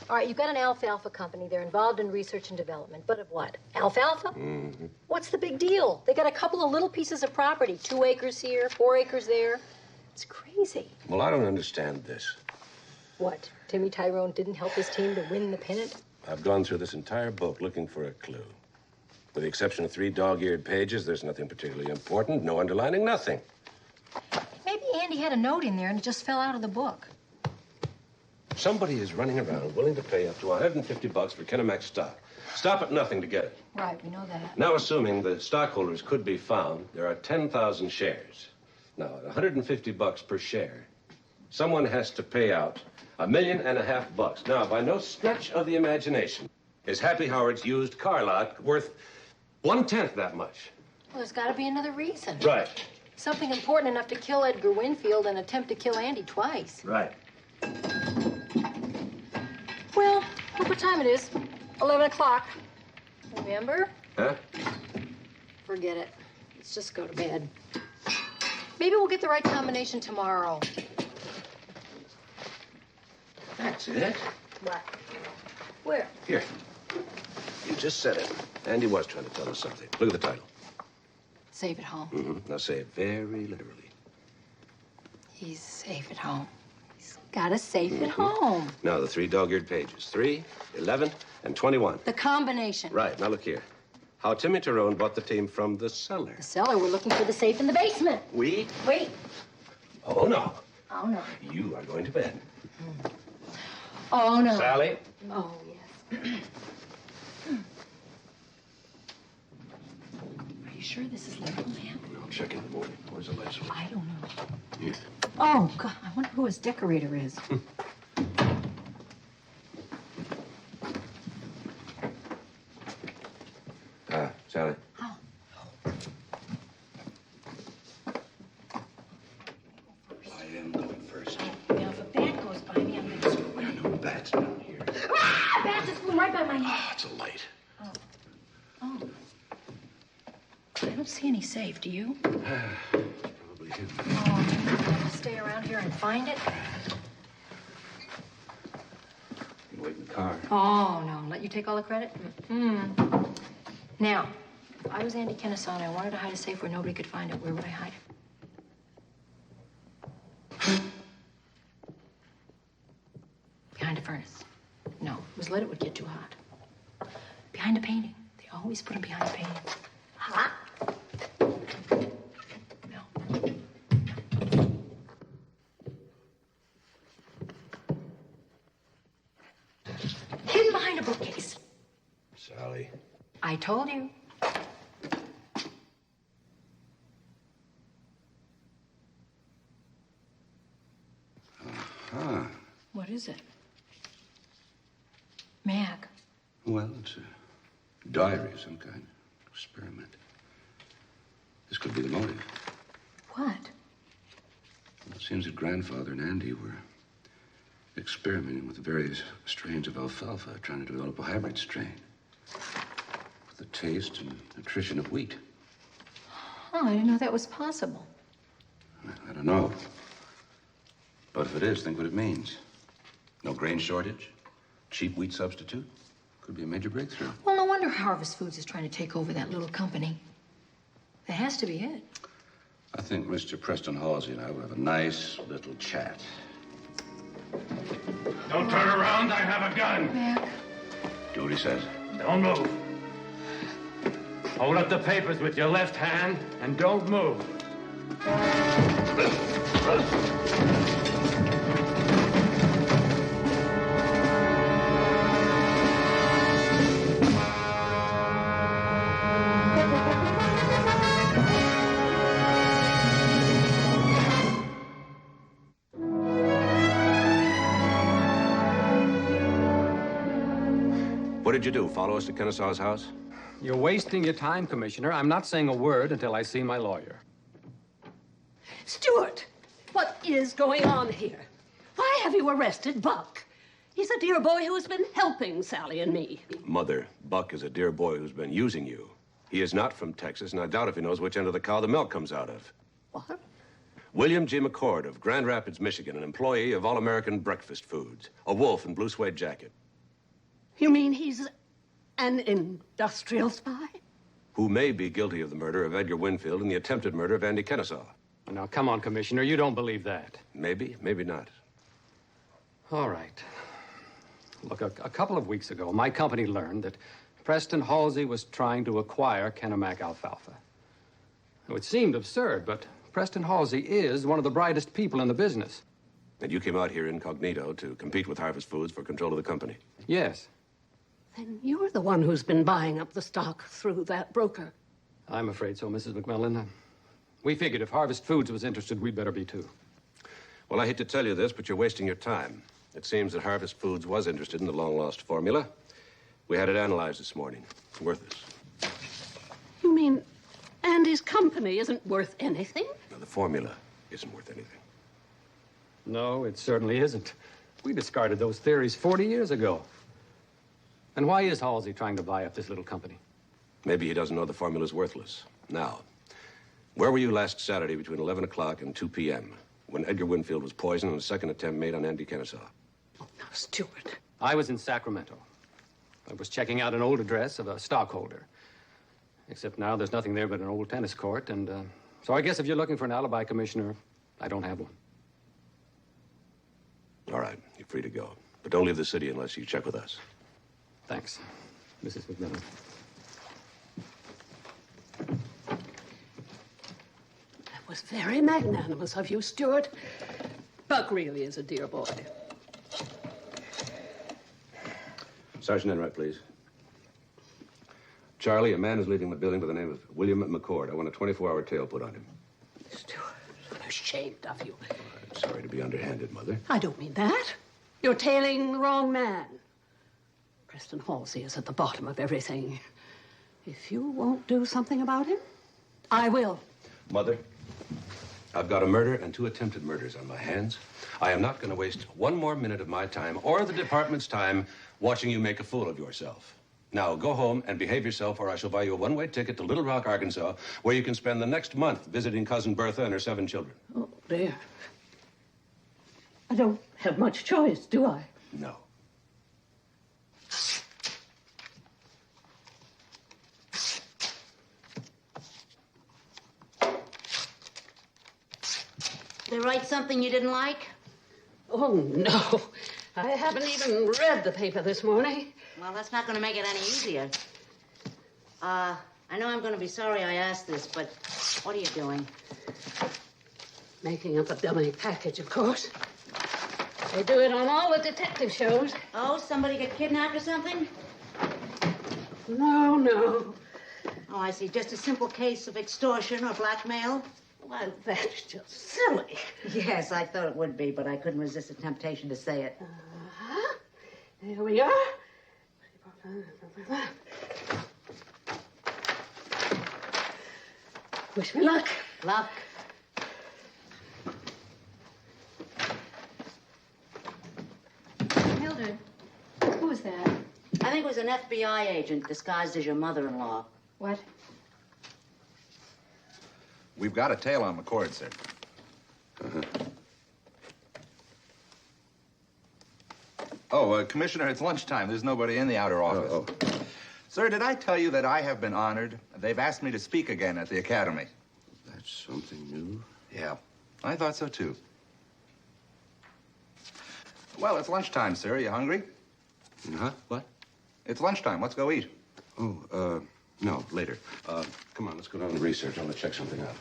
All right, you've got an alfalfa company. They're involved in research and development. But of what? Alfalfa? Mm-hmm. What's the big deal? They got a couple of little pieces of property. 2 acres here, 4 acres there. It's crazy. Well, I don't understand this. What? Timmy Tyrone didn't help his team to win the pennant? I've gone through this entire book looking for a clue. With the exception of 3 dog-eared pages, there's nothing particularly important, no underlining, nothing. Maybe Andy had a note in there and it just fell out of the book. Somebody is running around willing to pay up to $150 for Kenemax stock. Stop at nothing to get it. Right, we know that. Now, assuming the stockholders could be found, there are 10,000 shares. Now, at $150 per share, someone has to pay out $1.5 million. Now, by no stretch of the imagination is Happy Howard's used car lot worth 1/10 that much. Well, there's got to be another reason. Right. Something important enough to kill Edgar Winfield and attempt to kill Andy twice. Right. Well, look what time it is. 11 o'clock. Remember? Huh? Forget it. Let's just go to bed. Maybe we'll get the right combination tomorrow. That's it. What? Where? Here. You just said it. Andy was trying to tell us something. Look at the title. Safe at home. Mm-hmm. Now say it very literally. He's safe at home. He's got a safe at home. Now, the 3 dog-eared pages. 3, 11, and 21. The combination. Right. Now, look here. How Timmy Tyrone bought the team from the cellar. The cellar? We're looking for the safe in the basement. We? Wait. Oh, no. Oh, no. You are going to bed. Oh, no. Sally? Oh, yes. Are you sure this is Little Man? I'll check in the morning. Where's the light switch? I don't know. Here. Oh, God. I wonder who his decorator is. Sally. Oh. I am going first. Now, if a bat goes by me, I'm going to scream. There are no bats down here. Ah! A bat just flew right by my head. Ah, it's a light. Oh. Oh. I don't see any safe, do you? Probably possibly hidden? Oh, stay around here and find it? You can wait in the car. Oh, no. Let you take all the credit? Now, if I was Andy Kennesaw and I wanted to hide a safe where nobody could find it, where would I hide it? Behind a furnace. No, if it was lit, it would get too hot. Behind a painting. They always put them behind a painting. Hot. Hidden behind a bookcase. Sally. I told you. Huh. What is it? Mac. Well, it's a diary of some kind. Experiment. This could be the motive. What? Well, it seems that Grandfather and Andy were experimenting with various strains of alfalfa, trying to develop a hybrid strain with the taste and nutrition of wheat. Oh, I didn't know that was possible. I don't know. But if it is, think what it means. No grain shortage, cheap wheat substitute. Could be a major breakthrough. Well, no wonder Harvest Foods is trying to take over that little company. That has to be it. I think Mr. Preston Halsey and I will have a nice little chat. Don't turn around. I have a gun. Mac. Do what he says. Don't move. Hold up the papers with your left hand and don't move. What did you do? Follow us to Kennesaw's house? You're wasting your time, Commissioner. I'm not saying a word until I see my lawyer. Stuart, what is going on here? Why have you arrested Buck? He's a dear boy who has been helping Sally and me. Mother, Buck is a dear boy who's been using you. He is not from Texas, and I doubt if he knows which end of the cow the milk comes out of. What? William G. McCord of Grand Rapids, Michigan, an employee of All-American Breakfast Foods. A wolf in blue suede jacket. You mean he's an industrial spy? Who may be guilty of the murder of Edgar Winfield and the attempted murder of Andy Kennesaw. Now, come on, Commissioner. You don't believe that. Maybe, maybe not. All right. Look, a couple of weeks ago, my company learned that Preston Halsey was trying to acquire Kennebec alfalfa. Now, it seemed absurd, but Preston Halsey is one of the brightest people in the business. And you came out here incognito to compete with Harvest Foods for control of the company? Yes. Then you're the one who's been buying up the stock through that broker. I'm afraid so, Mrs. McMillan. We figured if Harvest Foods was interested, we'd better be too. Well, I hate to tell you this, but you're wasting your time. It seems that Harvest Foods was interested in the long-lost formula. We had it analyzed this morning. It's worthless. You mean Andy's company isn't worth anything? Now, the formula isn't worth anything. No, it certainly isn't. We discarded those theories 40 years ago. And why is Halsey trying to buy up this little company? Maybe he doesn't know the formula's worthless. Now, where were you last Saturday between 11 o'clock and 2 p.m. when Edgar Winfield was poisoned and a second attempt made on Andy Kennesaw? Oh, now, Stuart. I was in Sacramento. I was checking out an old address of a stockholder. Except now there's nothing there but an old tennis court, and so I guess if you're looking for an alibi, Commissioner, I don't have one. All right, you're free to go. But don't leave the city unless you check with us. Thanks, Mrs. McMillan. That was very magnanimous of you, Stuart. Buck really is a dear boy. Sergeant Enright, please. Charlie, a man is leaving the building by the name of William McCord. I want a 24-hour tail put on him. Stuart, I'm ashamed of you. I'm sorry to be underhanded, Mother. I don't mean that. You're tailing the wrong man. Preston Halsey is at the bottom of everything. If you won't do something about him, I will. Mother, I've got a murder and 2 attempted murders on my hands. I am not going to waste one more minute of my time or the department's time watching you make a fool of yourself. Now, go home and behave yourself, or I shall buy you a one-way ticket to Little Rock, Arkansas, where you can spend the next month visiting Cousin Bertha and her 7 children. Oh, dear. I don't have much choice, do I? No. They write something you didn't like? Oh, no. I haven't even read the paper this morning. Well, that's not going to make it any easier. I know I'm going to be sorry I asked this, but what are you doing? Making up a dummy package, of course. They do it on all the detective shows. Oh, somebody get kidnapped or something? No, no. Oh, I see. Just a simple case of extortion or blackmail? Why, that's just silly. Yes, I thought it would be, but I couldn't resist the temptation to say it. Uh-huh. Here we are. Wish me luck. Luck. Mildred, who was that? I think it was an FBI agent disguised as your mother-in-law. What? We've got a tail on McCord, sir. Oh, Commissioner, it's lunchtime. There's nobody in the outer office. Sir, did I tell you that I have been honored? They've asked me to speak again at the Academy. That's something new. Yeah, I thought so, too. Well, it's lunchtime, sir. Are you hungry? Huh? What? It's lunchtime. Let's go eat. Oh, no, later. Come on, let's go down to research. I want to check something out.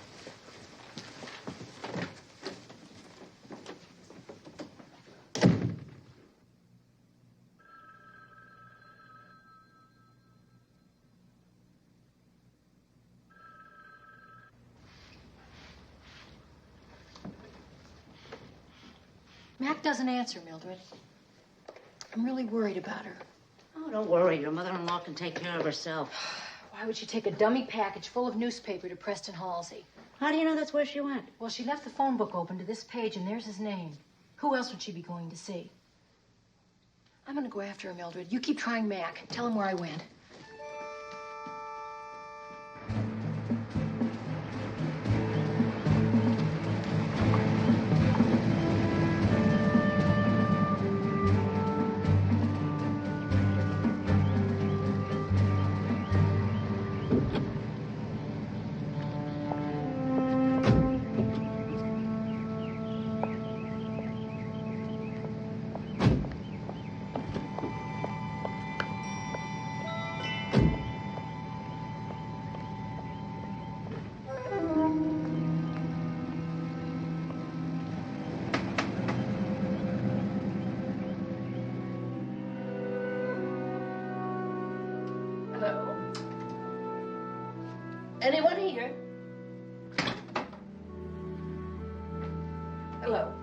Mac doesn't answer, Mildred. I'm really worried about her. Oh, don't worry. Your mother-in-law can take care of herself. Why would she take a dummy package full of newspaper to Preston Halsey? How do you know that's where she went? Well, she left the phone book open to this page, and there's his name. Who else would she be going to see? I'm gonna go after her, Mildred. You keep trying Mac. Tell him where I went. Hello. Anyone here? Hello.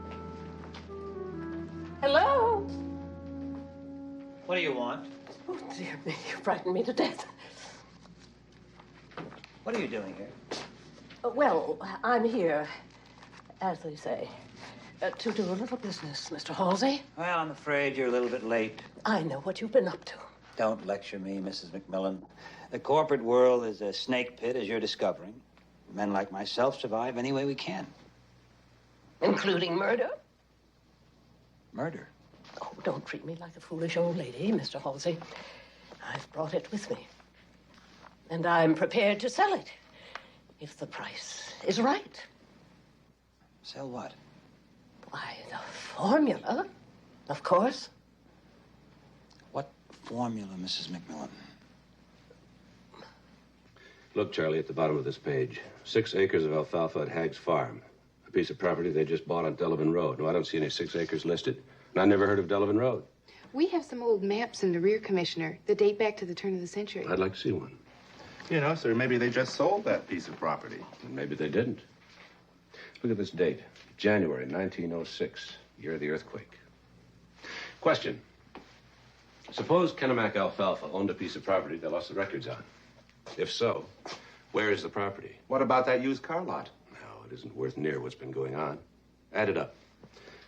Hello. What do you want? Oh, dear me, you frightened me to death. What are you doing here? Well, I'm here, as they say, to do a little business, Mr. Halsey. Well, I'm afraid you're a little bit late. I know what you've been up to. Don't lecture me, Mrs. McMillan. The corporate world is a snake pit, as you're discovering. Men like myself survive any way we can. Including murder? Murder? Oh, don't treat me like a foolish old lady, Mr. Halsey. I've brought it with me. And I'm prepared to sell it, if the price is right. Sell what? Why, the formula, of course. What formula, Mrs. McMillan? Look, Charlie, at the bottom of this page. 6 acres of alfalfa at Hagg's Farm. A piece of property they just bought on Delavan Road. No, I don't see any 6 acres listed. And I never heard of Delavan Road. We have some old maps in the rear, Commissioner, that date back to the turn of the century. I'd like to see one. You know, sir, maybe they just sold that piece of property. And maybe they didn't. Look at this date. January 1906, year of the earthquake. Question. Suppose Kennebec Alfalfa owned a piece of property they lost the records on. If so, where is the property? What about that used car lot? No, it isn't worth near what's been going on. Add it up.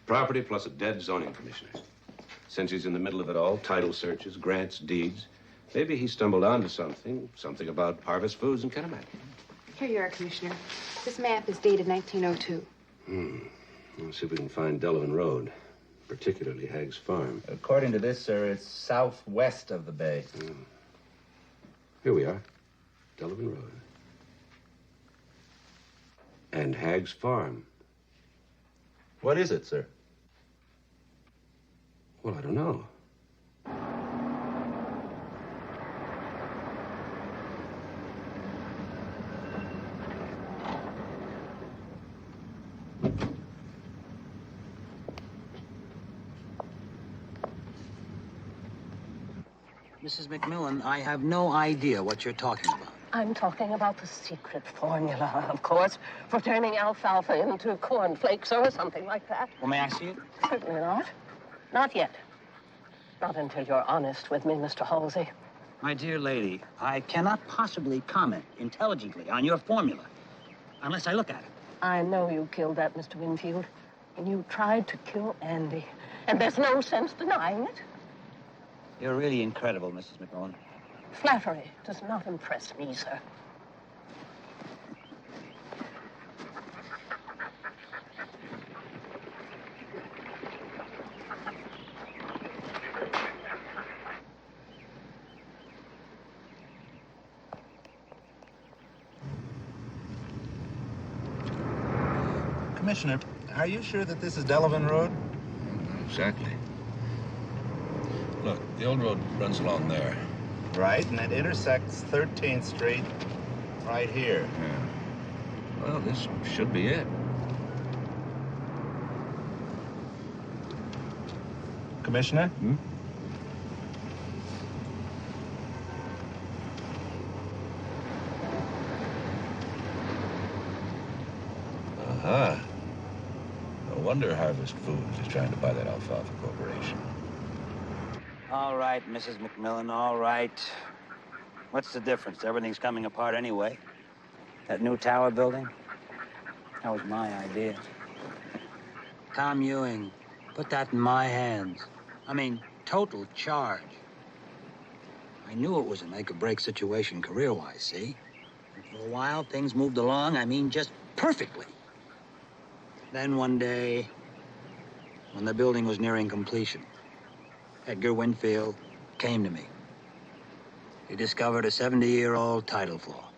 Property plus a dead zoning commissioner. Since he's in the middle of it all, title searches, grants, deeds. Maybe he stumbled onto something about Harvest Foods and Kennebec. Here you are, Commissioner. This map is dated 1902. Let's see if we can find Delavan Road, particularly Hagg's Farm. According to this, sir, it's southwest of the bay. Here we are, Delavan Road. And Hagg's Farm. What is it, sir? Well, I don't know. Mrs. McMillan, I have no idea what you're talking about. I'm talking about the secret formula, of course, for turning alfalfa into cornflakes or something like that. Well, may I see it? Certainly not. Not yet. Not until you're honest with me, Mr. Halsey. My dear lady, I cannot possibly comment intelligently on your formula unless I look at it. I know you killed that Mr. Winfield, and you tried to kill Andy, and there's no sense denying it. You're really incredible, Mrs. McMillan. Flattery does not impress me, sir. Commissioner, are you sure that this is Delavan Road? Exactly. Look, the old road runs along there. Right, and it intersects 13th Street right here. Yeah. Well, this should be it. Commissioner? Uh-huh. No wonder Harvest Foods is trying to buy that alfalfa corporation. All right, Mrs. McMillan, all right. What's the difference? Everything's coming apart anyway. That new tower building, that was my idea. Tom Ewing, put that in my hands. I mean, total charge. I knew it was a make-or-break situation career-wise, see? And for a while, things moved along, I mean, just perfectly. Then one day, when the building was nearing completion, Edgar Winfield came to me. He discovered a 70-year-old title flaw.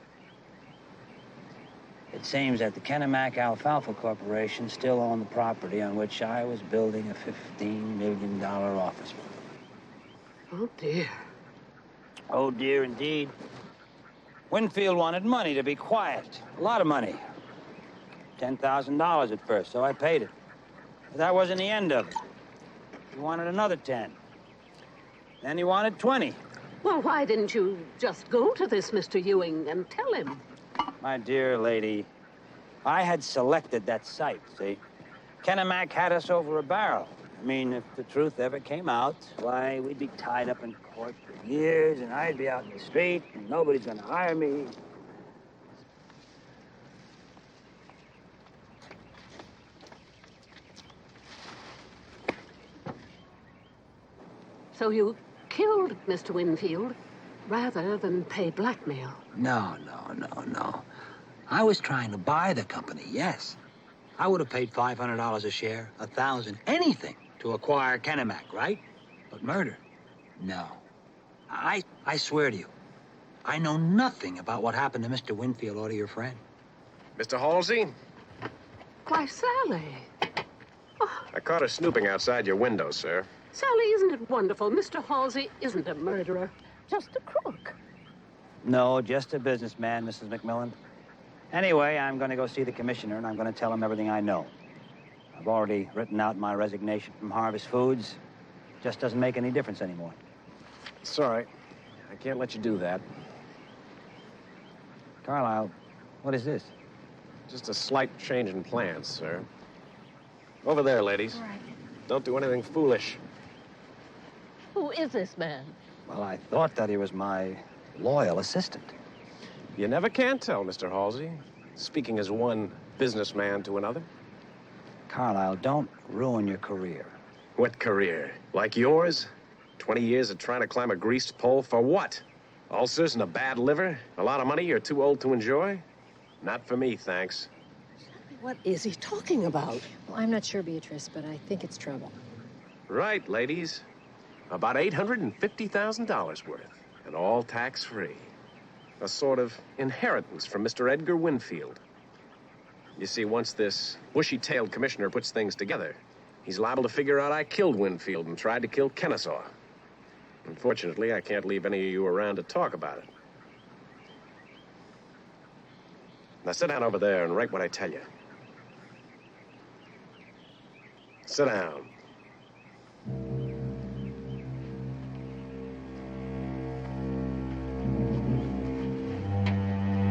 It seems that the Kennebec Alfalfa Corporation still owned the property on which I was building a $15 million office building. Oh, dear. Oh, dear, indeed. Winfield wanted money to be quiet. A lot of money. $10,000 at first, so I paid it. But that wasn't the end of it. He wanted another 10. Then he wanted 20. Well, why didn't you just go to this Mr. Ewing and tell him? My dear lady, I had selected that site, see? Kennebec had us over a barrel. I mean, if the truth ever came out, why, we'd be tied up in court for years, and I'd be out in the street, and nobody's gonna hire me. So you killed Mr. Winfield rather than pay blackmail. No. I was trying to buy the company, yes. I would have paid $500 a share, $1,000, anything to acquire Kennebec, right? But murder, no. I swear to you, I know nothing about what happened to Mr. Winfield or to your friend. Mr. Halsey, Why, Sally. I caught her snooping outside your window, sir. Sally, isn't it wonderful? Mr. Halsey isn't a murderer, just a crook. No, just a businessman, Mrs. McMillan. Anyway, I'm going to go see the commissioner, and I'm going to tell him everything I know. I've already written out my resignation from Harvest Foods. Just doesn't make any difference anymore. It's all right. I can't let you do that. Carlisle, what is this? Just a slight change in plans, sir. Over there, ladies. All right. Don't do anything foolish. Who is this man? Well, I thought that he was my loyal assistant. You never can tell, Mr. Halsey. Speaking as one businessman to another. Carlisle, don't ruin your career. What career? Like yours? 20 years of trying to climb a greased pole for what? Ulcers and a bad liver? A lot of money you're too old to enjoy? Not for me, thanks. What is he talking about? Well, I'm not sure, Beatrice, but I think it's trouble. Right, ladies. About $850,000 worth, and all tax-free. A sort of inheritance from Mr. Edgar Winfield. You see, once this bushy-tailed commissioner puts things together, he's liable to figure out I killed Winfield and tried to kill Kennesaw. Unfortunately, I can't leave any of you around to talk about it. Now sit down over there and write what I tell you. Sit down.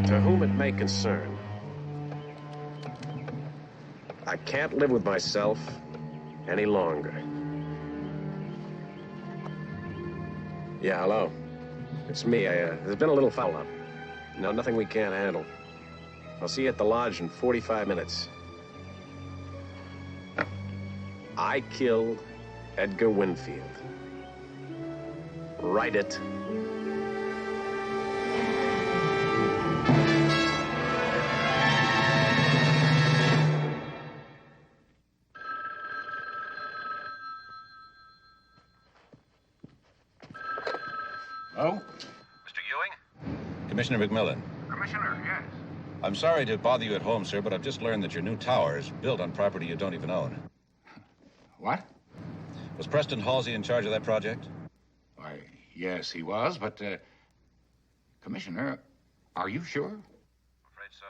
To whom it may concern, I can't live with myself any longer. Yeah, hello. It's me. There's been a little foul-up. No, nothing we can't handle. I'll see you at the lodge in 45 minutes. I killed Edgar Winfield. Write it. Oh? Mr. Ewing? Commissioner McMillan. Commissioner, yes. I'm sorry to bother you at home, sir, but I've just learned that your new tower is built on property you don't even own. What? Was Preston Halsey in charge of that project? Why, yes, he was, but, Commissioner, are you sure? Afraid so.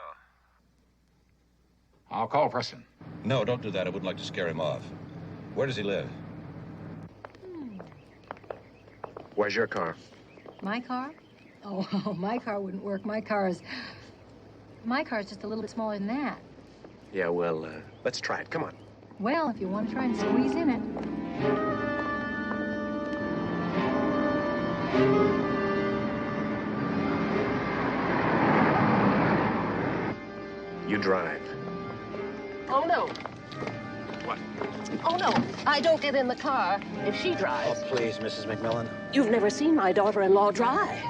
I'll call Preston. No, don't do that. I wouldn't like to scare him off. Where does he live? Where's your car? My car? Oh, my car wouldn't work. My car's just a little bit smaller than that. Yeah, well, let's try it. Come on. Well, if you want to try and squeeze in it. You drive. Oh, no. What? Oh, no. I don't get in the car if she drives. Oh, please, Mrs. McMillan. You've never seen my daughter-in-law drive.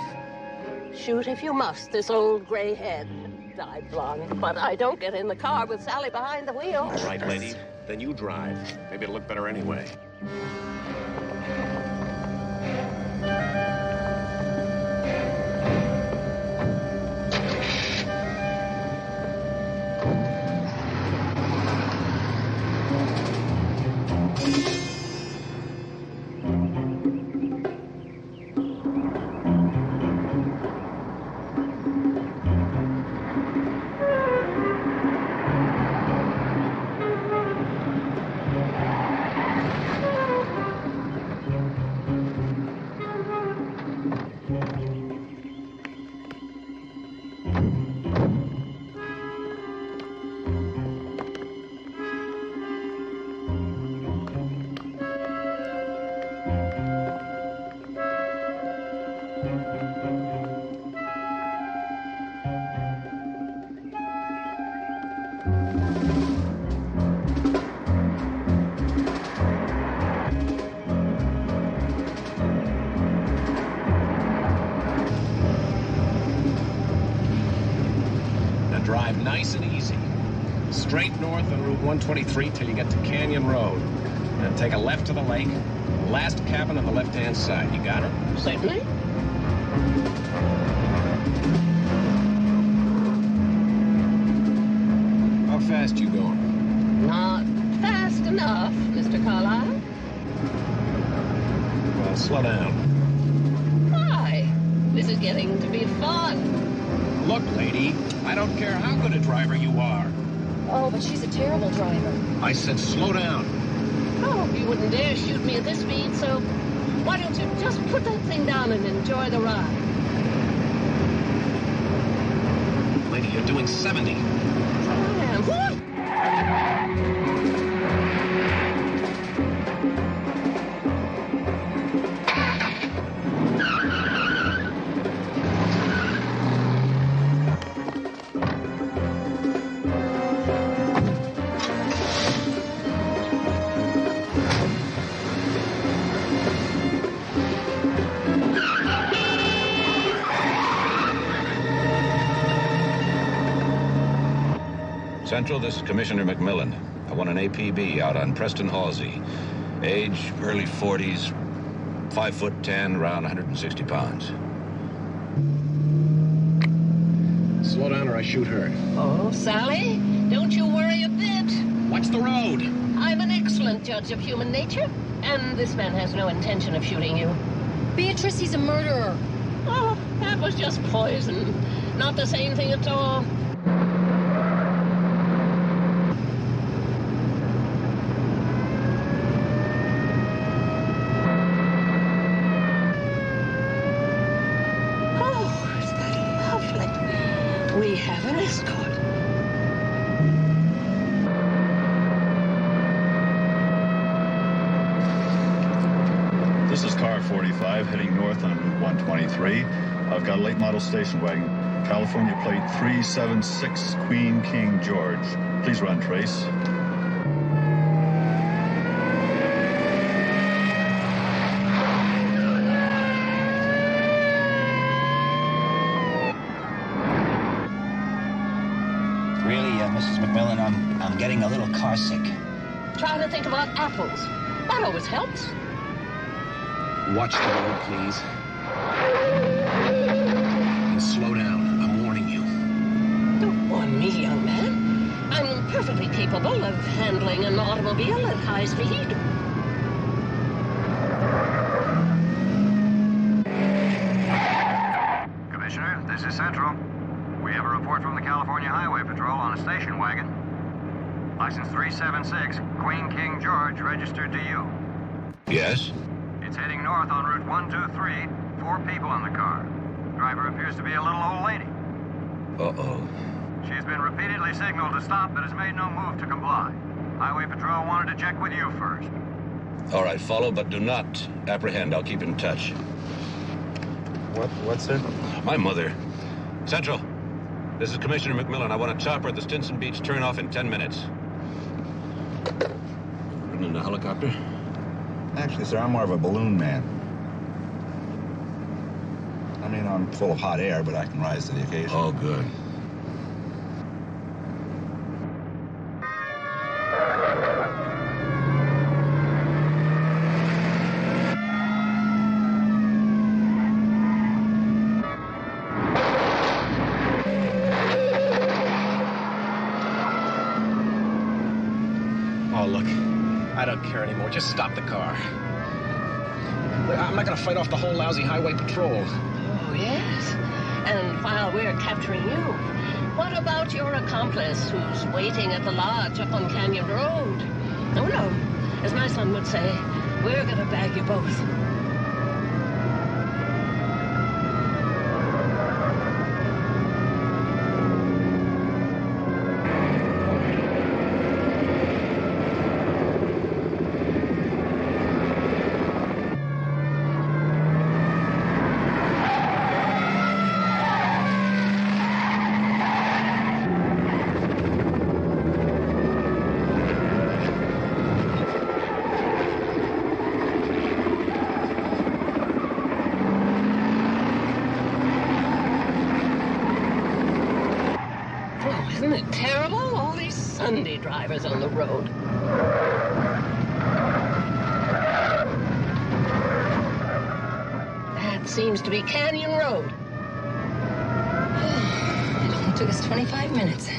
Shoot if you must, this old gray head. Died blonde, but I don't get in the car with Sally behind the wheel. All right, lady. Then you drive. Maybe it'll look better anyway. Drive nice and easy. Straight north on Route 123 till you get to Canyon Road. Then take a left to the lake. Last cabin on the left-hand side. You got it? Certainly. How fast you going? Not fast enough, Mr. Carlyle. Well, slow down. Why? This is getting to be fun. Look, lady, I don't care how good a driver you are. Oh, but she's a terrible driver. I said slow down. Oh, you wouldn't dare shoot me at this speed, so why don't you just put that thing down and enjoy the ride? Lady, you're doing 70. I am. What? Central, this is Commissioner McMillan. I want an APB out on Preston Halsey. Age, early 40s, 5'10", around 160 pounds. Slow down or I shoot her. Oh, Sally, don't you worry a bit. Watch the road. I'm an excellent judge of human nature, and this man has no intention of shooting you. Beatrice, he's a murderer. Oh, that was just poison. Not the same thing at all. Oh, is that lovely? We have an escort. This is car 45 heading north on Route 123. I've got a late model station wagon, California plate 376 Queen King George. Please run trace. Really, Mrs. McMillan, I'm getting a little car sick. Try to think about apples. That always helps. Watch the road, please. And slow down. I'm warning you. Don't warn me, young man. I'm perfectly capable of handling an automobile at high speed. Commissioner, this is Central. We have a report from the California Highway Patrol on a station wagon. License 376, Queen King George, registered to you. Yes? It's heading north on Route 123. 4 people in the car. Driver appears to be a little old lady. Uh-oh. She's been repeatedly signaled to stop, but has made no move to comply. Highway Patrol wanted to check with you first. All right, follow, but do not apprehend. I'll keep in touch. What's it? My mother. Central, this is Commissioner McMillan. I want a chopper at the Stinson Beach turnoff in 10 minutes. Ridden in a helicopter? Actually, sir, I'm more of a balloon man. I mean, I'm full of hot air, but I can rise to the occasion. Oh, good. Oh, look. I don't care anymore. Just stop the car. Look, I'm not gonna fight off the whole lousy highway patrol. Oh, yes. And while we're capturing you, what about your accomplice who's waiting at the lodge up on Canyon Road? Oh, no. As my son would say, we're gonna bag you both. Isn't it terrible? All these Sunday drivers on the road. That seems to be Canyon Road. It only took us 25 minutes.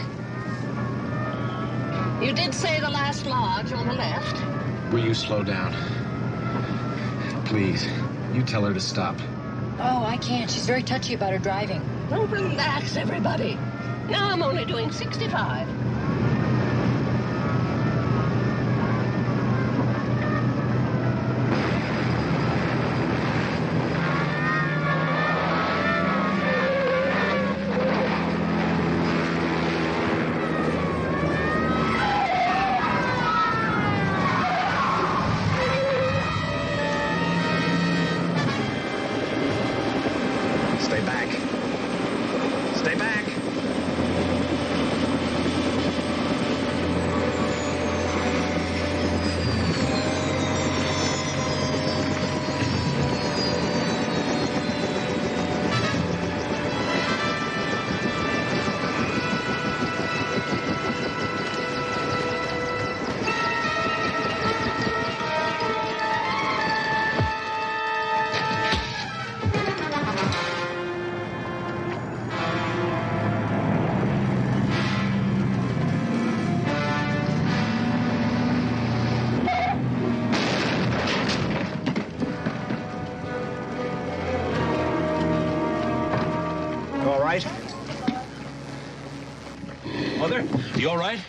You did say the last lodge on the left. Will you slow down? Please. You tell her to stop. Oh, I can't. She's very touchy about her driving. Oh, relax, everybody. Now I'm only doing 65. Stay back. Stay back. right? Mother, you all right?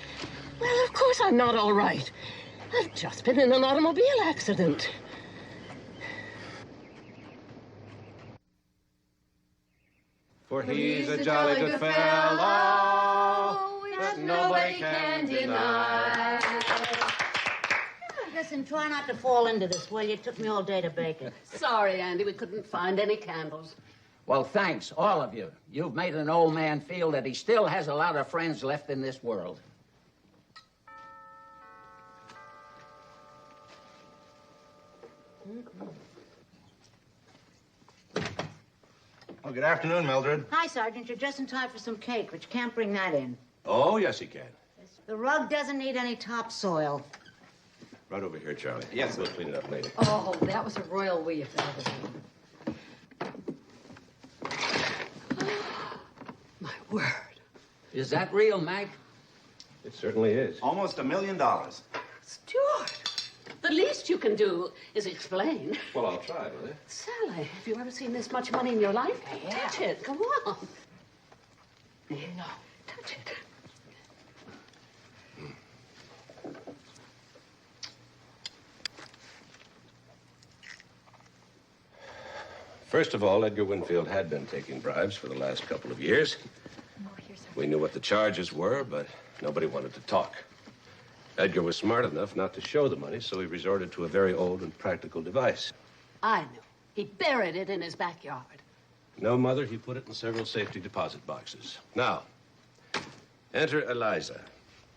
Well, of course I'm not all right. I've just been in an automobile accident. For he's a jolly good fellow that nobody can deny. Listen, try not to fall into this, will you? It took me all day to bake it. Sorry, Andy, we couldn't find any candles. Well, thanks, all of you. You've made an old man feel that he still has a lot of friends left in this world. Oh, good afternoon, Mildred. Hi, Sergeant. You're just in time for some cake, but you can't bring that in. Oh, yes, he can. The rug doesn't need any topsoil. Right over here, Charlie. Yes. We'll clean it up later. Oh, that was a royal we if that was My word. Is that real, Mac? It certainly is. Almost $1 million. Stuart, the least you can do is explain. Well, I'll try, will you? Sally, have you ever seen this much money in your life? Yeah. Touch it. Go on. No. Touch it. First of all, Edgar Winfield had been taking bribes for the last couple of years. We knew what the charges were, but nobody wanted to talk. Edgar was smart enough not to show the money, so he resorted to a very old and practical device. I knew. He buried it in his backyard. No, Mother, he put it in several safety deposit boxes. Now, enter Eliza,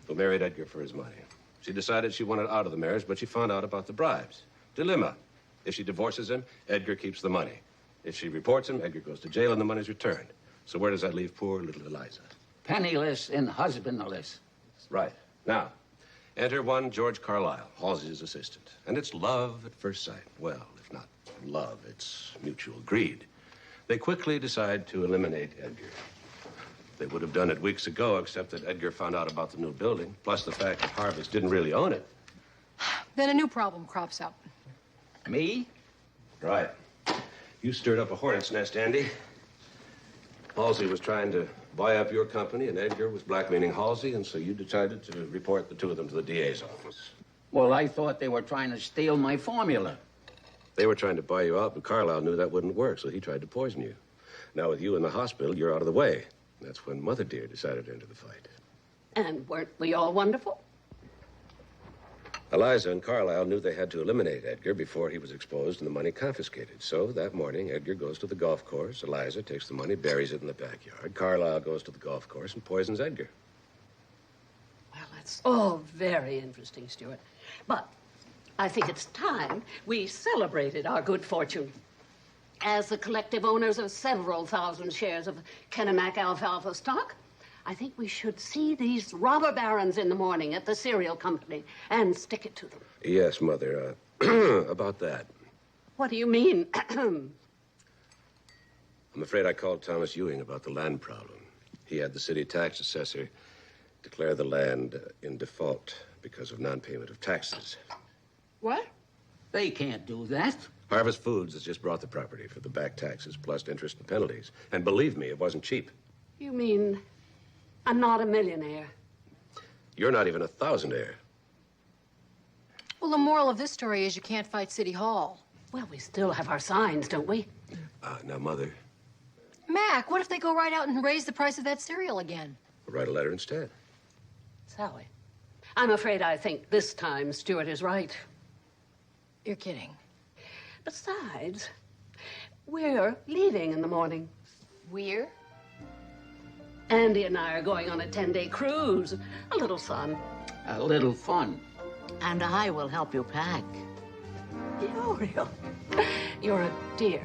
who married Edgar for his money. She decided she wanted out of the marriage, but she found out about the bribes. Dilemma. If she divorces him, Edgar keeps the money. If she reports him, Edgar goes to jail and the money's returned. So where does that leave poor little Eliza? Penniless and husbandless. Right. Now, enter one George Carlyle, Halsey's assistant. And it's love at first sight. Well, if not love, it's mutual greed. They quickly decide to eliminate Edgar. They would have done it weeks ago, except that Edgar found out about the new building, plus the fact that Harvest didn't really own it. Then a new problem crops up. Me? Right. You stirred up a hornet's nest, Andy. Halsey was trying to buy up your company, and Edgar was blackmailing Halsey, and so you decided to report the two of them to the DA's office. Well, I thought they were trying to steal my formula. They were trying to buy you out, but Carlyle knew that wouldn't work, so he tried to poison you. Now, with you in the hospital, you're out of the way. That's when Mother Dear decided to enter the fight. And weren't we all wonderful? Eliza and Carlyle knew they had to eliminate Edgar before he was exposed and the money confiscated. So that morning, Edgar goes to the golf course. Eliza takes the money, buries it in the backyard. Carlyle goes to the golf course and poisons Edgar. Well, that's all very interesting, Stuart. But I think it's time we celebrated our good fortune. As the collective owners of several thousand shares of Kennebec alfalfa stock, I think we should see these robber barons in the morning at the cereal company and stick it to them. Yes, Mother. About that. What do you mean? I'm afraid I called Thomas Ewing about the land problem. He had the city tax assessor declare the land in default because of non-payment of taxes. What? They can't do that. Harvest Foods has just brought the property for the back taxes plus interest and penalties. And believe me, it wasn't cheap. You mean I'm not a millionaire? You're not even a thousandaire. Well, the moral of this story is you can't fight City Hall. Well, we still have our signs, don't we? Now, Mother, Mac, what if they go right out and raise the price of that cereal again? we'll write a letter instead. Sally, I'm afraid I think this time Stuart is right. You're kidding. Besides, we're leaving in the morning. We're? Andy and I are going on a 10-day cruise. A little sun. A little fun. And I will help you pack. You're a dear.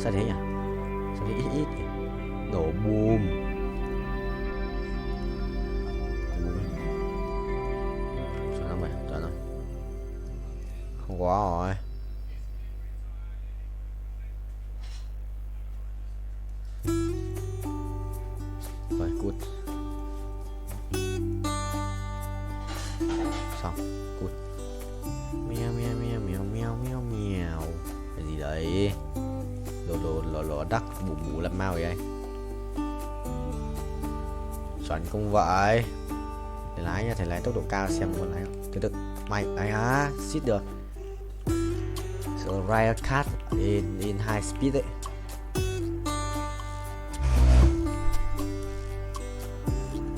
Sao thế nhỉ? Sao thế ít ít nhỉ? Nổ boom. Chọn năm rồi, chọn rồi. Không có rồi. Rồi, cút. Xong, cút. Mèo mèo mèo mèo mèo mèo mèo. Cái gì đấy? Lò đắc bù bù làm mau vậy. Chuẩn không vậy. Thầy lái nha, thầy lái tốc độ cao xem con lái không. Từ từ, mày ấy hả? Xít được. So ride a car in high speed đấy.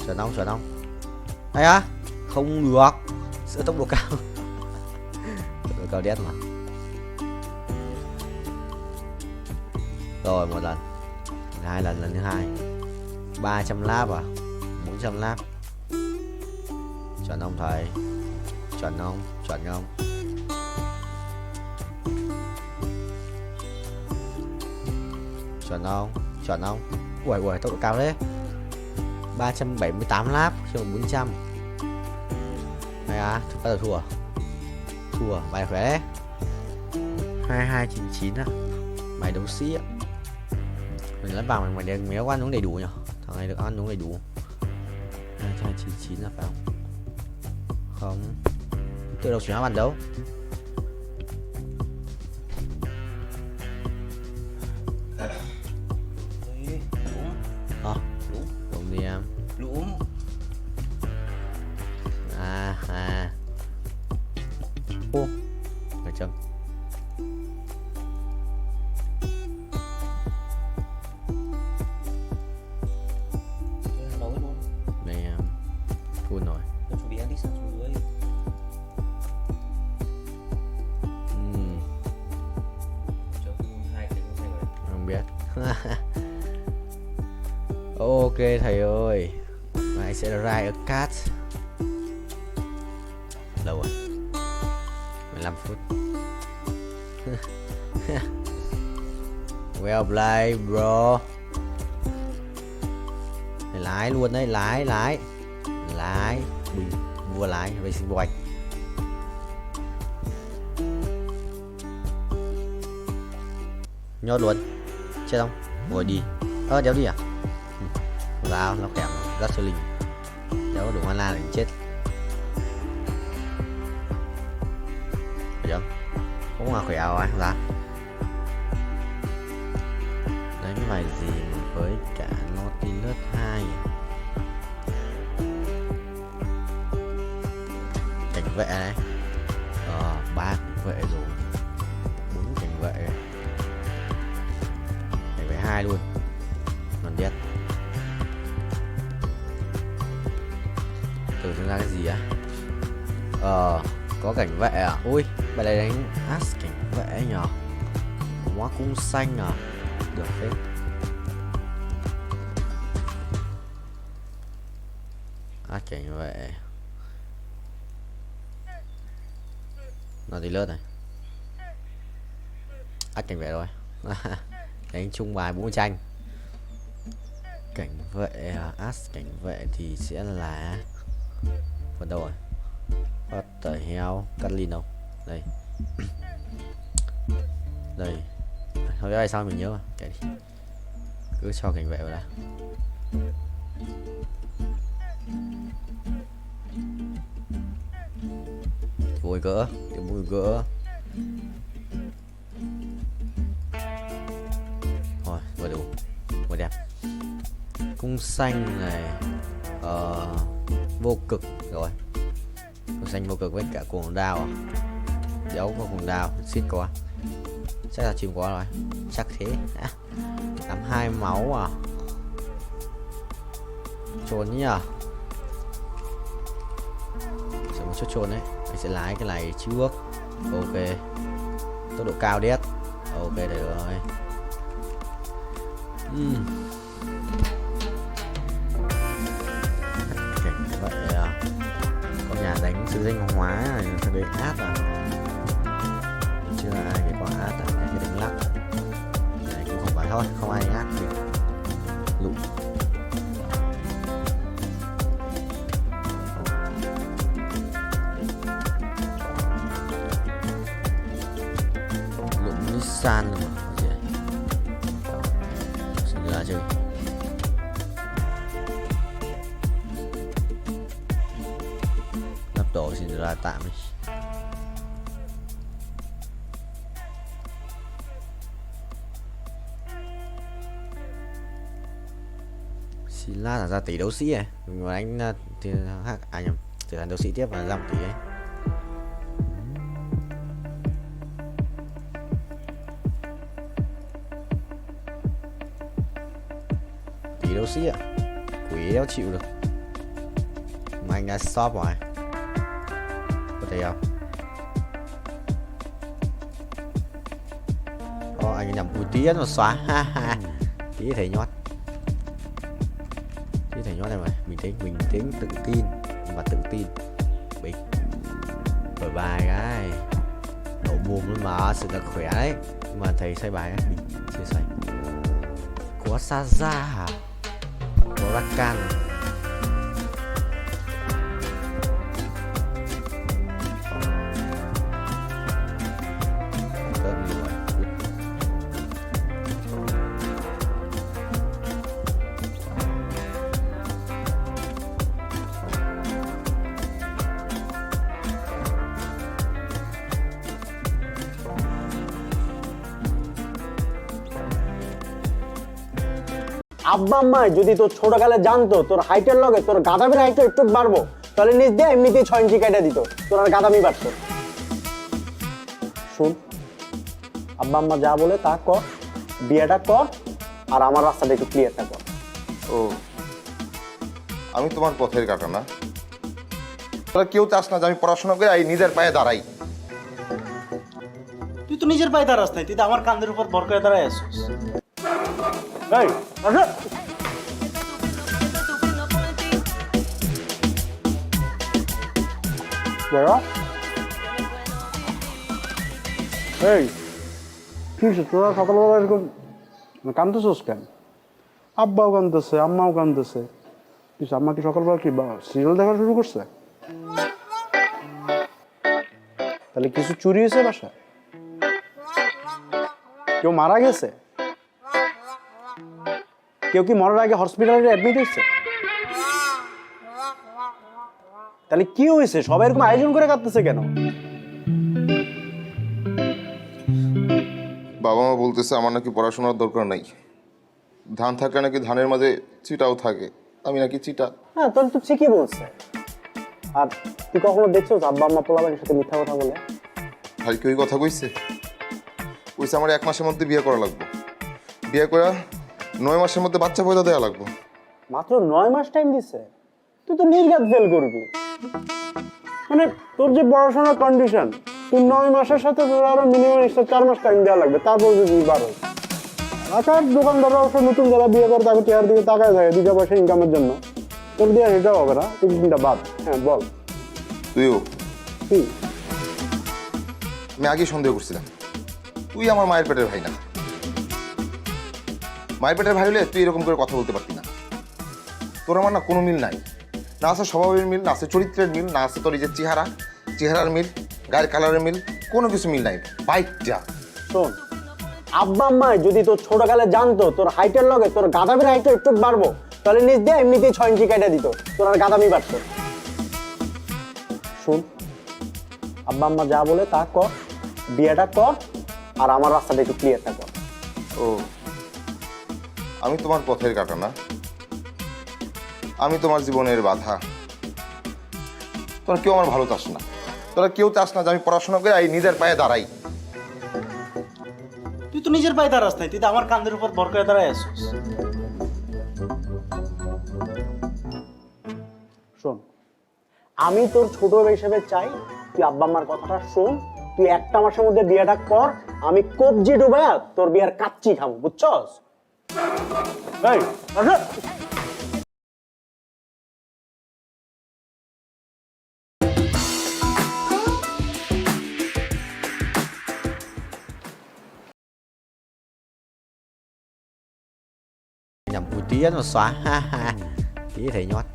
Chuẩn không? Ấy á? Không được. Sợ tốc độ cao. Tốc độ cao đét mà. Rồi một lần, hai lần thứ hai, 300 lap à, 400 lap. Chuẩn không thầy? Chuẩn không? Chuẩn không? Ui tốc độ cao đấy. 378 lap chứ 400. Này à, bắt đầu thua. Bài khỏe đấy. 2299 á. Mày đấu sĩ á. Mình lắp vào mày đừng ăn uống đầy đủ nhỉ. Thằng này được ăn uống đầy đủ. 2299 là phải không? Không. Tự độc chuyển hóa bàn đấu. Đúng đi em. Đúng. Ô, phải chấm. Này em full rồi. Chuẩn bị ăn đi sang xuống dưới. Không biết. Ok thầy ơi, mày sẽ ride a cat. Lâu rồi, 15 phút. Well played bro. Lái luôn đấy, lái bình vua lái racing bike. Nhốt luôn, chết không? Ngồi đi. Đéo đi à? Vào nó kèm rất cho linh. Đéo đủ mana để chết. Phải không? Cũng là khỏe rồi ra. Đánh bài gì với cả Nautilus 2. Cảnh vệ này. 3 cảnh vệ rồi. 4 cảnh vệ. Cảnh vệ 2 luôn. Còn biết. Tưởng ra cái gì á? Có cảnh vệ à? Ui, bài này đánh As cảnh vệ nhở? Hóa cung xanh à? Được phết. As cảnh vệ. Nó thì lướt này. As cảnh vệ rồi. Đánh chung bài 4 tranh. Cảnh vệ As cảnh vệ thì sẽ là phần đâu rồi? What the hell? Catlin đâu? Đây. Đây. Thôi đây sao mình nhớ mà. Kệ đi. Cứ cho cảnh vệ vào đây. Vui gỡ. Rồi, vừa đủ. Vừa đẹp. Cung xanh này. Vô cực rồi. Cung xanh vô cực với cả cuồng đao à? Dấu có cuồng đao, xít có. Chắc là chim có rồi. Chắc thế. 82 máu à? Trốn nhỉ? Sẽ một chút trốn đấy. Mình sẽ lái cái này trước. Ok. Tốc độ cao đét. Ok được rồi. Cảnh vậy à? Con nhà đánh sư danh hóa này, thằng đấy át à? Chưa ai để có át à? Cái đánh lắc. Này cũng thôi, không ai ác mình. Lụm. Lụm Nissan luôn mà. Cái gì này? Xin ra chơi. Lắp đồ xin ra tạm đi. Sila là ra tỷ đấu sĩ này, mình mà đánh thì nhầm, trở thành đấu sĩ tiếp và ra 1 tỷ ấy. Tỷ đấu sĩ ạ, quỷ đéo chịu được. Mà anh đã stop rồi, có thấy không? Anh nhầm tí nó xóa, tí thầy nhót. Thầy nhót này mà bình tĩnh tự tin và tự tin bình đổi bài cái nổ mồm luôn mà sự là khỏe đấy, nhưng mà thầy xoay bài ấy, mình chia sẻ có Saza có Rakan আব্বা আম্মা যদি তোর ছোটকালে জানতো তোর হাইটের লগে তোর গাদামির হাইট একটু বাড়বো, তাহলে নিজ দিয়ে এমনিতেই 6 ইঞ্চি কেটে দিত, তোর আর গাদামি বাড়তো। শুন, আব্বা আম্মা যা বলে তা কর, বিয়েটা কর, আর আমার রাস্তাটা একটু ক্লিয়ারটা কর। ও, আমি তোমার পথের কাটা না? তোরা কেউ চাস না যে আমি পড়াশোনা করে এই নিজের পায়ে দাঁড়াই? তুই তো নিজের পায়ে দাঁড়াস নাই, তুই তো আমার কাঁধের উপর ভর করে দাঁড়ায় আসছিস। এই আসো। এই কি তোরা সকালবেলা এরকম কান্দতেছিস কেন? আব্বাও কান্দতেছে, আম্মাও কান্দতেছে। কিছু আম্মা কি সকালবেলা কি সিরিয়াল দেখা শুরু করছে? তাহলে কিছু চুরি হয়েছে বাসায়? কেউ মারা গেছে? কেউ কি মরার আগে হসপিটালে অ্যাডমিট হয়েছে? তাহলে কি হয়েছে? সবাই এরকম আয়োজন করে কাঁদতেছে কেন? বাবা মা বলতেছে আমার নাকি পড়াশোনার দরকার নাই, ধান থাকলে নাকি ধানের মাঝে চিটাও থাকে, আমি নাকি চিটা। হ্যাঁ, তোর তো ঠিকই বলছে। আর তুই কখনো দেখছো আব্বা আম্মা পোলাবাড়ির সাথে মিথ্যা কথা বলে? ভাই কি ওই কথা কইছে? কইছে আমার 1 মাসের মধ্যে বিয়ে করা লাগবে, বিয়ে করে 9 মাসের মধ্যে বাচ্চা পয়দা দেওয়া লাগবে। মাত্র 9 মাস টাইম দিছে? তুই তো নির্ঘাত ফেল করবি। মানে তোর যে পড়াশোনার কন্ডিশন, তুই 9 মাসের সাথে তোর আরো মিনিমাম 4 মাস টাইম দেওয়া লাগবে, তারপর যদি 12। আচ্ছা, দোকানদাররা অবশ্য নতুন যারা বিয়ে করে তাকে চেয়ার দিকে তাকায় থাকে 2 পয়সা ইনকামের জন্য, তোর দিয়ে সেটাও হবে না। তুই চিন্তা বাদ। হ্যাঁ বল। তুইও কি? আমি আগে সন্দেহ করছিলাম তুই আমার মায়ের পেটের ভাই না। মায়ের পেটের ভাই হলে তুই এরকম করে কথা বলতে পারতি না। তোর আমার না কোনো মিল নাই, না আছে স্বভাবের মিল, না আছে চরিত্রের মিল, না আছে তোর এই যে চেহারার মিল, গায়ের কালারের মিল, কোনো কিছু মিল নাই। বাইকটা শোন, আব্বা আম্মা যদি তোর ছোটকালে জানতো তোর হাইটের লগে তোর গাদামির হাইট একটু বাড়বো, তাহলে নিজ দিয়ে এমনিতেই 6 ইঞ্চি কেটে দিত, তোর আর গাদামি বাড়তো। শুন, আব্বা আম্মা যা বলে তা কর, বিয়েটা কর, আর আমার রাস্তাটা একটু ক্লিয়ারটা কর। ও, আমি তোমার পথের কাটা না? আমি তোমার জীবনের বাধা? তোরা কেউ আমার ভালো চাস না, তোরা কেউ চাস না যে আমি পড়াশোনা করে এই নিজের পায়ে দাঁড়াই। তুই তো নিজের পায়ে দাঁড়াস নাই, তুই তো আমার কাঁধের উপর ভর করে দাঁড়ায় আসছিস। শোন, আমি তোর ছোট হিসেবে চাই তুই আব্বা আম্মার কথাটা শোন, তুই 1 মাসের মধ্যে বিয়েটা কর, আমি কবজি ডুবায়া তোর বিয়ার কাচ্চি খাবো, বুঝছস? এই আসো। tí nó xóa. Ha ha. Tí thầy nhót.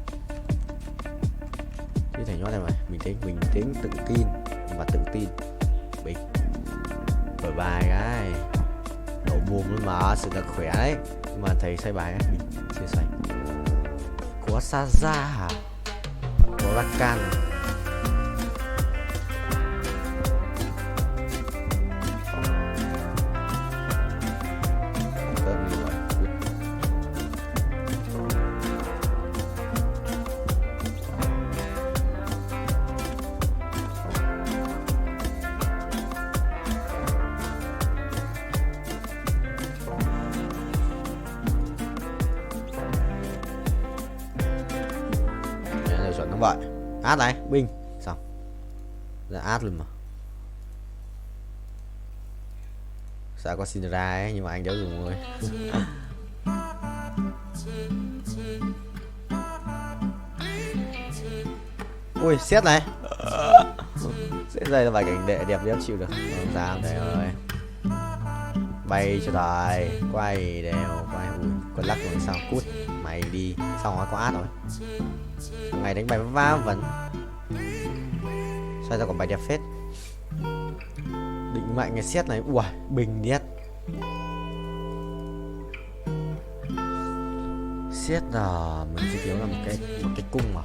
Tí thầy nhót này mà. Bình tĩnh, tự tin và tự tin. Bình. Đổi bài cái. Đổ buồm luôn mà, sự là khỏe đấy. Nhưng mà thầy xoay bài ấy, bình chưa xoay. Có Saza hả? Có Rakan. Đúng vậy. Át này, binh. Xong. Là át luôn mà. Sao có xin ra ấy, nhưng mà anh đéo dùng rồi. Ui, xét này. Xét đây là vài cảnh đệ đẹp đéo chịu được. Không sao, thầy ơi. Bay cho tài. Quay đều, quay. Ui, con lắc rồi sao, cút. Mày đi. Xong rồi, có át rồi. Ngày đánh bài va vẫn. Sao ra còn bài đẹp phết. Định mạnh cái xét này. Ui, bình điết. Xét là mình chỉ thiếu là một cái cung mà.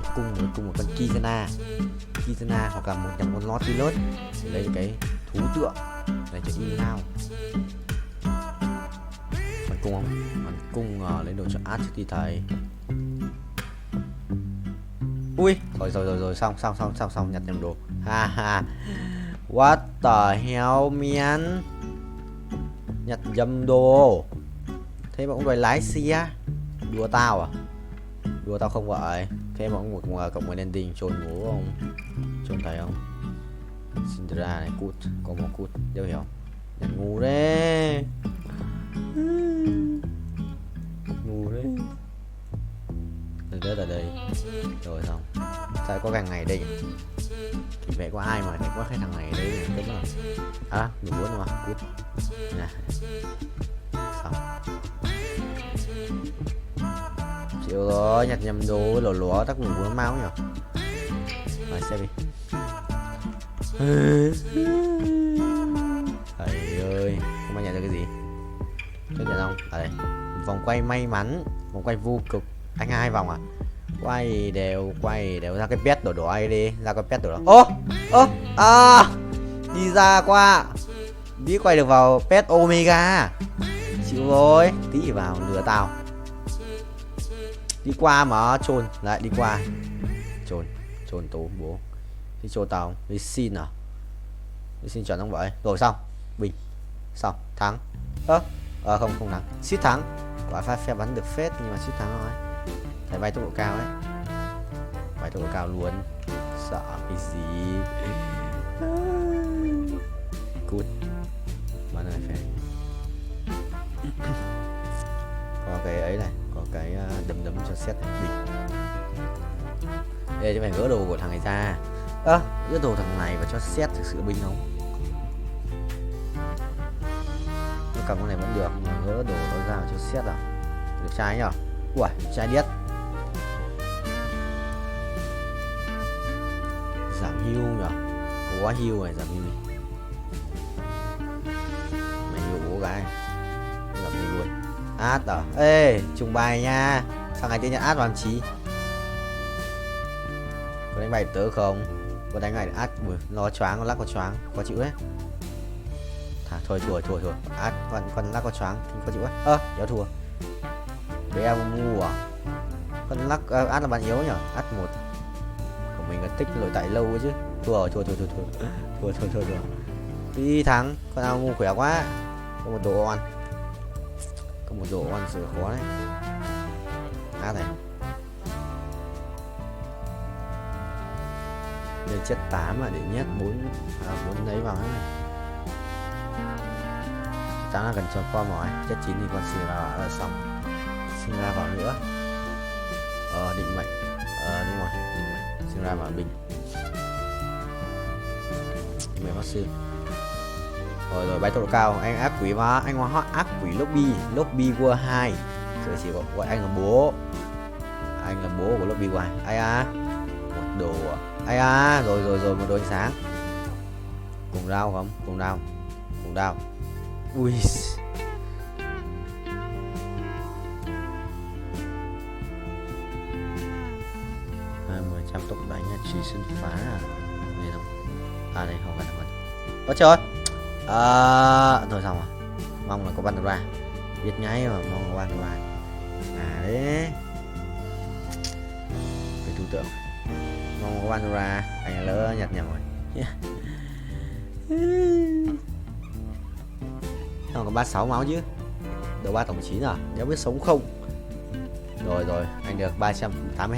Cái cung một con Kizana hoặc là một con Nautilus. Lấy cái thú tượng này cho in nào. Bắn cung không? Bắn cung lấy đồ cho át trước đi thầy. Ui, rồi xong nhặt nhầm đồ. Ha ha. What the hell man. Nhặt nhầm đồ. Thế mà cũng đòi lái xe. Đùa tao à? Đùa tao không vậy. Thế mà cũng cộng một ending trồn ngủ không? Trồn thầy không? Syndra này cút, có một cút, đéo hiểu. Nhặt ngu đấy. Ngu đấy. Rớt ở đây. Rồi xong. Sao có thằng này đây nhỉ? Thì vẽ có ai mà có cái thằng này đây nhỉ? À, đủ bốn mà, cút. Nè. Xong. Chịu rồi, nhặt nhầm đồ lúa tắc ngủ bốn máu nhỉ? Mày xem đi. Thầy ơi, không ai nhận được cái gì? Chấp nhận không? Ở đây. Vòng quay may mắn, vòng quay vô cực. Anh 2 vòng à? Quay đều ra cái pet đổ ai đi, ra cái pet đổ đó. Đi ra qua. Đi quay được vào pet Omega. Chịu rồi, tí vào lừa tao. Đi qua mà trôn, lại đi qua. Trôn tố bố. Đi trôn tao, đi xin à? Đi xin chuẩn không vậy? Rồi xong, bình. Xong, thắng. Không thắng. Suýt thắng. Quả phe bắn được phết nhưng mà suýt thắng thôi. Thầy bay tốc độ cao ấy. Bay tốc độ cao luôn. Sợ cái gì. Cút. Bắn này phê. Có cái ấy này. Có cái đấm cho xét bình. Đây cho phải gỡ đồ của thằng này ra. Gỡ đồ thằng này và cho xét thực sự bình không? Nó cầm con này vẫn được. Nhưng mà gỡ đồ nó ra cho xét à? Được trai nhở? Ui, trai điết. Giảm hưu nhở? Có quá hưu này, giảm hưu này. Mày hưu bố gái. Giảm hưu luôn. Át à? Ê, trùng bài nha. Sao ngày tiên nhận át làm chí? Có đánh bài tớ không? Có đánh bài át. Nó choáng, con lắc có choáng. Có chịu đấy. Thôi. Át, con lắc có choáng. Có chịu đấy. Đéo thua. Bé ngu à? Con lắc át là bạn yếu nhở? Át 1 của mình là tích lỗi tại lâu ấy chứ. Thua. Đi thắng. Con ao ngu khỏe quá. Có một đồ on. Sự khó đấy. Át này. Đây chất 8 mà để nhét 4 đấy vào này. 8 là cần cho qua mỏi. Chất 9 thì con xin vào xong. Xin ra vào nữa. Định mệnh. Đúng rồi, định mệnh. Xin ra vào bình. Mẹ bác sư. Rồi bay tốc độ cao, anh ác quỷ mà, anh ác quỷ lobby World 2. Rồi chỉ gọi anh là bố. Anh là bố của lớp BY. Ai à? Một đồ. Ai à? Rồi một đồ ánh sáng. Cùng đao không? Cùng đao. Ui. 20% tốc đánh là truy xuyên phá à? Đây đâu? À đây không cần. Ôi trời. Thôi xong rồi. Mong là có bắn được ra. Biết nháy mà mong là bắn được ra. À đấy. Phải thủ tượng. Mong có bắn được ra. Anh lỡ nhặt nhầm rồi. Không có 36 máu chứ. Đầu 3 tổng 9 à? Nếu biết sống không? Rồi, anh được 382